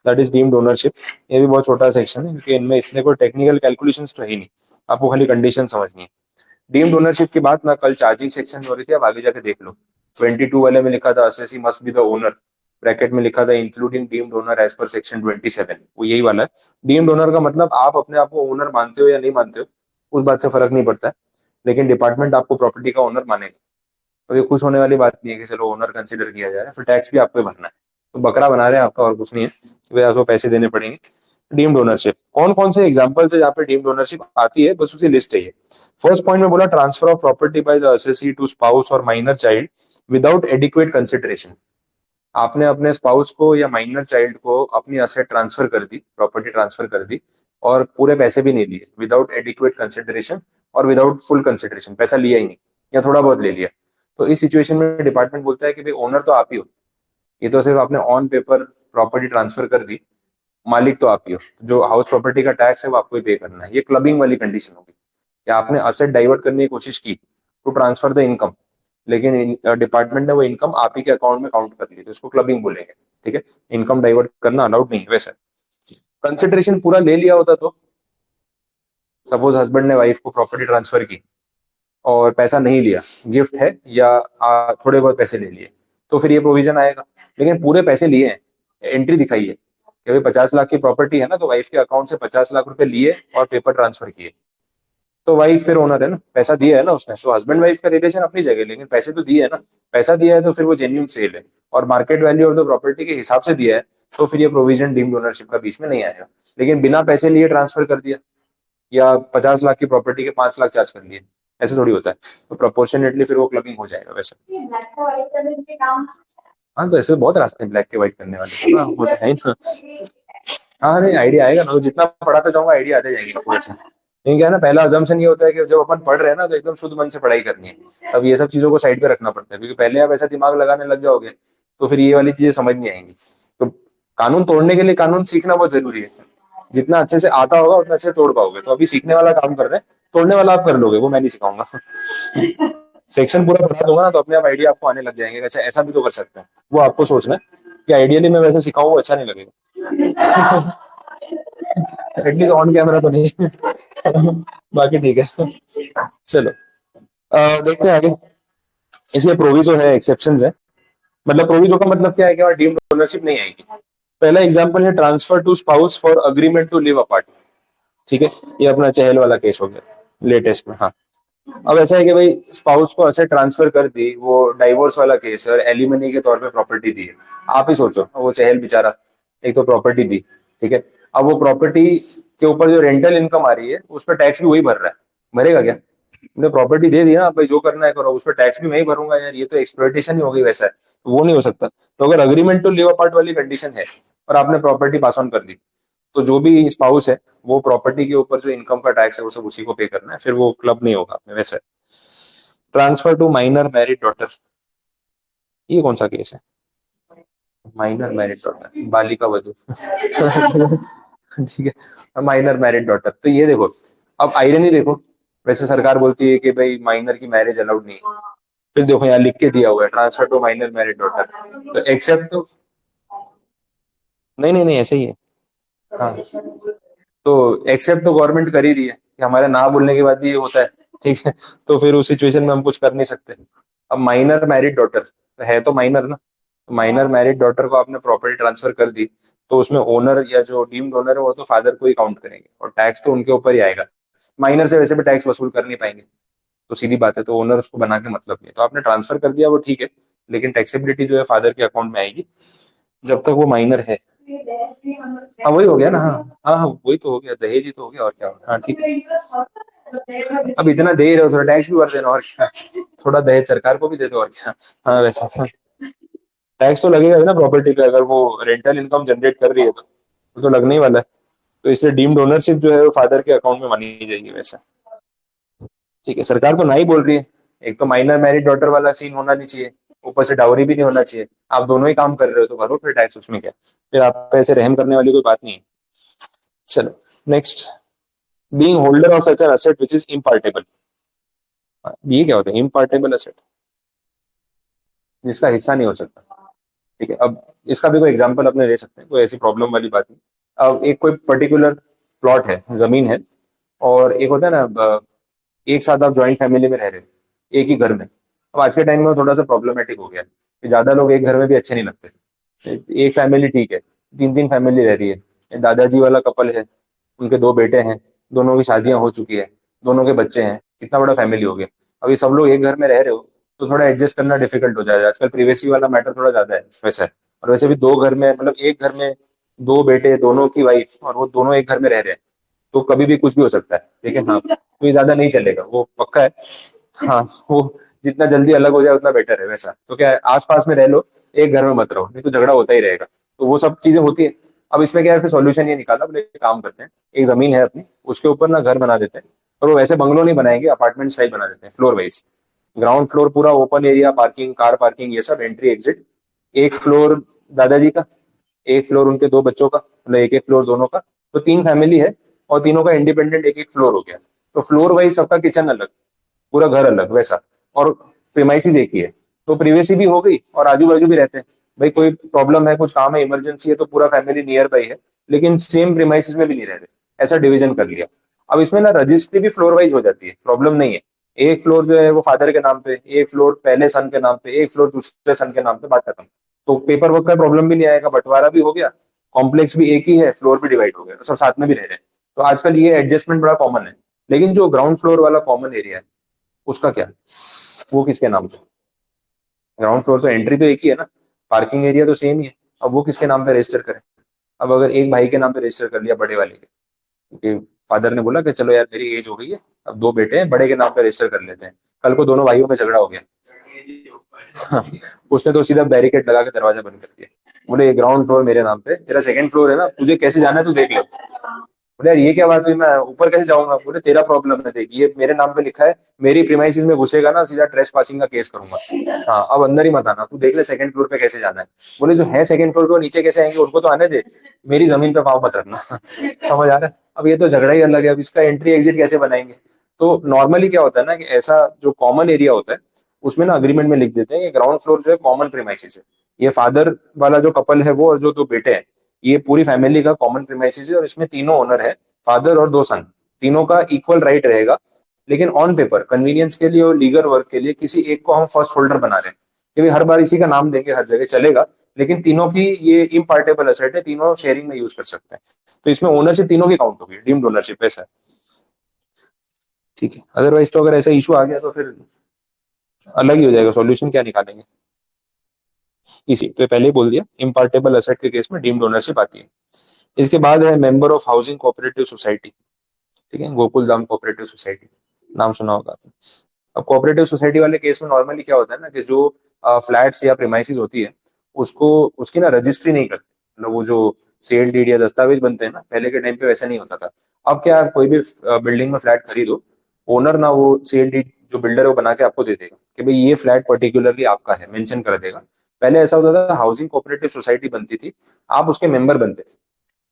[SPEAKER 1] दैट इज डीम्ड ओनरशिप। ये भी बहुत छोटा सेक्शन है क्योंकि इनमें इतने कोई टेक्निकल कैलकुलेशंस तो है ही नहीं, आपको खाली कंडीशन समझनी है। डीम्ड ओनरशिप की बात ना कल चार्जिंग सेक्शन में हो रही थी, अब आगे जाके देख लो। 22 वाले में लिखा था assessee must be the owner, bracket में लिखा था including deemed owner as per section 27, वो यही वाला है। डीम्ड ओनर का मतलब आप अपने आप को ओनर मानते हो या नहीं मानते हो उस बात से फर्क नहीं पड़ता है, लेकिन डिपार्टमेंट आपको प्रॉपर्टी का ओनर मानेगा। तो ये खुश होने वाली बात नहीं है कि चलो ओनर कंसिडर किया जा रहा है, फिर टैक्स भी आपको ही भरना है। तो बकरा बना रहे हैं आपका, और कुछ नहीं है कि भाई आपको पैसे देने पड़ेंगे। डीम्ड ओनरशिप कौन कौन से एग्जांपल है जहाँ पे डीम्ड ओनरशिप आती है, बस उसकी लिस्ट है ये। फर्स्ट पॉइंट में बोला transfer of property by the assessee to spouse और minor child without adequate consideration. आपने अपने स्पाउस को या माइनर चाइल्ड को अपनी असेट ट्रांसफर कर दी, प्रॉपर्टी ट्रांसफर कर दी, और पूरे पैसे भी नहीं लिए, विदाउट एडिक्वेट कंसिडरेशन और विदाउट फुल कंसिडरेशन, पैसा लिया ही नहीं या थोड़ा बहुत ले लिया। तो इस सिचुएशन में डिपार्टमेंट बोलता है कि भाई ओनर तो आप ही हो, ये तो सिर्फ आपने ऑन पेपर प्रॉपर्टी ट्रांसफर कर दी, मालिक तो आप ही हो, जो हाउस प्रॉपर्टी का टैक्स है वो आपको ही पे करना है। ये क्लबिंग वाली कंडीशन होगी कि आपने असेट डाइवर्ट करने की कोशिश की टू ट्रांसफर द इनकम, लेकिन डिपार्टमेंट ने वो इनकम आप ही के अकाउंट में काउंट कर ली, तो इसको क्लबिंग बोलेंगे, ठीक है। इनकम डाइवर्ट करना अलाउड नहीं है वैसे। कंसिडरेशन पूरा ले लिया होता तो, सपोज हस्बैंड ने वाइफ को प्रॉपर्टी ट्रांसफर की और पैसा नहीं लिया, गिफ्ट है या थोड़े बहुत पैसे ले लिए, तो फिर ये प्रोविजन आएगा। लेकिन पूरे पैसे लिए हैं, एंट्री दिखाई है कि भाई 50 लाख की प्रॉपर्टी है ना, तो वाइफ के अकाउंट से 50 लाख रुपए लिए और पेपर ट्रांसफर किए, तो वाइफ फिर ओनर है ना, पैसा दिया है ना उसने। तो हस्बैंड वाइफ का रिलेशन अपनी जगह, लेकिन पैसे तो दिए है ना, पैसा दिया है तो फिर वो जेन्युइन सेल है और market value of the property के हिसाब से दिया है, तो फिर ये प्रोविजन डीम्ड ओनरशिप का बीच में नहीं आएगा। लेकिन बिना पैसे लिए ट्रांसफर कर दिया या 50 लाख की प्रॉपर्टी के 5 लाख चार्ज कर लिए, ऐसे थोड़ी होता है। तो प्रोपोर्शनेटली फिर वो क्लबिंग हो जाएगा वैसे।
[SPEAKER 2] ये ब्लैक का व्हाइट करने के काम
[SPEAKER 1] हाँ तो ऐसे बहुत रास्ते हैं ब्लैक के व्हाइट करने वाले, हाँ वो तो है ही ना। हाँ नहीं आइडिया आएगा ना, तो जितना पढ़ाता जाऊंगा आइडिया आते जाएंगे आपको वैसे। लेकिन क्या है ना, पहला अजम्पशन ये होता है कि जब अपन पढ़ रहे हैं ना तो एकदम शुद्ध मन से पढ़ाई करनी है, तब ये सब चीजों को साइड पे रखना पड़ता है, क्योंकि पहले आप ऐसा दिमाग लगाने लग जाओगे तो फिर ये वाली चीजें समझ नहीं आएंगी। तो कानून तोड़ने के लिए कानून सीखना बहुत जरूरी है, जितना अच्छे से आता होगा उतना अच्छे से तोड़ पाओगे। तो अभी सीखने वाला काम कर रहे हैं, तोड़ने वाला आप कर लोगे, वो मैं नहीं सिखाऊंगा। सेक्शन पूरा पढ़ा दूंगा ना तो अपने आप आइडिया आपको आने लग जाएंगे, अच्छा ऐसा भी तो कर सकते हैं। वो आपको सोचना है कि आइडियली मैं वैसे सिखाऊं वो अच्छा नहीं लगेगा। एटलीस्ट ऑन कैमरा तो नहीं। बाकी ठीक है, चलो देखते हैं आगे। इसके प्रोविजो है, एक्सेप्शंस है। मतलब प्रोविजो का मतलब क्या है कि डीम्ड ओनरशिप नहीं आएगी। पहला एग्जांपल है transfer to spouse for agreement to live apart, ठीक है। ये अपना चहल वाला केस हो गया लेटेस्ट में, हाँ। अब ऐसा है कि भाई स्पाउस को ऐसे ट्रांसफर कर दी, वो डाइवोर्स वाला केस है और एलिमनी के तौर पे प्रॉपर्टी दी है। आप ही सोचो, वो चहल बेचारा एक तो प्रॉपर्टी दी, ठीक है। अब वो प्रॉपर्टी के ऊपर जो रेंटल इनकम आ रही है उस पर टैक्स भी वही भर रहा है, भरेगा क्या? तुमने प्रॉपर्टी दे दी ना, भाई जो करना है करो, उस पर टैक्स भी मैं ही भरूंगा यार, ये तो एक्सप्लॉइटेशन ही हो गई वैसा है, तो वो नहीं हो सकता। तो अगर अग्रीमेंट टू लिव अपार्ट वाली कंडीशन है और आपने प्रॉपर्टी पास ऑन कर दी, तो जो भी स्पाउस है वो प्रॉपर्टी के ऊपर जो इनकम का टैक्स है वो सब उसी को पे करना है, फिर वो क्लब नहीं होगा वैसे। Transfer to minor married daughter, ये कौन सा केस है? Minor married daughter, Balika Vadhu. ठीक है, माइनर मैरिड डॉटर। तो ये देखो, अब आयरनी देखो, वैसे सरकार बोलती है कि भाई माइनर की मैरिज अलाउड नहीं है, फिर देखो यहाँ लिख के दिया हुआ है transfer to minor married daughter, तो एक्सेप्ट तो नहीं नहीं नहीं ऐसे ही है। हाँ तो एक्सेप्ट तो गवर्नमेंट कर ही रही है कि हमारे ना बोलने के बाद भी ये होता है, ठीक है। तो फिर उस सिचुएशन में हम कुछ कर नहीं सकते। अब माइनर मैरिड डॉटर है तो माइनर ना, तो माइनर मैरिड डॉटर को आपने प्रॉपर्टी ट्रांसफर कर दी, तो उसमें ओनर या जो डीम्ड ओनर है वो तो फादर को ही काउंट करेंगे और टैक्स तो उनके ऊपर ही आएगा। माइनर से वैसे भी टैक्स वसूल कर नहीं पाएंगे, तो सीधी बात है, तो ओनर उसको बना के मतलब नहीं है। तो आपने ट्रांसफर कर दिया वो ठीक है, लेकिन टैक्सेबिलिटी जो है फादर के अकाउंट में आएगी जब तक वो माइनर है। हाँ वही हो गया ना, हाँ हाँ हाँ वही तो हो गया, दहेज ही तो हो गया और क्या हो गया। हाँ ठीक है। अब इतना दे ही रहे हो, थोड़ा टैक्स भी भर देना, और क्या, थोड़ा दहेज सरकार को भी दे दो, और क्या। हाँ वैसा टैक्स तो लगेगा ही ना प्रॉपर्टी पे, अगर वो रेंटल इनकम जनरेट कर रही है तो वो तो लगने ही वाला है। तो इसलिए डीम्ड ओनरशिप जो है वो फादर के अकाउंट में मानी जाएगी वैसे। ठीक है, सरकार तो ना ही बोल रही है। एक तो माइनर मैरिड डॉटर वाला सीन होना नहीं चाहिए, ऊपर से डाउरी भी नहीं होना चाहिए। आप दोनों ही काम कर रहे हो तो भरो फिर टैक्स, उसमें क्या। फिर आप पे ऐसे रहम करने वाली कोई बात नहीं है। चलो next, being holder of such an asset which is impartible. ये क्या होता है इम्पार्टेबल एसेट? जिसका हिस्सा नहीं हो सकता। ठीक है, अब इसका भी कोई एग्जांपल अपने ले सकते हैं, कोई ऐसी प्रॉब्लम वाली बात नहीं। अब एक कोई पर्टिकुलर प्लॉट है, जमीन है, और एक होता है ना एक साथ आप जॉइंट फैमिली में रह रहे हो एक ही घर में। अब आज के टाइम में थोड़ा सा प्रॉब्लमेटिक हो गया है कि ज्यादा लोग एक घर में भी अच्छे नहीं लगते। एक फैमिली ठीक है, तीन तीन फैमिली रह रही है। दादाजी वाला कपल है, उनके दो बेटे हैं, दोनों की शादियां हो चुकी है, दोनों के बच्चे हैं, कितना बड़ा फैमिली हो गया। अभी सब लोग एक घर में रह रहे हो तो थोड़ा एडजस्ट करना डिफिकल्ट हो जाएगा। आजकल प्रिवेसी वाला मैटर थोड़ा ज्यादा है वैसे। और वैसे भी दो घर में, मतलब एक घर में दो बेटे, दोनों की वाइफ, और वो दोनों एक घर में रह रहे हैं, तो कभी भी कुछ भी हो सकता है। लेकिन हाँ, तो ये ज्यादा नहीं चलेगा, वो पक्का है। हाँ, वो जितना जल्दी अलग हो जाए उतना बेटर है वैसा। तो क्या है, आस पास में रह लो, एक घर में मत रहो, नहीं तो झगड़ा होता ही रहेगा। तो वो सब चीजें होती है। अब इसमें क्या है, फिर सॉल्यूशन ये निकाला, बोले एक काम करते हैं, एक जमीन है अपनी, उसके ऊपर ना घर बना देते हैं। और वो वैसे बंगलो नहीं बनाएंगे, अपार्टमेंट स्टाइल बना देते हैं, फ्लोर वाइज। ग्राउंड फ्लोर पूरा open area, parking, car parking, ये सब एंट्री एग्जिट। एक फ्लोर दादाजी का, एक फ्लोर उनके दो बच्चों का, मतलब एक एक फ्लोर दोनों का। तो तीन फैमिली है, और तीनों का इंडिपेंडेंट एक एक फ्लोर हो गया। तो फ्लोर वाइज सबका किचन अलग, पूरा घर अलग वैसा। और प्रीमाइसिस एक ही है, तो प्रिवेसी भी हो गई, और आजू बाजू भी रहते हैं। भाई कोई प्रॉब्लम है, कुछ काम है, इमरजेंसी है, तो पूरा फैमिली नियर बाई है, लेकिन सेम प्रीमाइसिस में भी नहीं रहते। ऐसा डिवीजन कर लिया। अब इसमें ना रजिस्ट्री भी फ्लोर वाइज हो जाती है, प्रॉब्लम नहीं है। एक फ्लोर जो है वो फादर के नाम पे, एक फ्लोर पहले सन के नाम पे, एक फ्लोर दूसरे सन के नाम पे, बात खत्म। तो पेपर वर्क का प्रॉब्लम भी नहीं आएगा, बंटवारा भी हो गया, कॉम्प्लेक्स भी एक ही है, फ्लोर भी डिवाइड हो गया, तो सब साथ में भी रह रहे हैं। तो आजकल ये एडजस्टमेंट बड़ा कॉमन है। लेकिन जो ग्राउंड फ्लोर वाला कॉमन एरिया है, उसका क्या, वो किसके नाम पे? ग्राउंड फ्लोर तो एंट्री तो एक ही है ना, पार्किंग एरिया तो सेम ही है। अब वो किसके नाम पे रजिस्टर करें? अब अगर एक भाई के नाम पे रजिस्टर कर लिया, बड़े वाले के, क्योंकि फादर ने बोला कि चलो यार मेरी एज हो गई है, अब दो बेटे हैं, बड़े के नाम पे रजिस्टर कर लेते हैं। कल को दोनों भाइयों में झगड़ा हो गया। हाँ, उसने तो सीधा बैरिकेड लगा के दरवाजा बंद कर दिया। बोले ये ग्राउंड फ्लोर मेरे नाम पे, तेरा सेकंड फ्लोर है ना, तुझे कैसे जाना है तू देख ले। बोले यार ये क्या बात हुई, मैं ऊपर कैसे जाऊंगा? बोले तेरा प्रॉब्लम है, देख ये मेरे नाम पे लिखा है, मेरी प्रीमाइसिस में घुसेगा ना, सीधा ट्रेस पासिंग का केस करूंगा। हाँ, अब अंदर ही मत आना, तू देख ले सेकंड फ्लोर पे कैसे जाना है। बोले जो है सेकंड फ्लोर पे वो नीचे कैसे आएंगे, उनको तो आने दे, मेरी जमीन पे पाँव मत रखना। समझ आ रहा है? अब ये तो झगड़ा ही अलग है, अब इसका एंट्री एग्जिट कैसे बनाएंगे? तो नॉर्मली क्या होता है ना, कि ऐसा जो कॉमन एरिया होता है, उसमें ना अग्रीमेंट में लिख देते हैं, ये ग्राउंड फ्लोर जो है कॉमन प्रीमाइसिस है, ये फादर वाला जो कपल है वो, और जो दो बेटे हैं, ये पूरी फैमिली का कॉमन प्रीमाइसिस है, और इसमें तीनों ओनर है, फादर और दो सन, तीनों का इक्वल राइट रहेगा। लेकिन ऑन पेपर कन्वीनियंस के लिए और लीगल वर्क के लिए किसी एक को हम फर्स्ट होल्डर बना रहे हैं, क्योंकि हर बार इसी का नाम देंगे, हर जगह चलेगा। लेकिन तीनों की ये इम्पार्टेबल एसेट है, तीनों शेयरिंग में यूज कर सकते हैं। तो इसमें ओनरशिप तीनों की काउंट होगी, डीम्ड ओनरशिप ऐसा है। ठीक है, अदरवाइज तो अगर ऐसा इशू आ गया तो फिर अलग ही हो जाएगा, सॉल्यूशन क्या निकालेंगे। इसी तो पहले ही बोल दिया, इम्पार्टेबल एसेट के केस में डीम्ड ओनरशिप आती है। इसके बाद है member of housing cooperative society. ठीक है, गोकुल धाम कोऑपरेटिव सोसाइटी, नाम सुना होगा आपने। अब कोऑपरेटिव सोसाइटी वाले केस में नॉर्मली क्या होता है ना, कि जो फ्लैट्स या प्रीमाइसिस होती है, उसको, उसकी ना रजिस्ट्री नहीं करते। मतलब वो जो सेल डीड या दस्तावेज बनते हैं ना, पहले के टाइम पे वैसा नहीं होता था। अब क्या, आप कोई भी बिल्डिंग में फ्लैट खरीदो, ओनर ना वो सेल डीड जो बिल्डर है वो बना के आपको दे देगा, कि भाई ये फ्लैट पर्टिकुलरली आपका है, मेंशन कर देगा। पहले ऐसा होता था, हाउसिंग कोऑपरेटिव सोसाइटी बनती थी, आप उसके मेंबर बनते थे,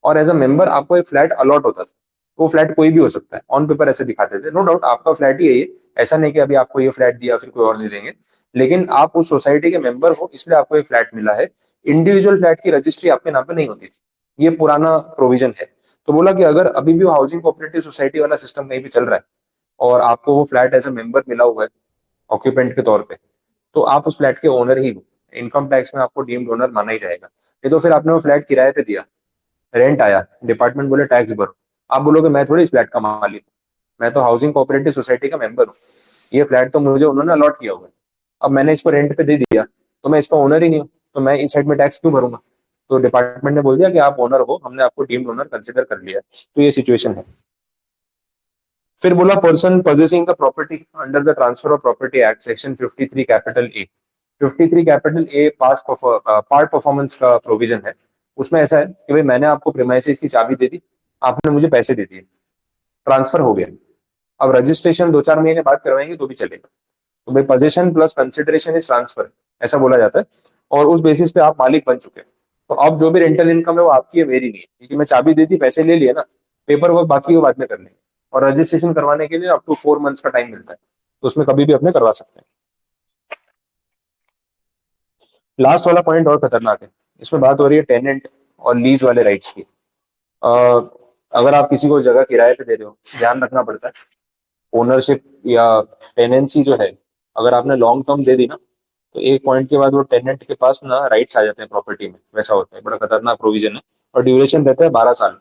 [SPEAKER 1] और एज अ मेंबर आपको एक फ्लैट अलॉट होता था। वो फ्लैट कोई भी हो सकता है, ऑन पेपर ऐसे दिखाते थे, नो डाउट आपका फ्लैट ही है ये। ऐसा नहीं कि अभी आपको ये फ्लैट दिया फिर कोई और दे देंगे। लेकिन आप उस सोसाइटी के मेंबर हो, इसलिए आपको एक फ्लैट मिला है। इंडिविजुअल फ्लैट की रजिस्ट्री आपके नाम पे नहीं होती थी, ये पुराना प्रोविजन है। तो बोला कि अगर अभी भी हाउसिंग कोऑपरेटिव सोसाइटी वाला सिस्टम कहीं भी चल रहा है, और आपको वो फ्लैट एज ए मेंबर मिला हुआ है ऑक्यूपेंट के तौर पे, तो आप उस फ्लैट के ओनर ही हो। इनकम टैक्स में आपको डीम्ड ओनर माना ही जाएगा। नहीं तो फिर आपने वो फ्लैट किराए पे दिया, रेंट आया, डिपार्टमेंट बोले टैक्स भरो, आप बोलोगे मैं थोड़ी इस फ्लैट का मालिक हूँ, मैं तो हाउसिंग कोऑपरेटिव सोसाइटी का मेंबर हूँ, ये फ्लैट तो मुझे उन्होंने अलॉट किया हुआ है। अब मैंने इसको रेंट पे दे दिया, तो मैं इसका ओनर ही नहीं हूँ, तो मैं इस साइड में टैक्स क्यों भरूंगा? तो डिपार्टमेंट ने बोल दिया कि आप ओनर हो, हमने आपको डीम्ड ओनर कंसिडर कर लिया। तो ये सिचुएशन है। फिर बोला person possessing the property under the transfer of property act section 53 capital A. 53 capital A part performance का प्रोविजन है। उसमें ऐसा है कि भाई मैंने आपको प्रीमाइसेस की चाबी दे दी, आपने मुझे पैसे दे दिए, ट्रांसफर हो गया। अब रजिस्ट्रेशन 2-4 महीने बाद करवाएंगे तो भी चलेगा। तो भाई position plus consideration is transfer, ऐसा बोला जाता है। और उस बेसिस पे आप मालिक बन चुके हैं। तो अब जो भी रेंटल इनकम है वो आपकी है, मेरी नहीं है, क्योंकि मैं चाबी दी थी, पैसे ले लिए ना, पेपर वर्क बाकी वो बाद में कर लेंगे। और रजिस्ट्रेशन करवाने के लिए अप टू 4 मंथ्स का टाइम मिलता है, तो उसमें कभी भी अपने करवा सकते हैं। लास्ट वाला पॉइंट और खतरनाक है। इसमें बात हो रही है टेनेंट और लीज वाले राइट्स की। अ, अगर आप किसी को जगह किराए पे दे रहे हो, ध्यान रखना पड़ता है ओनरशिप या टेनेंसी जो है, अगर आपने लॉन्ग टर्म दे दी ना, तो एक पॉइंट के बाद वो टेनेंट के पास ना राइट्स आ जाते हैं प्रॉपर्टी में। वैसा होता है, बड़ा खतरनाक प्रोविजन है। और ड्यूरेशन रहता है 12 साल।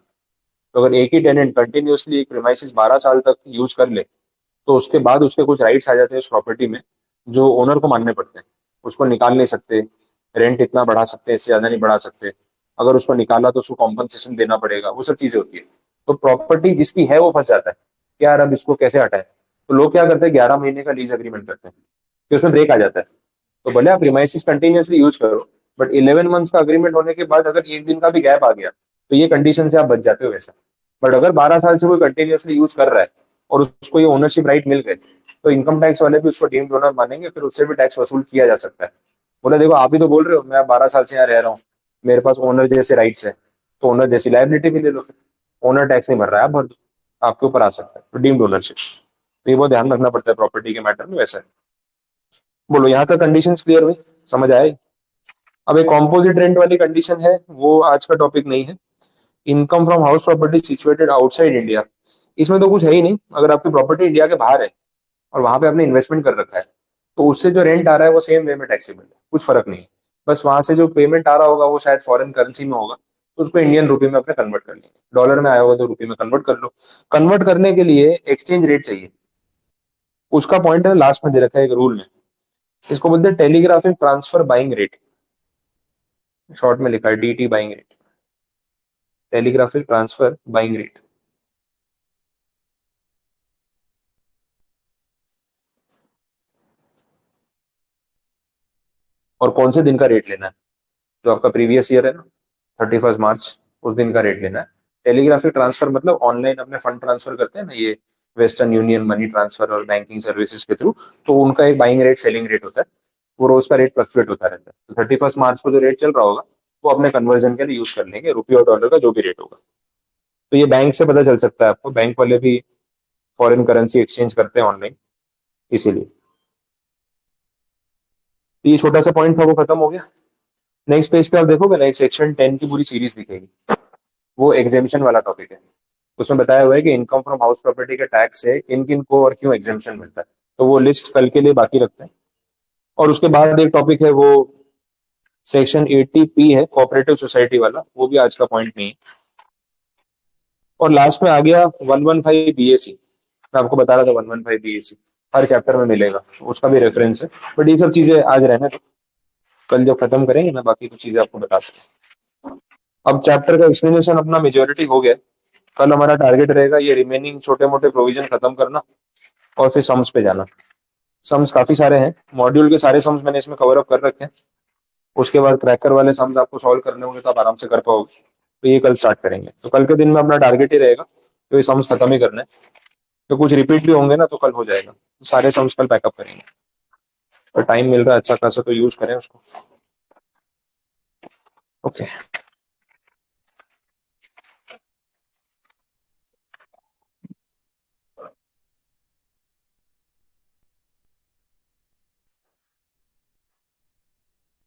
[SPEAKER 1] तो अगर एक ही टेनेंट कंटिन्यूअसली एक प्रीमाइसिस 12 साल तक यूज कर ले, तो उसके बाद उसके कुछ राइट्स आ जाते हैं उस प्रॉपर्टी में, जो ओनर को मानने पड़ते हैं। उसको निकाल नहीं सकते, रेंट इतना बढ़ा सकते हैं, इससे ज्यादा नहीं बढ़ा सकते। अगर उसको निकाला तो उसको कॉम्पनसेशन देना पड़ेगा, वो सब चीजें होती है। तो प्रॉपर्टी जिसकी है वो फंस जाता है कि यार अब इसको कैसे हटाए। तो लोग क्या करते हैं, 11 महीने का लीज अग्रीमेंट करते हैं, कि उसमें ब्रेक आ जाता है। तो भले आप प्रीमाइसिस कंटिन्यूअसली यूज करो, बट 11 मंथ्स का अग्रीमेंट होने के बाद अगर एक दिन का भी गैप आ गया, तो ये कंडीशन से आप बच जाते हो वैसा। बट अगर 12 साल से कोई कंटिन्यूअसली यूज कर रहा है और उसको ये ओनरशिप राइट मिल गए, तो इनकम टैक्स वाले भी उसको डीम्ड ओनर मानेंगे, फिर उससे भी टैक्स वसूल किया जा सकता है। बोले देखो आप ही तो बोल रहे हो मैं 12 साल से यहाँ रह रहा हूँ, मेरे पास ओनर जैसे राइट्स है, तो ओनर जैसी लाइबिलिटी भी ले लो। फिर ओनर टैक्स नहीं भर रहा है, आप भर दो, आपके ऊपर आ सकता है। तो डीम्ड ओनरशिप, तो ये बहुत ध्यान रखना पड़ता है प्रॉपर्टी के मैटर में, वैसा है। बोलो यहाँ का कंडीशंस क्लियर हुई, समझ आए? अब एक कॉम्पोजिट रेंट वाली कंडीशन है, वो आज का टॉपिक नहीं है। Income from house property situated outside India. इसमें तो कुछ है ही नहीं। अगर आपकी प्रॉपर्टी इंडिया के बाहर है और वहां पे आपने इन्वेस्टमेंट कर रखा है, तो उससे जो रेंट आ रहा है वो सेम वे में टैक्सेबल है, कुछ फर्क नहीं है। बस वहां से जो पेमेंट आ रहा होगा वो शायद फॉरेन करेंसी में होगा, तो उसको इंडियन रुपए में अपने कन्वर्ट कर लेंगे। डॉलर में आया होगा तो रुपए में कन्वर्ट कर लो। कन्वर्ट करने के लिए एक्सचेंज रेट चाहिए, उसका पॉइंट है लास्ट में दे रखा है एक रूल में। इसको बोलते हैं telegraphic transfer buying rate, short में लिखा है DT buying rate, telegraphic transfer buying rate. और कौन से दिन का रेट लेना है? जो आपका प्रीवियस ईयर है ना, 31 मार्च, उस दिन का रेट लेना है। टेलीग्राफिक ट्रांसफर मतलब ऑनलाइन अपने फंड ट्रांसफर करते हैं ना, ये वेस्टर्न यूनियन, मनी ट्रांसफर और बैंकिंग सर्विसेज के थ्रू, तो उनका एक बाइंग रेट सेलिंग रेट होता है। वो रोज का रेट फ्लक्चुएट होता रहता है। तो 31 मार्च को जो रेट चल रहा होगा वो अपने कन्वर्जन के लिए यूज कर लेंगे, रुपये और डॉलर का जो भी रेट होगा। तो ये बैंक से पता चल सकता है आपको, बैंक वाले भी फॉरेन करेंसी एक्सचेंज करते हैं ऑनलाइन, इसीलिए। तो ये छोटा सा पॉइंट था, वो खत्म हो गया। नेक्स्ट पेज पे आप देखोगे ना, एक सेक्शन 10 की पूरी सीरीज दिखेगी, वो एग्जेम्पशन वाला टॉपिक है। उसमें बताया हुआ है कि इनकम फ्रॉम हाउस प्रॉपर्टी के टैक्स से किन किन को और क्यों एग्जेम्पशन मिलता है। तो वो लिस्ट कल के लिए बाकी रखते हैं। और उसके बाद एक टॉपिक है वो सेक्शन 80 पी है, कोऑपरेटिव सोसाइटी वाला, वो भी आज का पॉइंट नहीं है। और लास्ट में आ गया 115 बीएसी। मैं आपको बता रहा था 115 बीएसी हर चैप्टर में मिलेगा, उसका भी रेफरेंस है। बट ये सब चीजें आज रहने दो, कल जब खत्म करेंगे मैं बाकी कुछ चीजें आपको बता दूँ। अब चैप्टर का एक्सप्लेनेशन अपना मेजोरिटी हो गया। कल हमारा टारगेट रहेगा ये रिमेनिंग छोटे मोटे प्रोविजन खत्म करना, और फिर सम्स पे जाना। सम्स काफी सारे हैं, मॉड्यूल के सारे सम्स मैंने इसमें कवर अप कर रखे हैं। उसके बाद क्रैकर वाले सम्स आपको सॉल्व करने होंगे तो आप आराम से कर पाओगे। तो ये कल स्टार्ट करेंगे। तो कल के दिन में अपना टारगेट ही रहेगा तो ये सम्स खत्म ही करना है। तो कुछ रिपीट भी होंगे ना तो कल हो जाएगा, तो सारे सम्स कल पैकअप करेंगे। और टाइम मिल रहा है अच्छा खासा, तो यूज करें उसको। ओके।